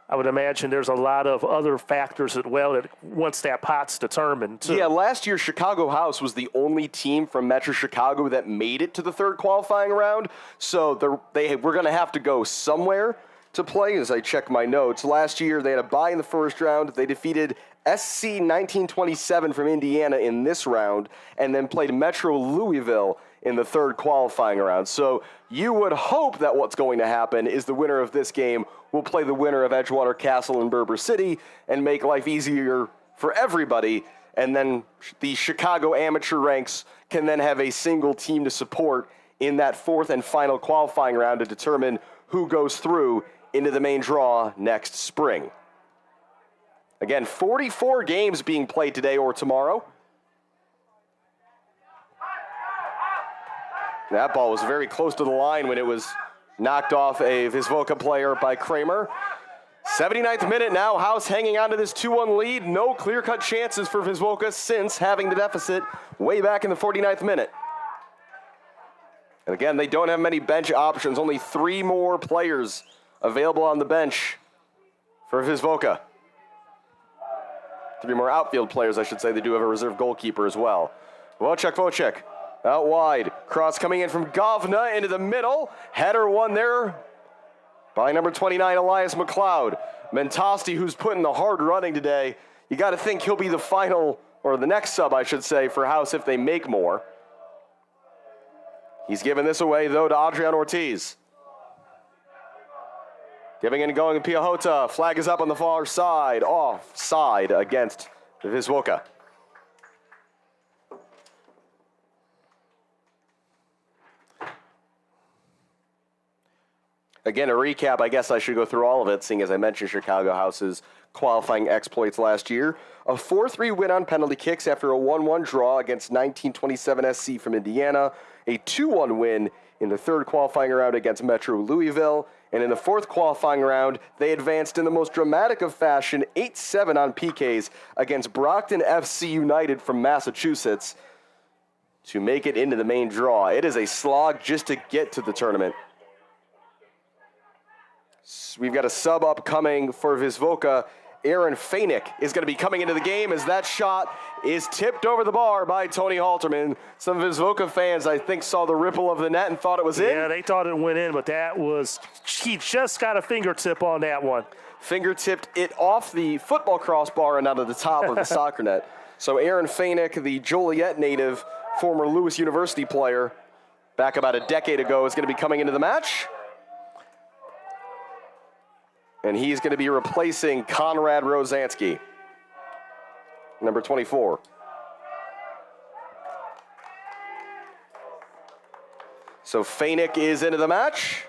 I would imagine there's a lot of other factors as well that once that pot's determined, too. Yeah, last year Chicago House was the only team from Metro Chicago that made it to the third qualifying round, so we're going to have to go somewhere to play. As I check my notes, last year they had a bye in the first round. They defeated SC 1927 from Indiana in this round, and then played Metro Louisville in the third qualifying round. So you would hope that what's going to happen is the winner of this game will play the winner of Edgewater Castle and Berber City and make life easier for everybody. And then the Chicago amateur ranks can then have a single team to support in that fourth and final qualifying round to determine who goes through into the main draw next spring. Again, 44 games being played today or tomorrow. That ball was very close to the line when it was knocked off a Viz Woka player by Kramer. 79th minute now, House hanging on to this 2-1 lead. No clear-cut chances for Viz Woka since having the deficit way back in the 49th minute. And again, they don't have many bench options. Only 3 more players available on the bench for Viz Woka. 3 more outfield players, I should say. They do have a reserve goalkeeper as well. Wojciech out wide. Cross coming in from Govna into the middle. Header won there by number 29, Elias McLeod. Mentasti, who's putting the hard running today. You got to think he'll be the final, or the next sub, I should say, for House if they make more. He's giving this away, though, to Adrian Ortiz. Giving it and going to Piahota. Flag is up on the far side. Offside against Viz Woka. Again, a recap, I guess I should go through all of it, seeing as I mentioned Chicago House's qualifying exploits last year. A 4-3 win on penalty kicks after a 1-1 draw against 1927 SC from Indiana. A 2-1 win in the third qualifying round against Metro Louisville. And in the fourth qualifying round, they advanced in the most dramatic of fashion, 8-7 on PKs against Brockton FC United from Massachusetts to make it into the main draw. It is a slog just to get to the tournament. We've got a sub upcoming for Viz Woka. Aaron Fainick is going to be coming into the game as that shot is tipped over the bar by Tony Halterman. Some Viz Woka fans, I think, saw the ripple of the net and thought it was in. Yeah, they thought it went in, but that was, he just got a fingertip on that one. Fingertipped it off the football crossbar and out of the top of the soccer net. So Aaron Fainick, the Joliet native, former Lewis University player, back about a decade ago, is going to be coming into the match. And he's going to be replacing Conrad Rosansky, number 24. So Fainick is into the match.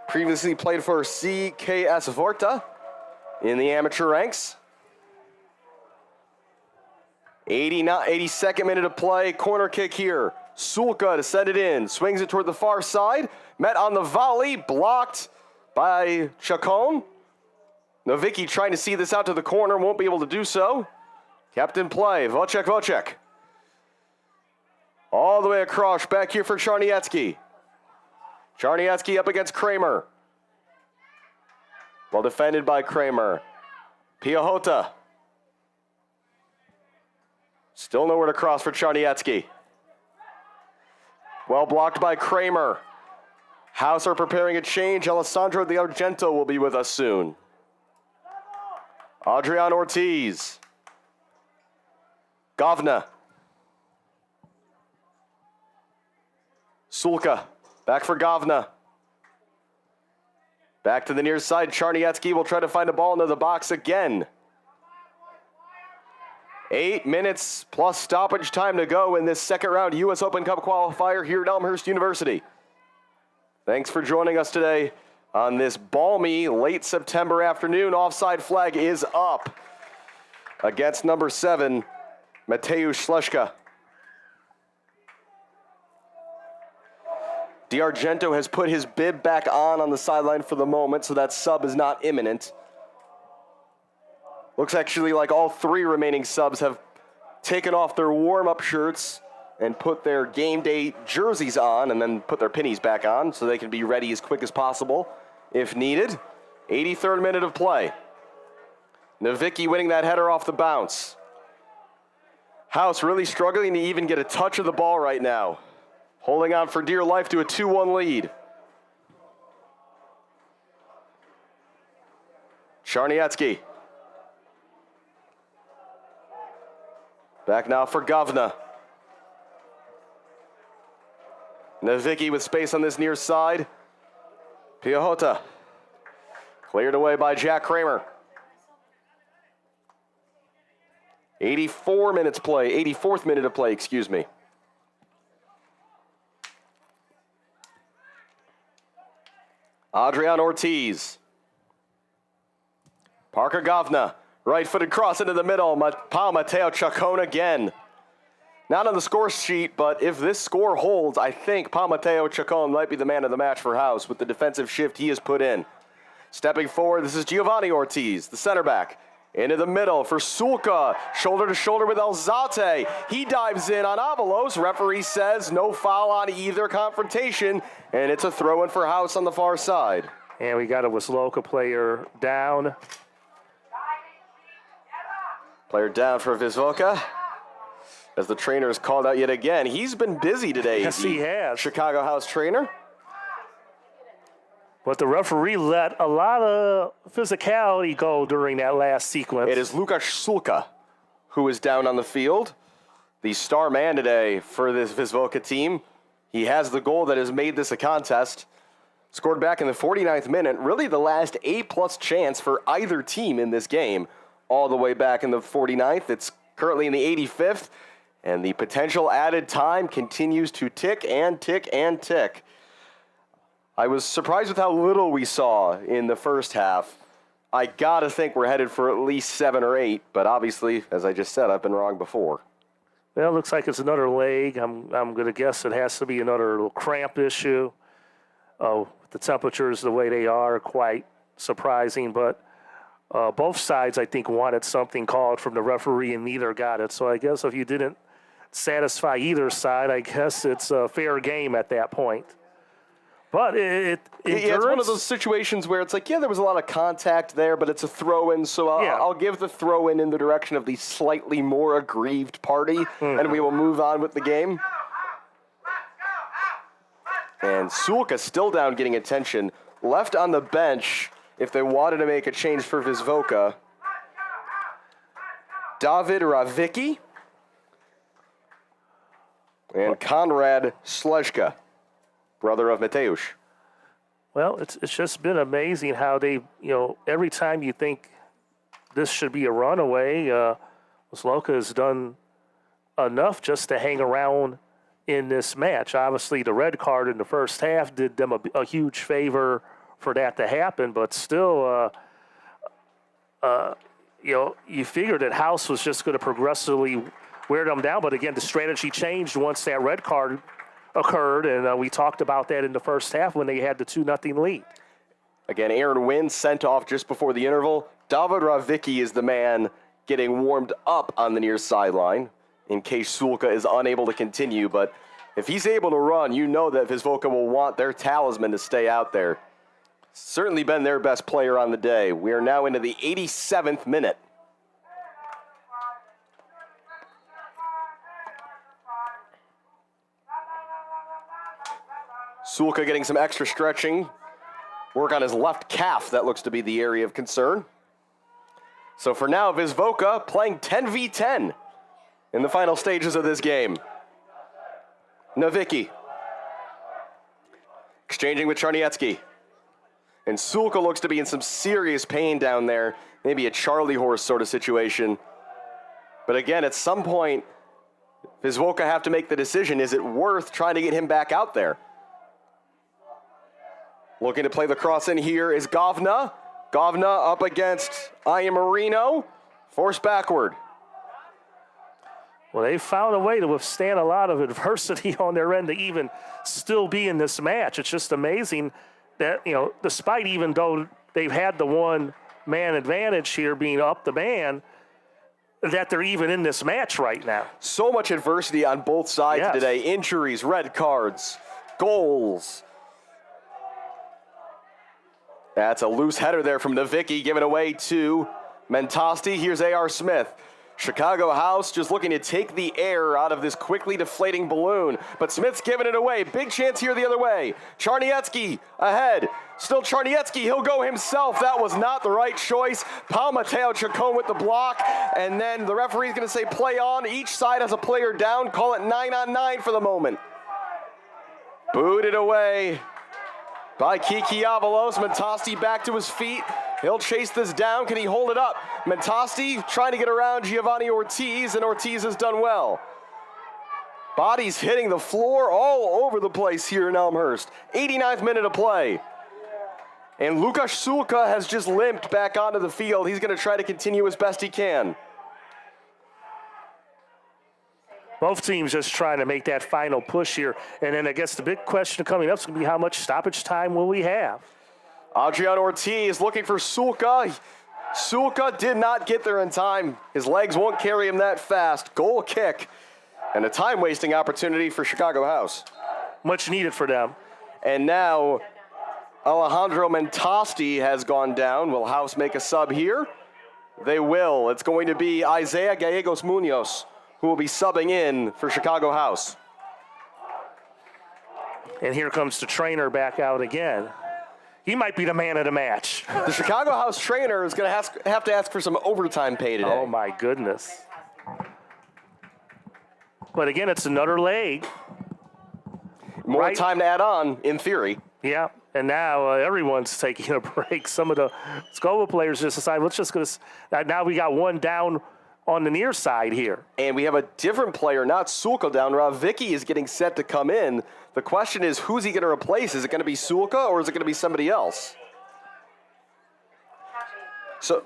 Previously played for CKS Vorta in the amateur ranks. 82nd minute of play, corner kick here. Sulka to send it in, swings it toward the far side, met on the volley, blocked by Chacon. Novicki trying to see this out to the corner, won't be able to do so. Kept in play, Vocek. All the way across, back here for Czarniecki. Czarniecki up against Kramer. Well defended by Kramer. Piahota. Still nowhere to cross for Czarniecki. Well blocked by Kramer. House are preparing a change. Alessandro De Argento will be with us soon. Adrian Ortiz. Govna. Sulka. Back for Govna. Back to the near side. Czarniecki will try to find a ball into the box again. 8 minutes plus stoppage time to go in this second round U.S. Open Cup qualifier here at Elmhurst University. Thanks for joining us today on this balmy late September afternoon. Offside flag is up against number 7, Mateusz Śleżka. DiArgento has put his bib back on the sideline for the moment, so that sub is not imminent. Looks actually like all 3 remaining subs have taken off their warm-up shirts and put their game day jerseys on and then put their pennies back on so they can be ready as quick as possible if needed. 83rd minute of play. Novicki winning that header off the bounce. House really struggling to even get a touch of the ball right now. Holding on for dear life to a 2-1 lead. Czarniecki. Back now for Govna. Novicki with space on this near side. Piahota. Cleared away by Jack Kramer. 84th minute of play, excuse me. Adrian Ortiz. Parker Govna. Right-footed cross into the middle. Pau Mateo Chacon again. Not on the score sheet, but if this score holds, I think Pau Mateo Chacon might be the man of the match for House with the defensive shift he has put in. Stepping forward, this is Giovanni Ortiz, the center back. Into the middle for Sulka, shoulder to shoulder with Alzate. He dives in on Avalos. Referee says no foul on either confrontation, and it's a throw-in for House on the far side. And we got a Wisloka player down. Player down for Viz Woka. As the trainer is called out yet again. He's been busy today. Yes, he has. Chicago House trainer. But the referee let a lot of physicality go during that last sequence. It is Lukasz Sulka who is down on the field. The star man today for this Viz Woka team. He has the goal that has made this a contest. Scored back in the 49th minute. Really the last A-plus chance for either team in this game. All the way back in the 49th. It's currently in the 85th. And the potential added time continues to tick and tick and tick. I was surprised with how little we saw in the first half. I gotta think we're headed for at least 7 or 8, but obviously, as I just said, I've been wrong before. Well, it looks like it's another leg. I'm gonna guess it has to be another little cramp issue. the temperatures the way they are, quite surprising. But both sides, I think, wanted something called from the referee, and neither got it. So I guess if you didn't satisfy either side, I guess it's a fair game at that point. But it's one of those situations where it's like, yeah, there was a lot of contact there, but it's a throw-in, so I'll give the throw-in in the direction of the slightly more aggrieved party, and we will move on with the game. And Sulka still down getting attention. Left on the bench if they wanted to make a change for Viz Woka. David Ravicki and Konrad Slezhka, brother of Mateusz. Well, it's just been amazing how they, every time you think this should be a runaway, Wisloka has done enough just to hang around in this match. Obviously, the red card in the first half did them a huge favor for that to happen, but still, you figured that House was just going to progressively wear them down. But again, the strategy changed once that red card occurred, and we talked about that in the first half when they had the 2-0 lead. Again, Aaron Wynn sent off just before the interval. David Ravicki is the man getting warmed up on the near sideline in case Sulka is unable to continue. But if he's able to run, you know that Viz Woka will want their talisman to stay out there. Certainly been their best player on the day. We are now into the 87th minute. Sulka getting some extra stretching. Work on his left calf. That looks to be the area of concern. So for now, Viz Woka playing 10v10 in the final stages of this game. Nowicki exchanging with Czarniecki. And Sulka looks to be in some serious pain down there. Maybe a Charlie horse sort of situation. But again, at some point, Viz Woka have to make the decision. Is it worth trying to get him back out there? Looking to play the cross in here is Govna. Govna up against Ian Marino. Forced backward. Well, they found a way to withstand a lot of adversity on their end to even still be in this match. It's just amazing that, despite even though they've had the one-man advantage here being up the man, that they're even in this match right now. So much adversity on both sides today. Injuries, red cards, goals. That's a loose header there from Nowicki, given away to Mentasti. Here's A.R. Smith. Chicago House just looking to take the air out of this quickly deflating balloon. But Smith's giving it away. Big chance here the other way. Czarniecki ahead. Still Czarniecki. He'll go himself. That was not the right choice. Paul Mateo Chacon with the block. And then the referee's going to say play on. Each side has a player down. Call it 9-on-9 for the moment. Booted away by Kiki Avalos. Mentasti back to his feet. He'll chase this down. Can he hold it up? Mentasti trying to get around Giovanni Ortiz, and Ortiz has done well. Bodies hitting the floor all over the place here in Elmhurst. 89th minute of play. And Lukasz Sulka has just limped back onto the field. He's going to try to continue as best he can. Both teams just trying to make that final push here. And then I guess the big question coming up is going to be how much stoppage time will we have? Adrian Ortiz looking for Sulka. Sulka did not get there in time. His legs won't carry him that fast. Goal kick. And a time-wasting opportunity for Chicago House. Much needed for them. And now Alejandro Mentasti has gone down. Will House make a sub here? They will. It's going to be Isaiah Gallegos Munoz who will be subbing in for Chicago House. And here comes the trainer back out again. He might be the man of the match. The Chicago House trainer is going to have to ask for some overtime pay today. Oh, my goodness. But again, it's another leg. More time to add on, in theory. Yeah, and now everyone's taking a break. Some of the Skova players just decide, let's just go. Now we got one down on the near side here. And we have a different player, not Sulka down. Ravicki is getting set to come in. The question is, who's he going to replace? Is it going to be Sulka or is it going to be somebody else? So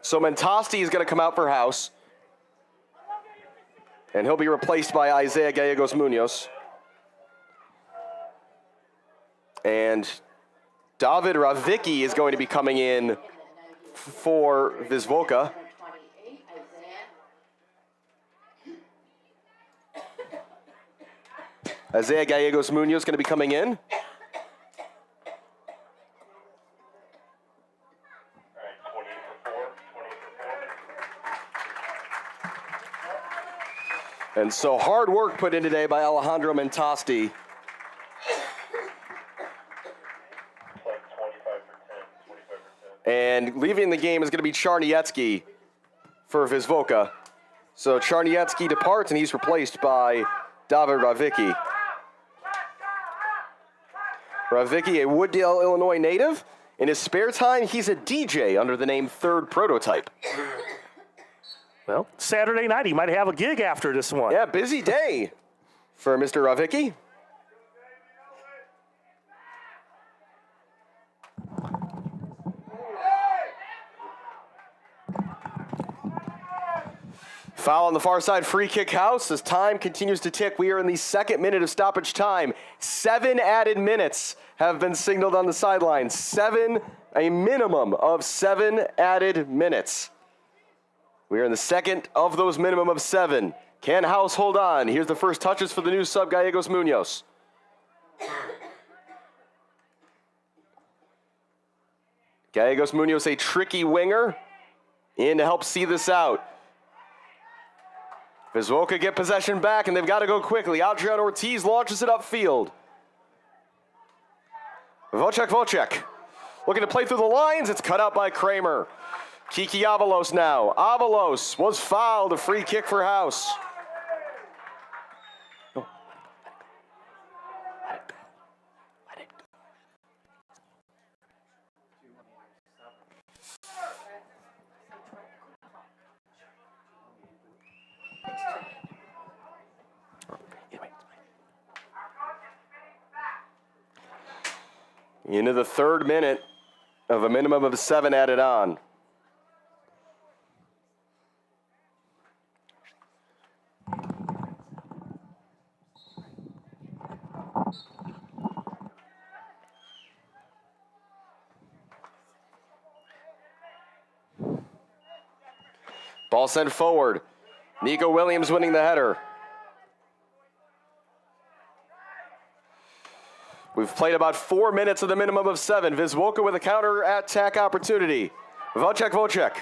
Mentasti is going to come out for House. And he'll be replaced by Isaiah Gallegos Munoz. And David Ravicki is going to be coming in for Viz Woka. Isaiah Gallegos Munoz going to be coming in. And so hard work put in today by Alejandro Mentasti. And leaving the game is going to be Czarniecki for Viz Woka. So Czarniecki departs, and he's replaced by David Ravicki. Ravicki, a Wooddale, Illinois native. In his spare time, he's a DJ under the name Third Prototype. Well, Saturday night, he might have a gig after this one. Yeah, busy day for Mr. Ravicki. Foul on the far side, free kick house. As time continues to tick, we are in the second minute of stoppage time. 7 added minutes have been signaled on the sidelines. A minimum of 7 added minutes. We are in the second of those minimum of 7. Can House hold on? Here's the first touches for the new sub, Gallegos Munoz. Gallegos Munoz, a tricky winger, in to help see this out. Viz Woka get possession back, and they've got to go quickly. Adrian Ortiz launches it upfield. Vocek. Looking to play through the lines. It's cut out by Kramer. Kiki Avalos now. Avalos was fouled. A free kick for House. Into the third minute of a minimum of 7 added on. Ball sent forward. Nico Williams winning the header. We've played about 4 minutes of the minimum of 7. Viz Woka with a counter-attack opportunity. Vocek.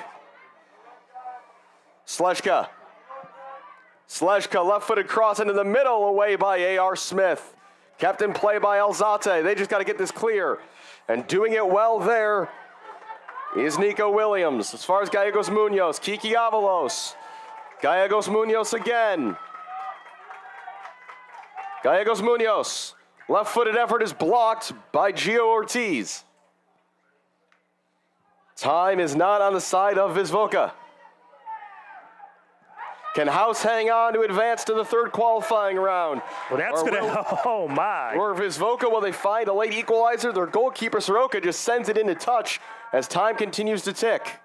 Sleshka, left-footed cross into the middle, away by A.R. Smith. Kept in play by Alzate. They just got to get this clear. And doing it well there is Nico Williams. As far as Gallegos Munoz, Kiki Avalos. Gallegos Munoz again. Gallegos Munoz. Left-footed effort is blocked by Gio Ortiz. Time is not on the side of Viz Woka. Can House hang on to advance to the third qualifying round? Well, that's going to, oh my. Or Viz Woka, will they find a late equalizer? Their goalkeeper, Soroka, just sends it into touch as time continues to tick.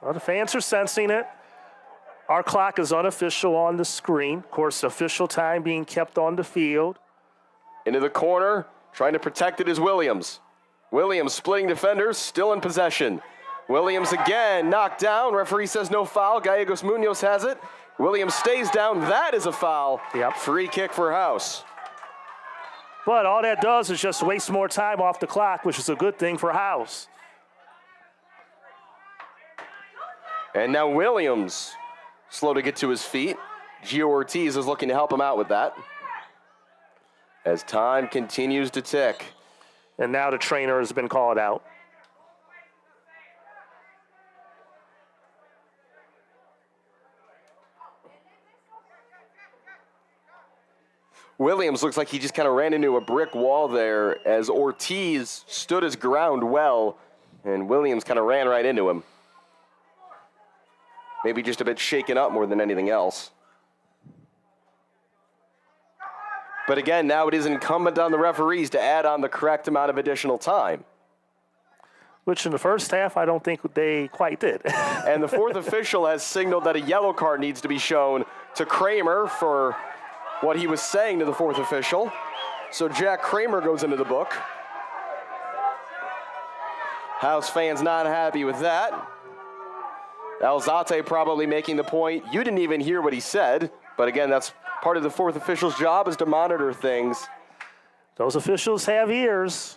Well, the fans are sensing it. Our clock is unofficial on the screen. Of course, official time being kept on the field. Into the corner, trying to protect it is Williams. Williams splitting defenders, still in possession. Williams again, knocked down. Referee says no foul. Gallegos Munoz has it. Williams stays down. That is a foul. Yep. Free kick for House. But all that does is just waste more time off the clock, which is a good thing for House. And now Williams, slow to get to his feet. Gio Ortiz is looking to help him out with that. As time continues to tick. And now the trainer has been called out. Williams looks like he just kind of ran into a brick wall there as Ortiz stood his ground well, and Williams kind of ran right into him. Maybe just a bit shaken up more than anything else. But again, now it is incumbent on the referees to add on the correct amount of additional time. Which in the first half, I don't think they quite did. And the fourth official has signaled that a yellow card needs to be shown to Kramer for what he was saying to the fourth official. So Jack Kramer goes into the book. House fans not happy with that. Alzate probably making the point. You didn't even hear what he said. But again, that's part of the fourth official's job, is to monitor things. Those officials have ears.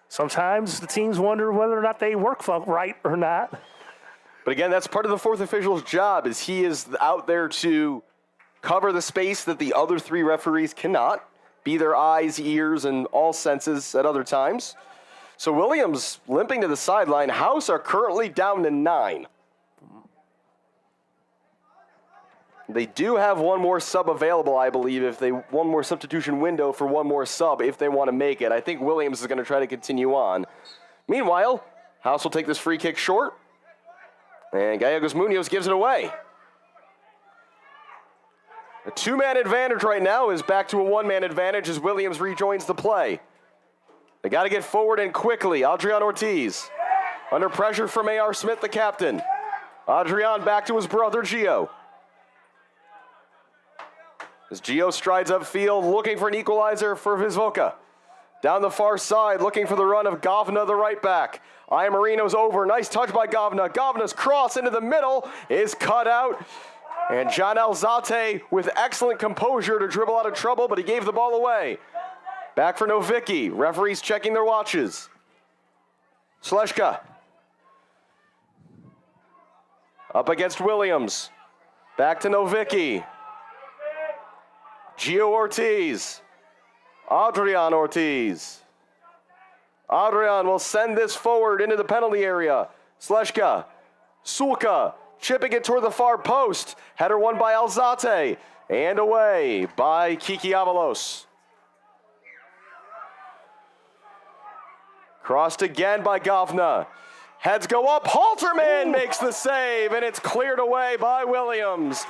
Sometimes the teams wonder whether or not they work right or not. But again, that's part of the fourth official's job, is he is out there to cover the space that the other three referees cannot, be their eyes, ears, and all senses at other times. So Williams limping to the sideline. House are currently down to 9. They do have one more sub available, I believe, one more substitution window for one more sub if they want to make it. I think Williams is going to try to continue on. Meanwhile, House will take this free kick short, and Gallegos Munoz gives it away. A 2-man advantage right now is back to a 1-man advantage as Williams rejoins the play. They got to get forward and quickly. Adrian Ortiz under pressure from A.R. Smith, the captain. Adrian back to his brother, Gio. As Gio strides upfield, looking for an equalizer for Viz Woka. Down the far side, looking for the run of Govna, the right back. Marino's over. Nice touch by Govna. Govna's cross into the middle is cut out. And John Alzate with excellent composure to dribble out of trouble, but he gave the ball away. Back for Novicki. Referees checking their watches. Sleshka. Up against Williams. Back to Novicki. Gio Ortiz. Adrian Ortiz. Adrian will send this forward into the penalty area. Sleshka. Sulka. Chipping it toward the far post. Header won by Alzate. And away by Kiki Avalos. Crossed again by Govna. Heads go up. Halterman makes the save, and it's cleared away by Williams.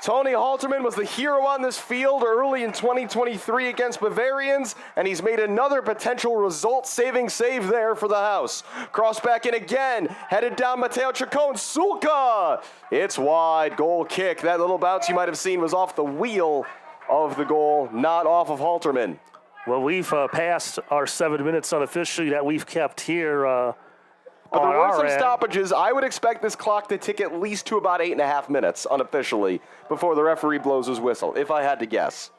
Tony Halterman was the hero on this field early in 2023 against Bavarians, and he's made another potential result-saving save there for the House. Cross back in again, headed down Mateo Chacon. Sulka! It's wide, goal kick. That little bounce you might have seen was off the wheel of the goal, not off of Halterman. Well, we've passed our 7 minutes unofficially that we've kept here. But there were some stoppages. I would expect this clock to tick at least to about 8.5 minutes unofficially before the referee blows his whistle, if I had to guess.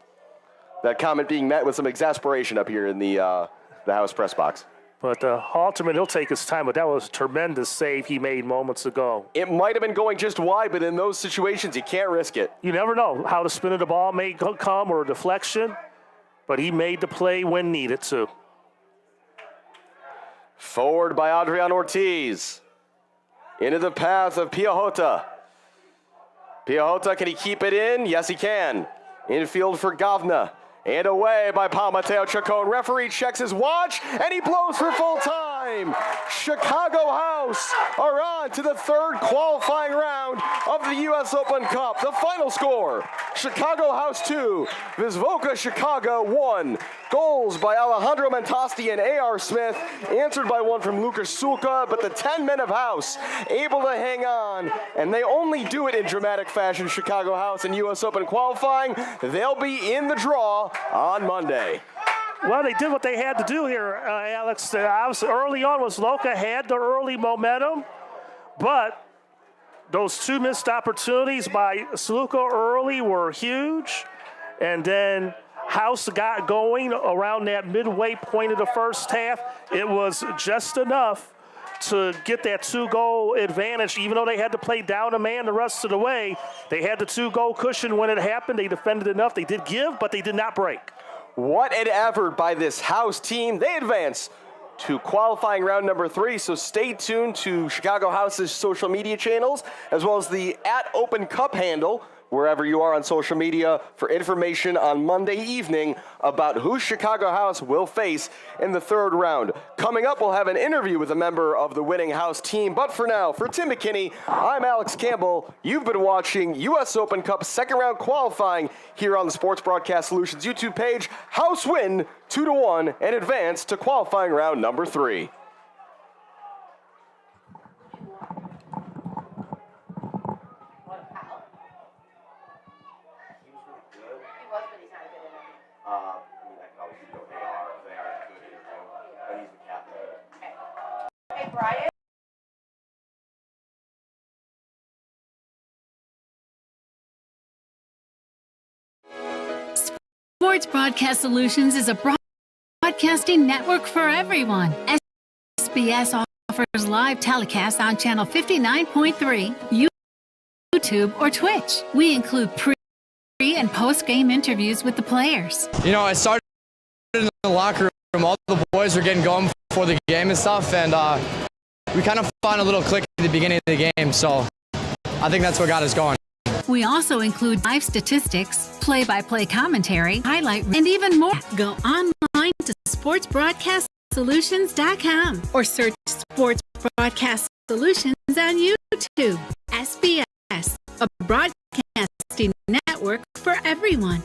That comment being met with some exasperation up here in the House press box. But Halterman, he'll take his time, but that was a tremendous save he made moments ago. It might have been going just wide, but in those situations, you can't risk it. You never know how the spin of the ball may come or a deflection, but he made the play when needed to. Forward by Adrian Ortiz. Into the path of Piahota. Piahota, can he keep it in? Yes, he can. Infield for Govna. And away by Paul Mateo Chacon. Referee checks his watch, and he blows for full time. Chicago House are on to the third qualifying round of the U.S. Open Cup. The final score, Chicago House 2, Viz Woka Chicago 1. Goals by Alejandro Mentasti and A.R. Smith, answered by one from Lucas Sulka, but the 10 men of House able to hang on, and they only do it in dramatic fashion. Chicago House in U.S. Open qualifying. They'll be in the draw on Monday. Well, they did what they had to do here, Alex. Obviously, early on, Wisloka had the early momentum, but those two missed opportunities by Sulka early were huge, and then House got going around that midway point of the first half. It was just enough to get that 2-goal advantage. Even though they had to play down a man the rest of the way, they had the 2-goal cushion when it happened. They defended enough. They did give, but they did not break. What an effort by this House team. They advance to qualifying round number 3, so stay tuned to Chicago House's social media channels, as well as the @OpenCup handle, wherever you are on social media, for information on Monday evening about who Chicago House will face in the third round. Coming up, we'll have an interview with a member of the winning House team. But for now, for Tim McKinney, I'm Alex Campbell. You've been watching U.S. Open Cup second round qualifying here on the Sports Broadcast Solutions YouTube page. House win 2-1 and advance to qualifying round number 3. He was, but he's not good enough. Sports Broadcast Solutions is a broadcasting network for everyone. SBS offers live telecasts on channel 59.3, YouTube, or Twitch. We include pre- and post-game interviews with the players. You know, I started in the locker room. All the boys were getting going for the game and stuff, and we kind of found a little click at the beginning of the game, so I think that's what got us going. We also include live statistics, play-by-play commentary, highlight, and even more. Go online to sportsbroadcastsolutions.com or search Sports Broadcast Solutions on YouTube. SBS, a broadcasting network for everyone.